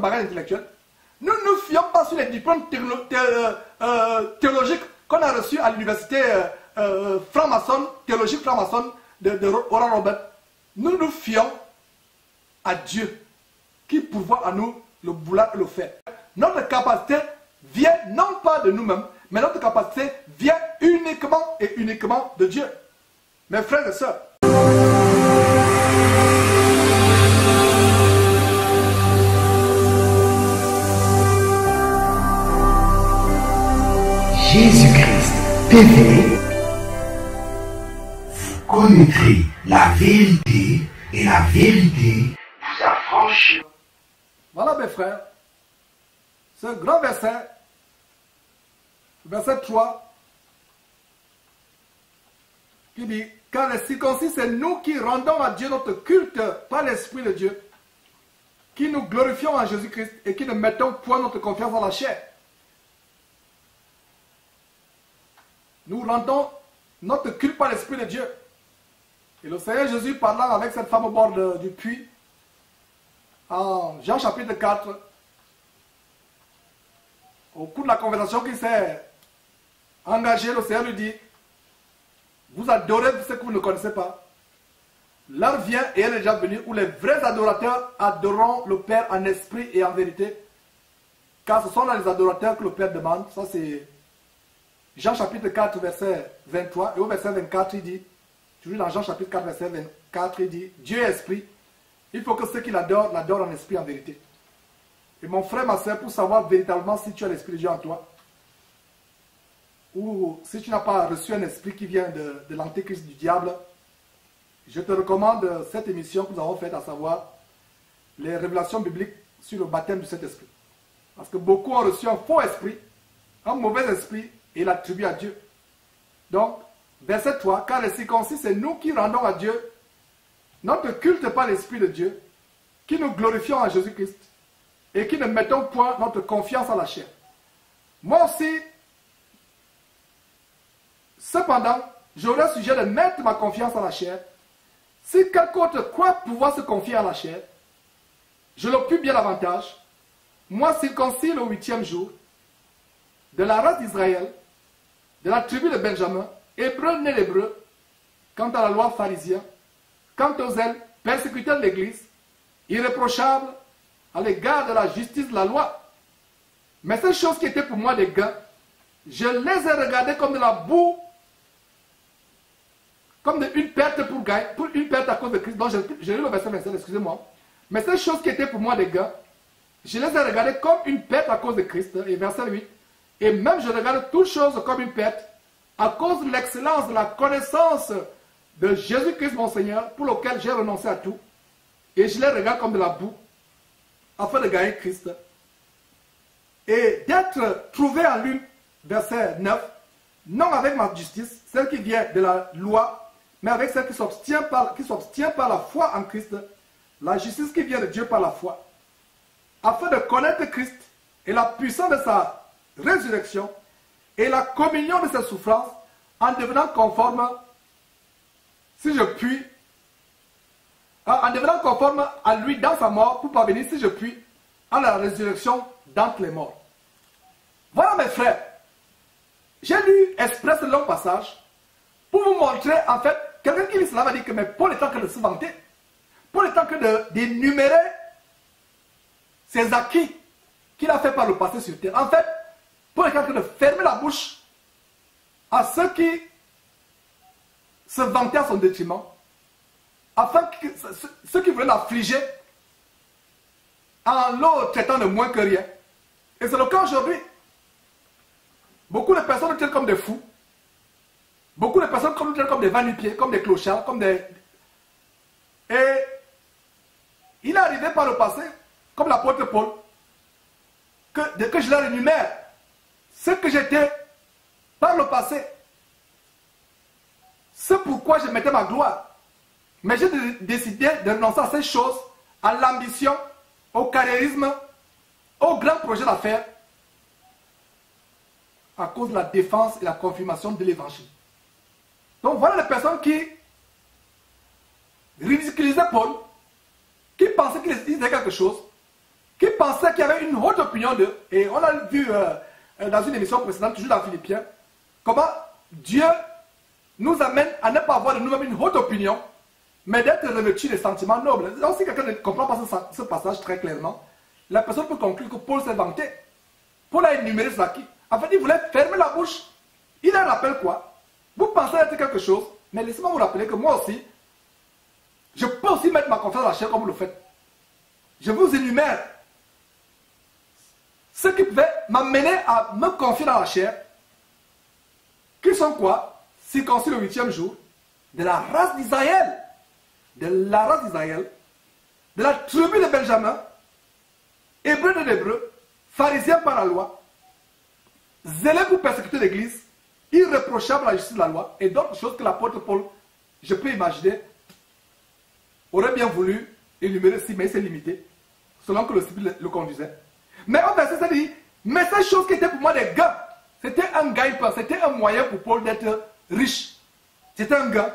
bagage intellectuel. Nous ne nous fions pas sur les diplômes théologiques qu'on a reçus à l'université théologique franc-maçonne de Oral Robert. Nous nous fions à Dieu qui pourvoit à nous le boulot et le fer. Notre capacité vient non pas de nous-mêmes, mais notre capacité vient uniquement et uniquement de Dieu. Mes frères et sœurs, Jésus-Christ TV, vous connaîtrez la vérité et la vérité vous affranchira. voilà mes frères, ce grand verset, verset 3, qui dit, car les circoncis, c'est nous qui rendons à Dieu notre culte par l'Esprit de Dieu, qui nous glorifions en Jésus-Christ et qui ne mettons point notre confiance dans la chair. Nous rendons notre culte par l'Esprit de Dieu. Et le Seigneur Jésus, parlant avec cette femme au bord du puits, en Jean chapitre 4, au cours de la conversation qui s'est engagée, le Seigneur lui dit, vous adorez ce que vous ne connaissez pas. L'heure vient et elle est déjà venue où les vrais adorateurs adoreront le Père en esprit et en vérité. Car ce sont là les adorateurs que le Père demande. Ça c'est Jean chapitre 4 verset 23. Et au verset 24 il dit, toujours dans Jean chapitre 4 verset 24 il dit, Dieu est esprit. Il faut que ceux qui l'adorent, l'adorent en esprit et en vérité. Et mon frère, ma soeur, pour savoir véritablement si tu as l'esprit de Dieu en toi, ou si tu n'as pas reçu un esprit qui vient de l'antéchrist du diable, je te recommande cette émission que nous avons faite, à savoir les révélations bibliques sur le baptême du Saint-Esprit. Parce que beaucoup ont reçu un faux esprit, un mauvais esprit, et l'attribuent à Dieu. Donc, verset 3, car les circoncis, c'est nous qui rendons à Dieu notre culte par l'Esprit de Dieu, qui nous glorifions en Jésus-Christ, et qui ne mettons point notre confiance en la chair. Moi aussi, cependant, j'aurais sujet de mettre ma confiance en la chair. Si quelque autre croit pouvoir se confier à la chair, je l'occupe bien davantage. Moi, circoncis le 8e jour, de la race d'Israël, de la tribu de Benjamin, hébreu né d'hébreu, quant à la loi pharisien, quant aux zèles, persécuteurs de l'Église, irréprochable à l'égard de la justice de la loi. Mais ces choses qui étaient pour moi des gains, je les ai regardées comme de la boue, comme une perte pour une perte à cause de Christ. Donc j'ai lu le verset 27, excusez-moi. Mais ces choses qui étaient pour moi des gains, je les ai regardées comme une perte à cause de Christ. Et verset 8. Et même je regarde toutes choses comme une perte à cause de l'excellence de la connaissance de Jésus-Christ mon Seigneur, pour lequel j'ai renoncé à tout. Et je les regarde comme de la boue, afin de gagner Christ. Et d'être trouvé en lui, verset 9, non avec ma justice, celle qui vient de la loi, mais avec celle qui s'obtient par la foi en Christ, la justice qui vient de Dieu par la foi, afin de connaître Christ et la puissance de sa résurrection et la communion de ses souffrances, en devenant conforme, si je puis, en devenant conforme à lui dans sa mort, pour parvenir, si je puis, à la résurrection d'entre les morts. Voilà mes frères, j'ai lu exprès ce long passage pour vous montrer, en fait, quelqu'un qui lit cela va dire que mais Paul est en train de se vanter, Paul est en train d'énumérer ses acquis qu'il a fait par le passé sur terre. En fait, Paul est en train de fermer la bouche à ceux qui se vantaient à son détriment, afin que ceux qui voulaient l'affliger en le traitant de moins que rien. Et c'est le cas aujourd'hui. Beaucoup de personnes nous tiennent comme des fous. Beaucoup de personnes nous tiennent comme des va-nu-pieds, comme des clochards, comme des... Et il est arrivé par le passé, comme l'apôtre Paul, que je leur énumère ce que j'étais par le passé. C'est pourquoi je mettais ma gloire. Mais j'ai décidé de renoncer à ces choses, à l'ambition, au carriérisme, au grand projet d'affaires, à cause de la défense et la confirmation de l'évangile. Donc voilà les personnes qui ridiculisaient Paul, qui pensaient qu'il disait quelque chose, qui pensaient qu'il y avait une haute opinion d'eux. Et on a vu dans une émission précédente, toujours dans Philippiens, comment Dieu nous amène à ne pas avoir de nous-mêmes une haute opinion, mais d'être revêtu des sentiments nobles. Donc si quelqu'un ne comprend pas ce passage très clairement, la personne peut conclure que Paul s'est vanté. Paul a énuméré cela qui. En fait, il voulait fermer la bouche. Il en rappelle quoi? Vous pensez être quelque chose, mais laissez-moi vous rappeler que moi aussi, je peux aussi mettre ma confiance dans la chair comme vous le faites. Je vous énumère ce qui pouvait m'amener à me confier dans la chair, qui sont quoi? Circoncis le 8e jour, de la race d'Israël, de la tribu de Benjamin, hébreu de l'hébreu, pharisien par la loi, zélé pour persécuter l'église, irréprochable à la justice de la loi, et d'autres choses que l'apôtre Paul, je peux imaginer, aurait bien voulu énumérer si, mais il s'est limité, selon que le Spirit le conduisait. Mais au verset, ça dit, mais ces choses qui étaient pour moi des gains, c'était un gain, c'était un moyen pour Paul d'être riche. C'était un gain.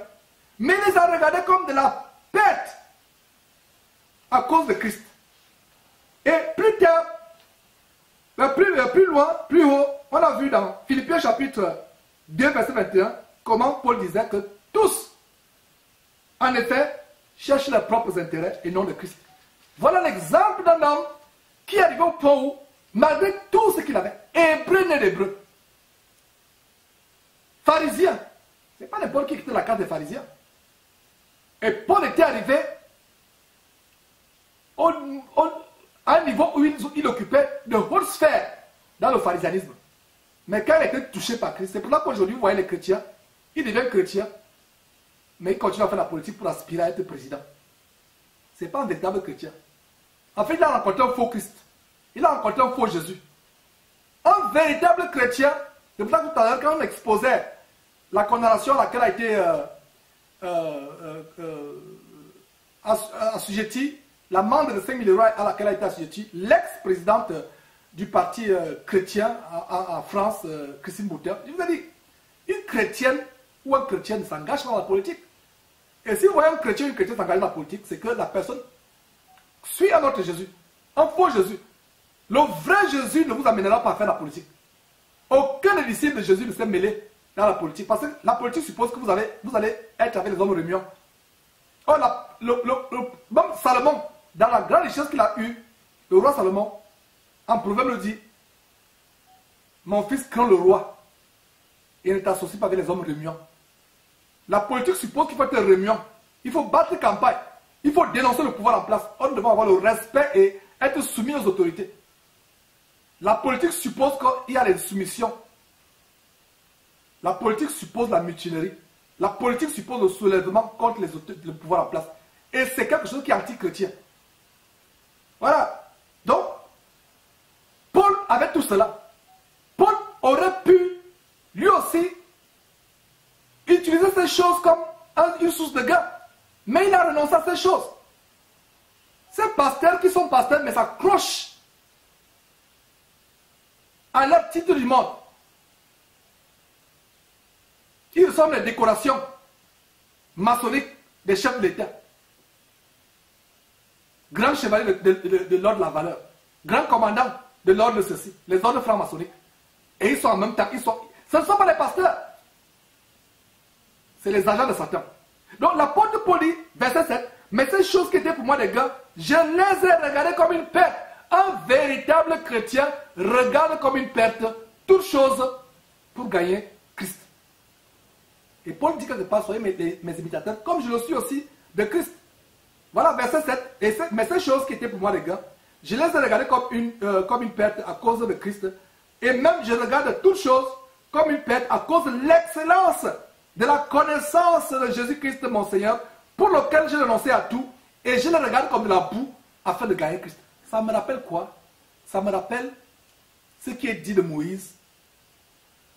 Mais il les a regardés comme de la perte à cause de Christ. Et plus tard, plus loin, plus haut, on a vu dans Philippiens chapitre 2, verset 21, comment Paul disait que tous, en effet, cherchent leurs propres intérêts et non de Christ. Voilà l'exemple d'un homme qui arrivait au point où, malgré tout ce qu'il avait, hébreu né d'hébreu, pharisien, ce n'est pas Paul qui quittait la case des pharisiens. Et Paul était arrivé à un niveau où il occupait de hautes sphères dans le pharisianisme. Mais quand il était touché par Christ, c'est pour ça qu'aujourd'hui, vous voyez les chrétiens, ils deviennent chrétiens, mais ils continuent à faire la politique pour aspirer à être président. Ce n'est pas un véritable chrétien. En fait, il a rencontré un faux Christ. Il a rencontré un faux Jésus. Un véritable chrétien, c'est pour ça que tout à l'heure, quand on exposait la condamnation à laquelle a été assujetti, l'amende de 5 000 euros à laquelle a été assujetti l'ex-présidente du parti chrétien en France, Christine Boutin. Je vous ai dit, une chrétienne ou un chrétien ne s'engage pas dans la politique. Et si vous voyez un chrétien ou une chrétienne s'engager dans la politique, c'est que la personne suit un autre Jésus, un faux Jésus. Le vrai Jésus ne vous amènera pas à faire la politique. Aucun des disciples de Jésus ne s'est mêlé dans la politique. Parce que la politique suppose que vous allez être avec les hommes remuants. Or, même Salomon, dans la grande richesse qu'il a eue, le roi Salomon, en proverbe le dit, mon fils craint le roi et ne t'associe pas avec les hommes remuants. La politique suppose qu'il faut être remuant. Il faut battre campagne. Il faut dénoncer le pouvoir en place. On doit avoir le respect et être soumis aux autorités. La politique suppose qu'il y a les soumissions. La politique suppose la mutinerie. La politique suppose le soulèvement contre le pouvoir en place. Et c'est quelque chose qui est anti-chrétien. Voilà. Donc, Paul avait tout cela. Paul aurait pu, lui aussi, utiliser ces choses comme une source de gain. Mais il a renoncé à ces choses. Ces pasteurs qui sont pasteurs, mais s'accrochent à leur titre du monde. Ils ressemblent les décorations maçonniques des chefs de l'État. Grand chevalier de l'ordre de la valeur. Grand commandant de l'ordre de ceci. Les ordres francs-maçonniques. Et ils sont en même temps, ce ne sont pas les pasteurs. C'est les agents de Satan. Donc l'apôtre Paul dit, verset 7, mais ces choses qui étaient pour moi des gars, je les ai regardées comme une perte. Un véritable chrétien regarde comme une perte toute chose pour gagner Christ. Et Paul dit quelque part, soyez mes imitateurs, comme je le suis aussi de Christ. Voilà, verset 7. Mais ces choses qui étaient pour moi des gars, je les ai regardées comme une perte à cause de Christ. Et même je regarde toutes choses comme une perte à cause de l'excellence de la connaissance de Jésus-Christ mon Seigneur, pour lequel je renonçais à tout, et je le regarde comme de la boue afin de gagner Christ. Ça me rappelle quoi? Ça me rappelle ce qui est dit de Moïse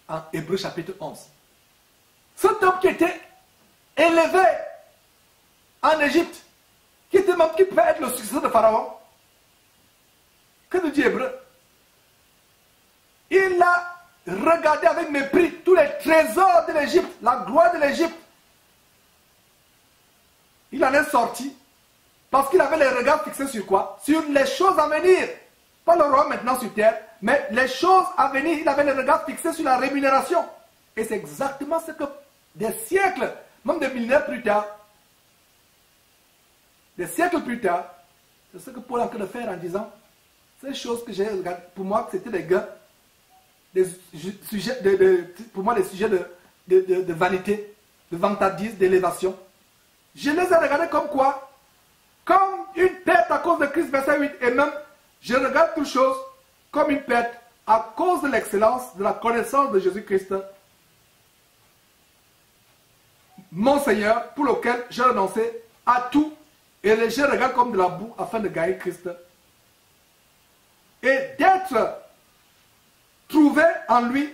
en Hébreux chapitre 11. Cet homme qui était élevé en Égypte, qui peut être le successeur de Pharaon. Que nous dit Hébreu? Il a regardé avec mépris tous les trésors de l'Égypte, la gloire de l'Égypte. Il en est sorti parce qu'il avait les regards fixés sur quoi? Sur les choses à venir. Pas le roi maintenant sur terre, mais les choses à venir. Il avait les regards fixés sur la rémunération. Et c'est exactement ce que des siècles, même des millénaires plus tard, des siècles plus tard, c'est ce que Paul est en train de faire en disant, ces choses que j'ai regardées, pour moi c'était des gains, des sujets pour moi des sujets de vanité, de vantardise, d'élévation. Je les ai regardés comme quoi? Comme une perte à cause de Christ, verset 8, et même, je regarde toutes choses comme une perte à cause de l'excellence de la connaissance de Jésus-Christ, mon Seigneur, pour lequel j'ai renoncé à tout, et je regarde comme de la boue afin de gagner Christ. Et d'être trouvé en lui,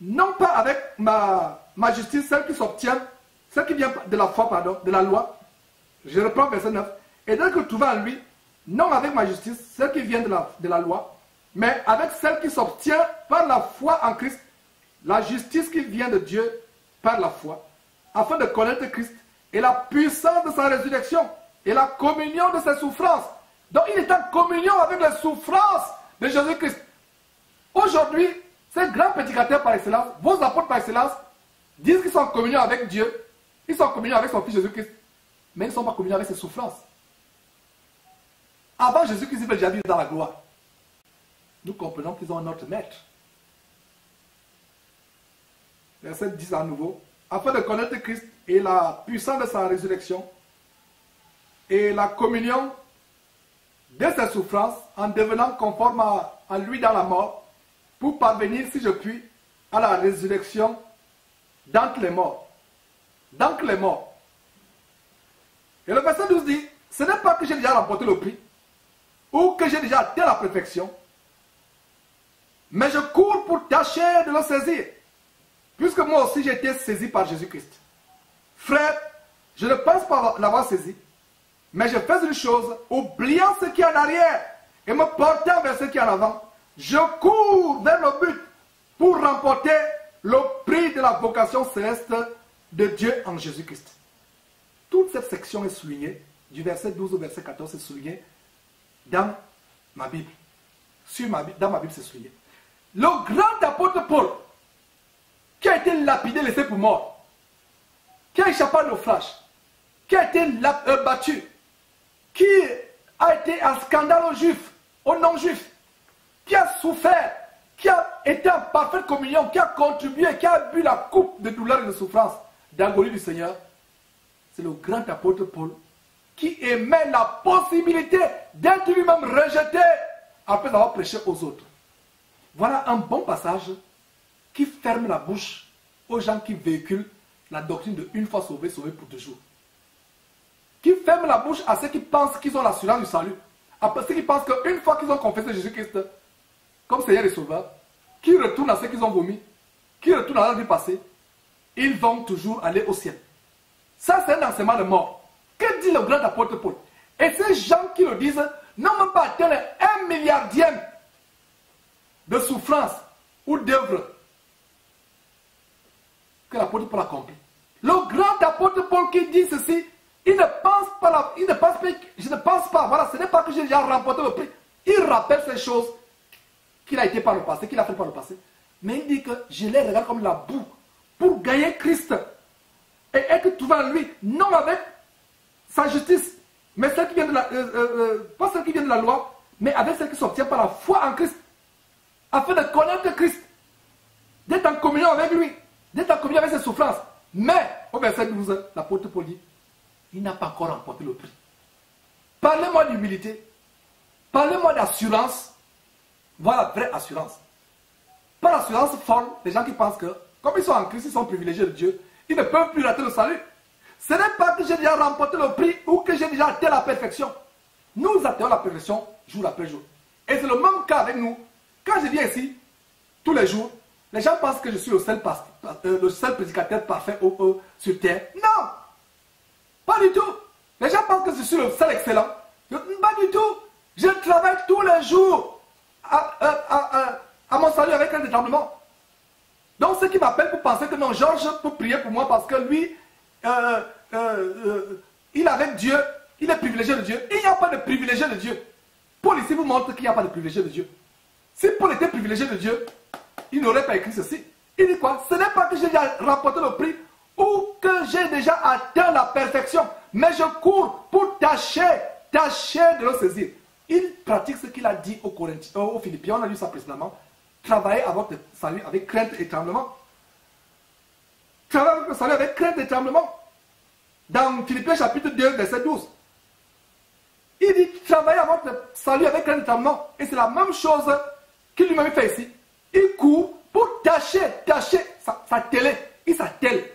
non pas avec ma justice, celle qui s'obtient, celle qui vient de la foi, pardon, de la loi. Je reprends verset 9. Et d'être trouvé en lui, non avec ma justice, celle qui vient de la loi, mais avec celle qui s'obtient par la foi en Christ, la justice qui vient de Dieu par la foi, afin de connaître Christ et la puissance de sa résurrection et la communion de ses souffrances. Donc il est en communion avec les souffrances de Jésus-Christ. Aujourd'hui, ces grands prédicateurs par excellence, vos apôtres par excellence, disent qu'ils sont en communion avec Dieu, ils sont en communion avec son Fils Jésus-Christ, mais ils ne sont pas en communion avec ses souffrances. Avant Jésus-Christ, il veut déjà vivre dans la gloire. Nous comprenons qu'ils ont un autre maître. Verset 10 à nouveau. Afin de connaître Christ et la puissance de sa résurrection et la communion de ses souffrances en devenant conforme à lui dans la mort, pour parvenir, si je puis, à la résurrection d'entre les morts. D'entre les morts. Et le verset 12 dit, ce n'est pas que j'ai déjà remporté le prix, ou que j'ai déjà atteint la perfection, mais je cours pour tâcher de le saisir, puisque moi aussi j'ai été saisi par Jésus-Christ. Frère, je ne pense pas l'avoir saisi, mais je fais une chose, oubliant ce qui est en arrière et me portant vers ce qui est en avant, je cours vers le but pour remporter le prix de la vocation céleste de Dieu en Jésus-Christ. Toute cette section est soulignée, du verset 12 au verset 14, c'est souligné dans ma Bible. Dans ma Bible, c'est souligné. Le grand apôtre Paul, qui a été lapidé, laissé pour mort, qui a échappé au naufrage, qui a été battu, qui a été un scandale aux juifs, aux non-juifs, qui a souffert, qui a été en parfaite communion, qui a contribué, qui a bu la coupe de douleur et de souffrance d'agonie du Seigneur, c'est le grand apôtre Paul qui émet la possibilité d'être lui-même rejeté après avoir prêché aux autres. Voilà un bon passage qui ferme la bouche aux gens qui véhiculent la doctrine de une fois sauvé, sauvé pour toujours. Qui ferme la bouche à ceux qui pensent qu'ils ont l'assurance du salut. À ceux qui pensent qu'une fois qu'ils ont confessé Jésus-Christ comme Seigneur et Sauveur, qui retournent à ceux qu'ils ont vomi, qui retournent à leur vie passée, ils vont toujours aller au ciel. Ça, c'est un enseignement de mort. Que dit le grand apôtre Paul? Et ces gens qui le disent n'ont même pas atteint un milliardième de souffrance ou d'œuvre que l'apôtre Paul a accompli. Le grand apôtre Paul qui dit ceci, il ne pense pas, je ne pense pas, voilà, ce n'est pas que j'ai déjà remporté le prix. Il rappelle ces choses qu'il a été par le passé, qu'il a fait par le passé. Mais il dit que je les regarde comme la boue pour gagner Christ et être trouvé en lui, non avec sa justice, mais celle qui vient de la, pas celle qui vient de la loi, mais avec celle qui s'obtient par la foi en Christ, afin de connaître Christ, d'être en communion avec lui, d'être en communion avec ses souffrances. Mais, au verset 12, l'apôtre Paul dit, il n'a pas encore remporté le prix. Parlez-moi d'humilité, parlez-moi d'assurance, voilà la vraie assurance. par l'assurance folle, les gens qui pensent que, comme ils sont en Christ, ils sont privilégiés de Dieu, ils ne peuvent plus rater le salut. Ce n'est pas que j'ai déjà remporté le prix ou que j'ai déjà atteint la perfection. Nous atteignons la perfection jour après jour. Et c'est le même cas avec nous. Quand je viens ici, tous les jours, les gens pensent que je suis le seul prédicateur parfait sur terre. Non! Pas du tout. Les gens pensent que je suis le seul excellent. Pas du tout. Je travaille tous les jours à mon salut avec un tremblement. Donc ceux qui m'appellent pour penser que non, Georges peut prier pour moi parce que lui, il est avec Dieu, il est privilégié de Dieu. Il n'y a pas de privilégié de Dieu. Paul ici vous montre qu'il n'y a pas de privilégié de Dieu. Si Paul était privilégié de Dieu, il n'aurait pas écrit ceci. Il dit quoi? Ce n'est pas que j'ai déjà remporté le prix ou que j'ai déjà atteint la perfection, mais je cours pour tâcher de le saisir. Il pratique ce qu'il a dit aux Philippiens, on a lu ça précédemment. Travaillez à votre salut avec crainte et tremblement. Travaillez avec le salut avec crainte et tremblement. Dans Philippiens chapitre 2, verset 12. Il dit travaillez à votre salut avec crainte et tremblement. Et c'est la même chose qu'il lui-même fait ici. Il court pour tâcher sa télé. Il s'attelle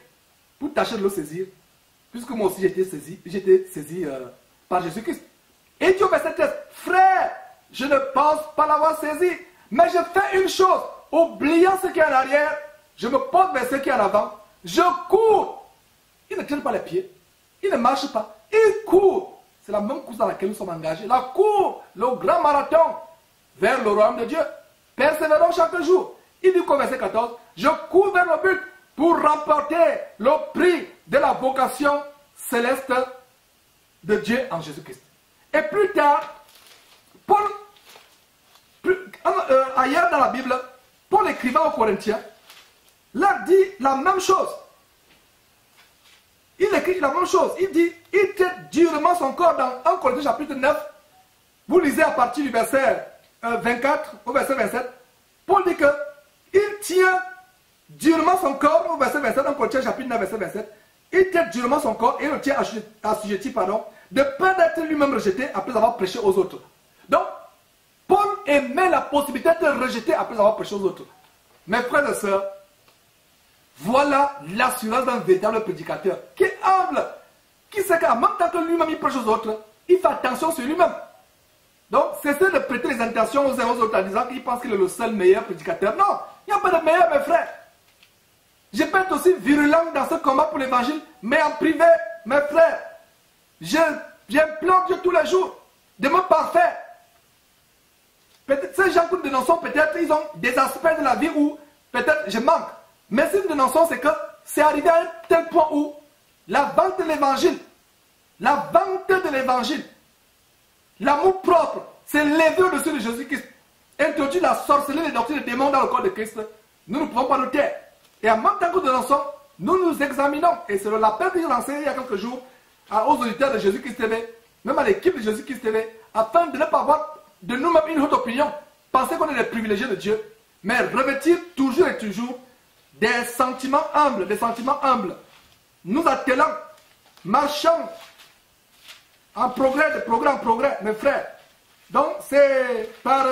pour tâcher de le saisir. Puisque moi aussi j'étais saisi par Jésus-Christ. Et Dieu verset 13. Frère, je ne pense pas l'avoir saisi. Mais je fais une chose, oubliant ce qui est en arrière, je me porte vers ce qui est en avant, je cours. Il ne traîne pas les pieds, il ne marche pas, il court. C'est la même course dans laquelle nous sommes engagés. La course, le grand marathon vers le royaume de Dieu. Persévérons chaque jour. Il dit qu'au verset 14, je cours vers le but pour remporter le prix de la vocation céleste de Dieu en Jésus-Christ. Et plus tard, Paul, ailleurs dans la Bible, Paul écrivant aux Corinthiens, leur dit la même chose. Il écrit la même chose. Il dit, il traite durement son corps dans 1 Corinthiens chapitre 9. Vous lisez à partir du verset 24 au verset 27. Paul dit que il tient durement son corps au verset 27, 1 Corinthiens chapitre 9, verset 27. Il traite durement son corps et le tient assujetti, de peur d'être lui-même rejeté après avoir prêché aux autres. Donc, Paul aimait la possibilité d'être rejeté après avoir prêché aux autres. Mes frères et sœurs, voilà l'assurance d'un véritable prédicateur qui est humble, qui sait qu'en même temps que lui-même il prêche aux autres, il fait attention sur lui-même. Donc, cessez de prêter les intentions aux uns aux autres en disant qu'il pense qu'il est le seul meilleur prédicateur. Non, il n'y a pas de meilleur, mes frères. Je peux être aussi virulent dans ce combat pour l'évangile, mais en privé, mes frères, j'implore Dieu tous les jours de me parfaire. Peut-être ces gens que nous dénonçons, peut-être ils ont des aspects de la vie où peut-être je manque. Mais si nous dénonçons, c'est que c'est arrivé à un tel point où la vente de l'évangile, l'amour propre, c'est levé au-dessus de Jésus-Christ, introduit la sorcellerie et les doctrines des démons dans le corps de Christ. Nous ne pouvons pas nous taire. Et en même temps que nous dénonçons, nous nous examinons. Et c'est l'appel que j'ai lancé il y a quelques jours aux auditeurs de Jésus-Christ TV, même à l'équipe de Jésus-Christ TV, afin de ne pas avoir de nous-mêmes une haute opinion, penser qu'on est les privilégiés de Dieu, mais revêtir toujours et toujours des sentiments humbles, nous attelons, marchons en progrès, de progrès en progrès, mes frères. Donc c'est par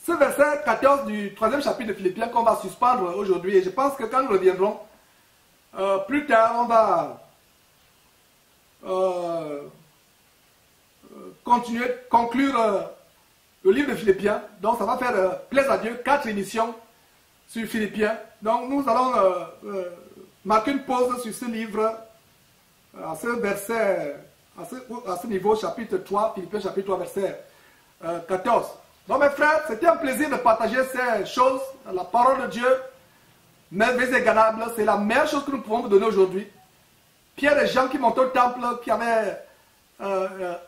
ce verset 14 du 3e chapitre de Philippiens qu'on va suspendre aujourd'hui, et je pense que quand nous reviendrons, plus tard, on va conclure le livre de Philippiens. Donc ça va faire plaisir à Dieu, 4 émissions sur Philippiens. Donc nous allons marquer une pause sur ce livre, à ce verset, à ce niveau, chapitre 3, Philippiens chapitre 3, verset 14. Donc mes frères, c'était un plaisir de partager ces choses, la parole de Dieu, merveilleuse et ganable, c'est la meilleure chose que nous pouvons vous donner aujourd'hui. Pierre et Jean qui montaient au temple, qui avaient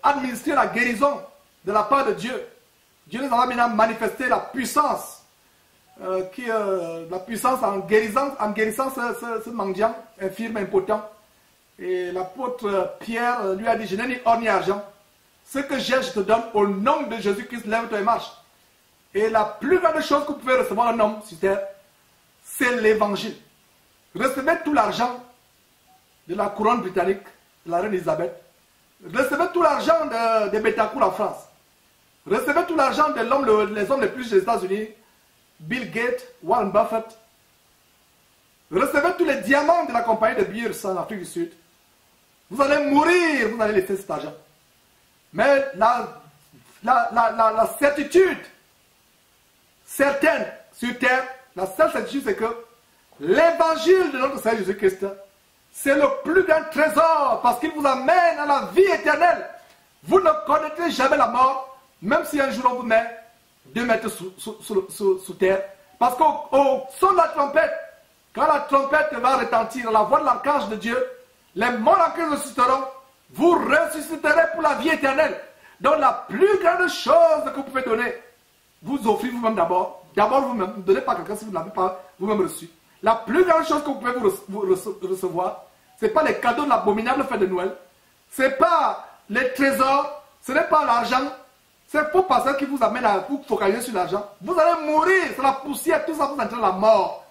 administré la guérison de la part de Dieu. Dieu nous a maintenant manifesté la puissance, en guérissant ce mendiant infirme, impotent. Et l'apôtre Pierre lui a dit, je n'ai ni or ni argent. Ce que j'ai, je te donne au nom de Jésus-Christ, lève-toi et marche. Et la plus grande chose que vous pouvez recevoir un homme sur terre, c'est l'évangile. Recevez tout l'argent de la couronne britannique, de la reine Elisabeth. Recevez tout l'argent de Bettencourt en France. Recevez tout l'argent des hommes les plus riches des États-Unis, Bill Gates, Warren Buffett. Recevez tous les diamants de la compagnie de Beers en Afrique du Sud. Vous allez mourir, vous allez laisser cet argent. Mais la certitude certaine sur terre, la seule certitude, c'est que l'évangile de notre Seigneur Jésus-Christ, c'est le plus grand trésor parce qu'il vous amène à la vie éternelle. Vous ne connaîtrez jamais la mort, même si un jour on vous met 2 mètres sous terre. Parce qu'au son de la trompette, quand la trompette va retentir, la voix de l'archange de Dieu, les morts en Christ ressusciteront, vous ressusciterez pour la vie éternelle. Donc la plus grande chose que vous pouvez donner, vous offrez vous-même d'abord. D'abord vous-même, ne donnez pas à quelqu'un si vous ne l'avez pas vous-même reçu. La plus grande chose que vous pouvez vous recevoir, ce n'est pas les cadeaux de l'abominable fête de Noël, ce n'est pas les trésors, ce n'est pas l'argent. C'est faux pasteur qui vous amène à vous focaliser sur l'argent. Vous allez mourir, c'est la poussière, tout ça vous entraîne la mort.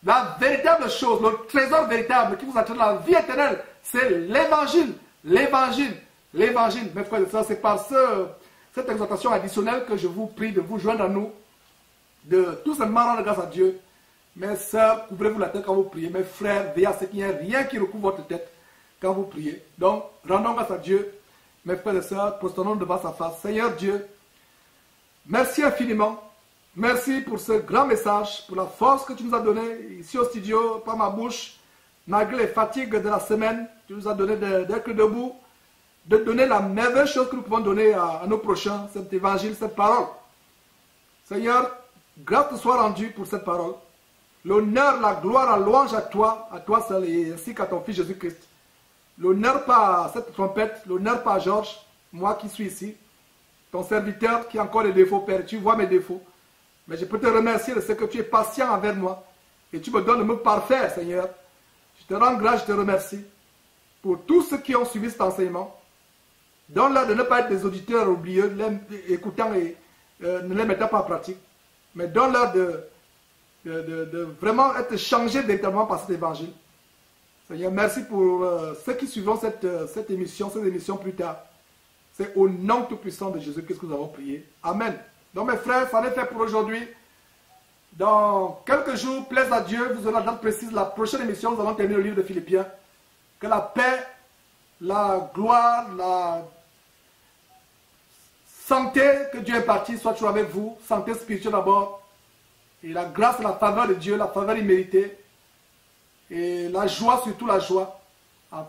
La véritable chose, le trésor véritable qui vous entraîne la vie éternelle, c'est l'évangile. L'évangile. L'évangile. Mes frères et sœurs, c'est par cette exhortation additionnelle que je vous prie de vous joindre à nous, de tout simplement rendre grâce à Dieu. Mes sœurs, couvrez-vous la tête quand vous priez. Mes frères, veillez à ce qu'il n'y ait rien qui recouvre votre tête quand vous priez. Donc, rendons grâce à Dieu. Mes frères et sœurs, prosternons devant sa face. Seigneur Dieu, merci infiniment. Merci pour ce grand message, pour la force que tu nous as donnée ici au studio, par ma bouche, malgré les fatigues de la semaine. Tu nous as donné d'être debout, de donner la merveilleuse chose que nous pouvons donner à nos prochains, cet évangile, cette parole. Seigneur, grâce te soit rendue pour cette parole. L'honneur, la gloire, la louange à toi seul et ainsi qu'à ton Fils Jésus-Christ. L'honneur pas à cette trompette, l'honneur pas à Georges, moi qui suis ici, ton serviteur qui a encore des défauts, Père, tu vois mes défauts. Mais je peux te remercier de ce que tu es patient envers moi et tu me donnes le mot parfait, Seigneur. Je te rends grâce, je te remercie pour tous ceux qui ont suivi cet enseignement. Donne-leur de ne pas être des auditeurs oublieux, écoutant et ne les mettant pas en pratique. Mais donne-leur de vraiment être changés véritablement par cet évangile. Seigneur, merci pour ceux qui suivront cette émission plus tard. C'est au nom tout-puissant de Jésus que nous avons prié. Amen. Donc mes frères, ça en est fait pour aujourd'hui. Dans quelques jours, plaise à Dieu, vous aurez la date précise. La prochaine émission, nous allons terminer le livre de Philippiens. Que la paix, la gloire, la santé que Dieu est parti soit toujours avec vous. Santé spirituelle d'abord. Et la grâce et la faveur de Dieu, la faveur imméritée. Et la joie, surtout la joie. En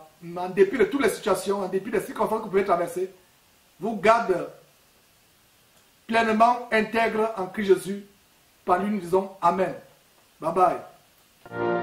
dépit de toutes les situations, en dépit des circonstances que vous pouvez traverser. Vous garde pleinement intègre en Christ Jésus. Par lui, nous disons Amen. Bye bye.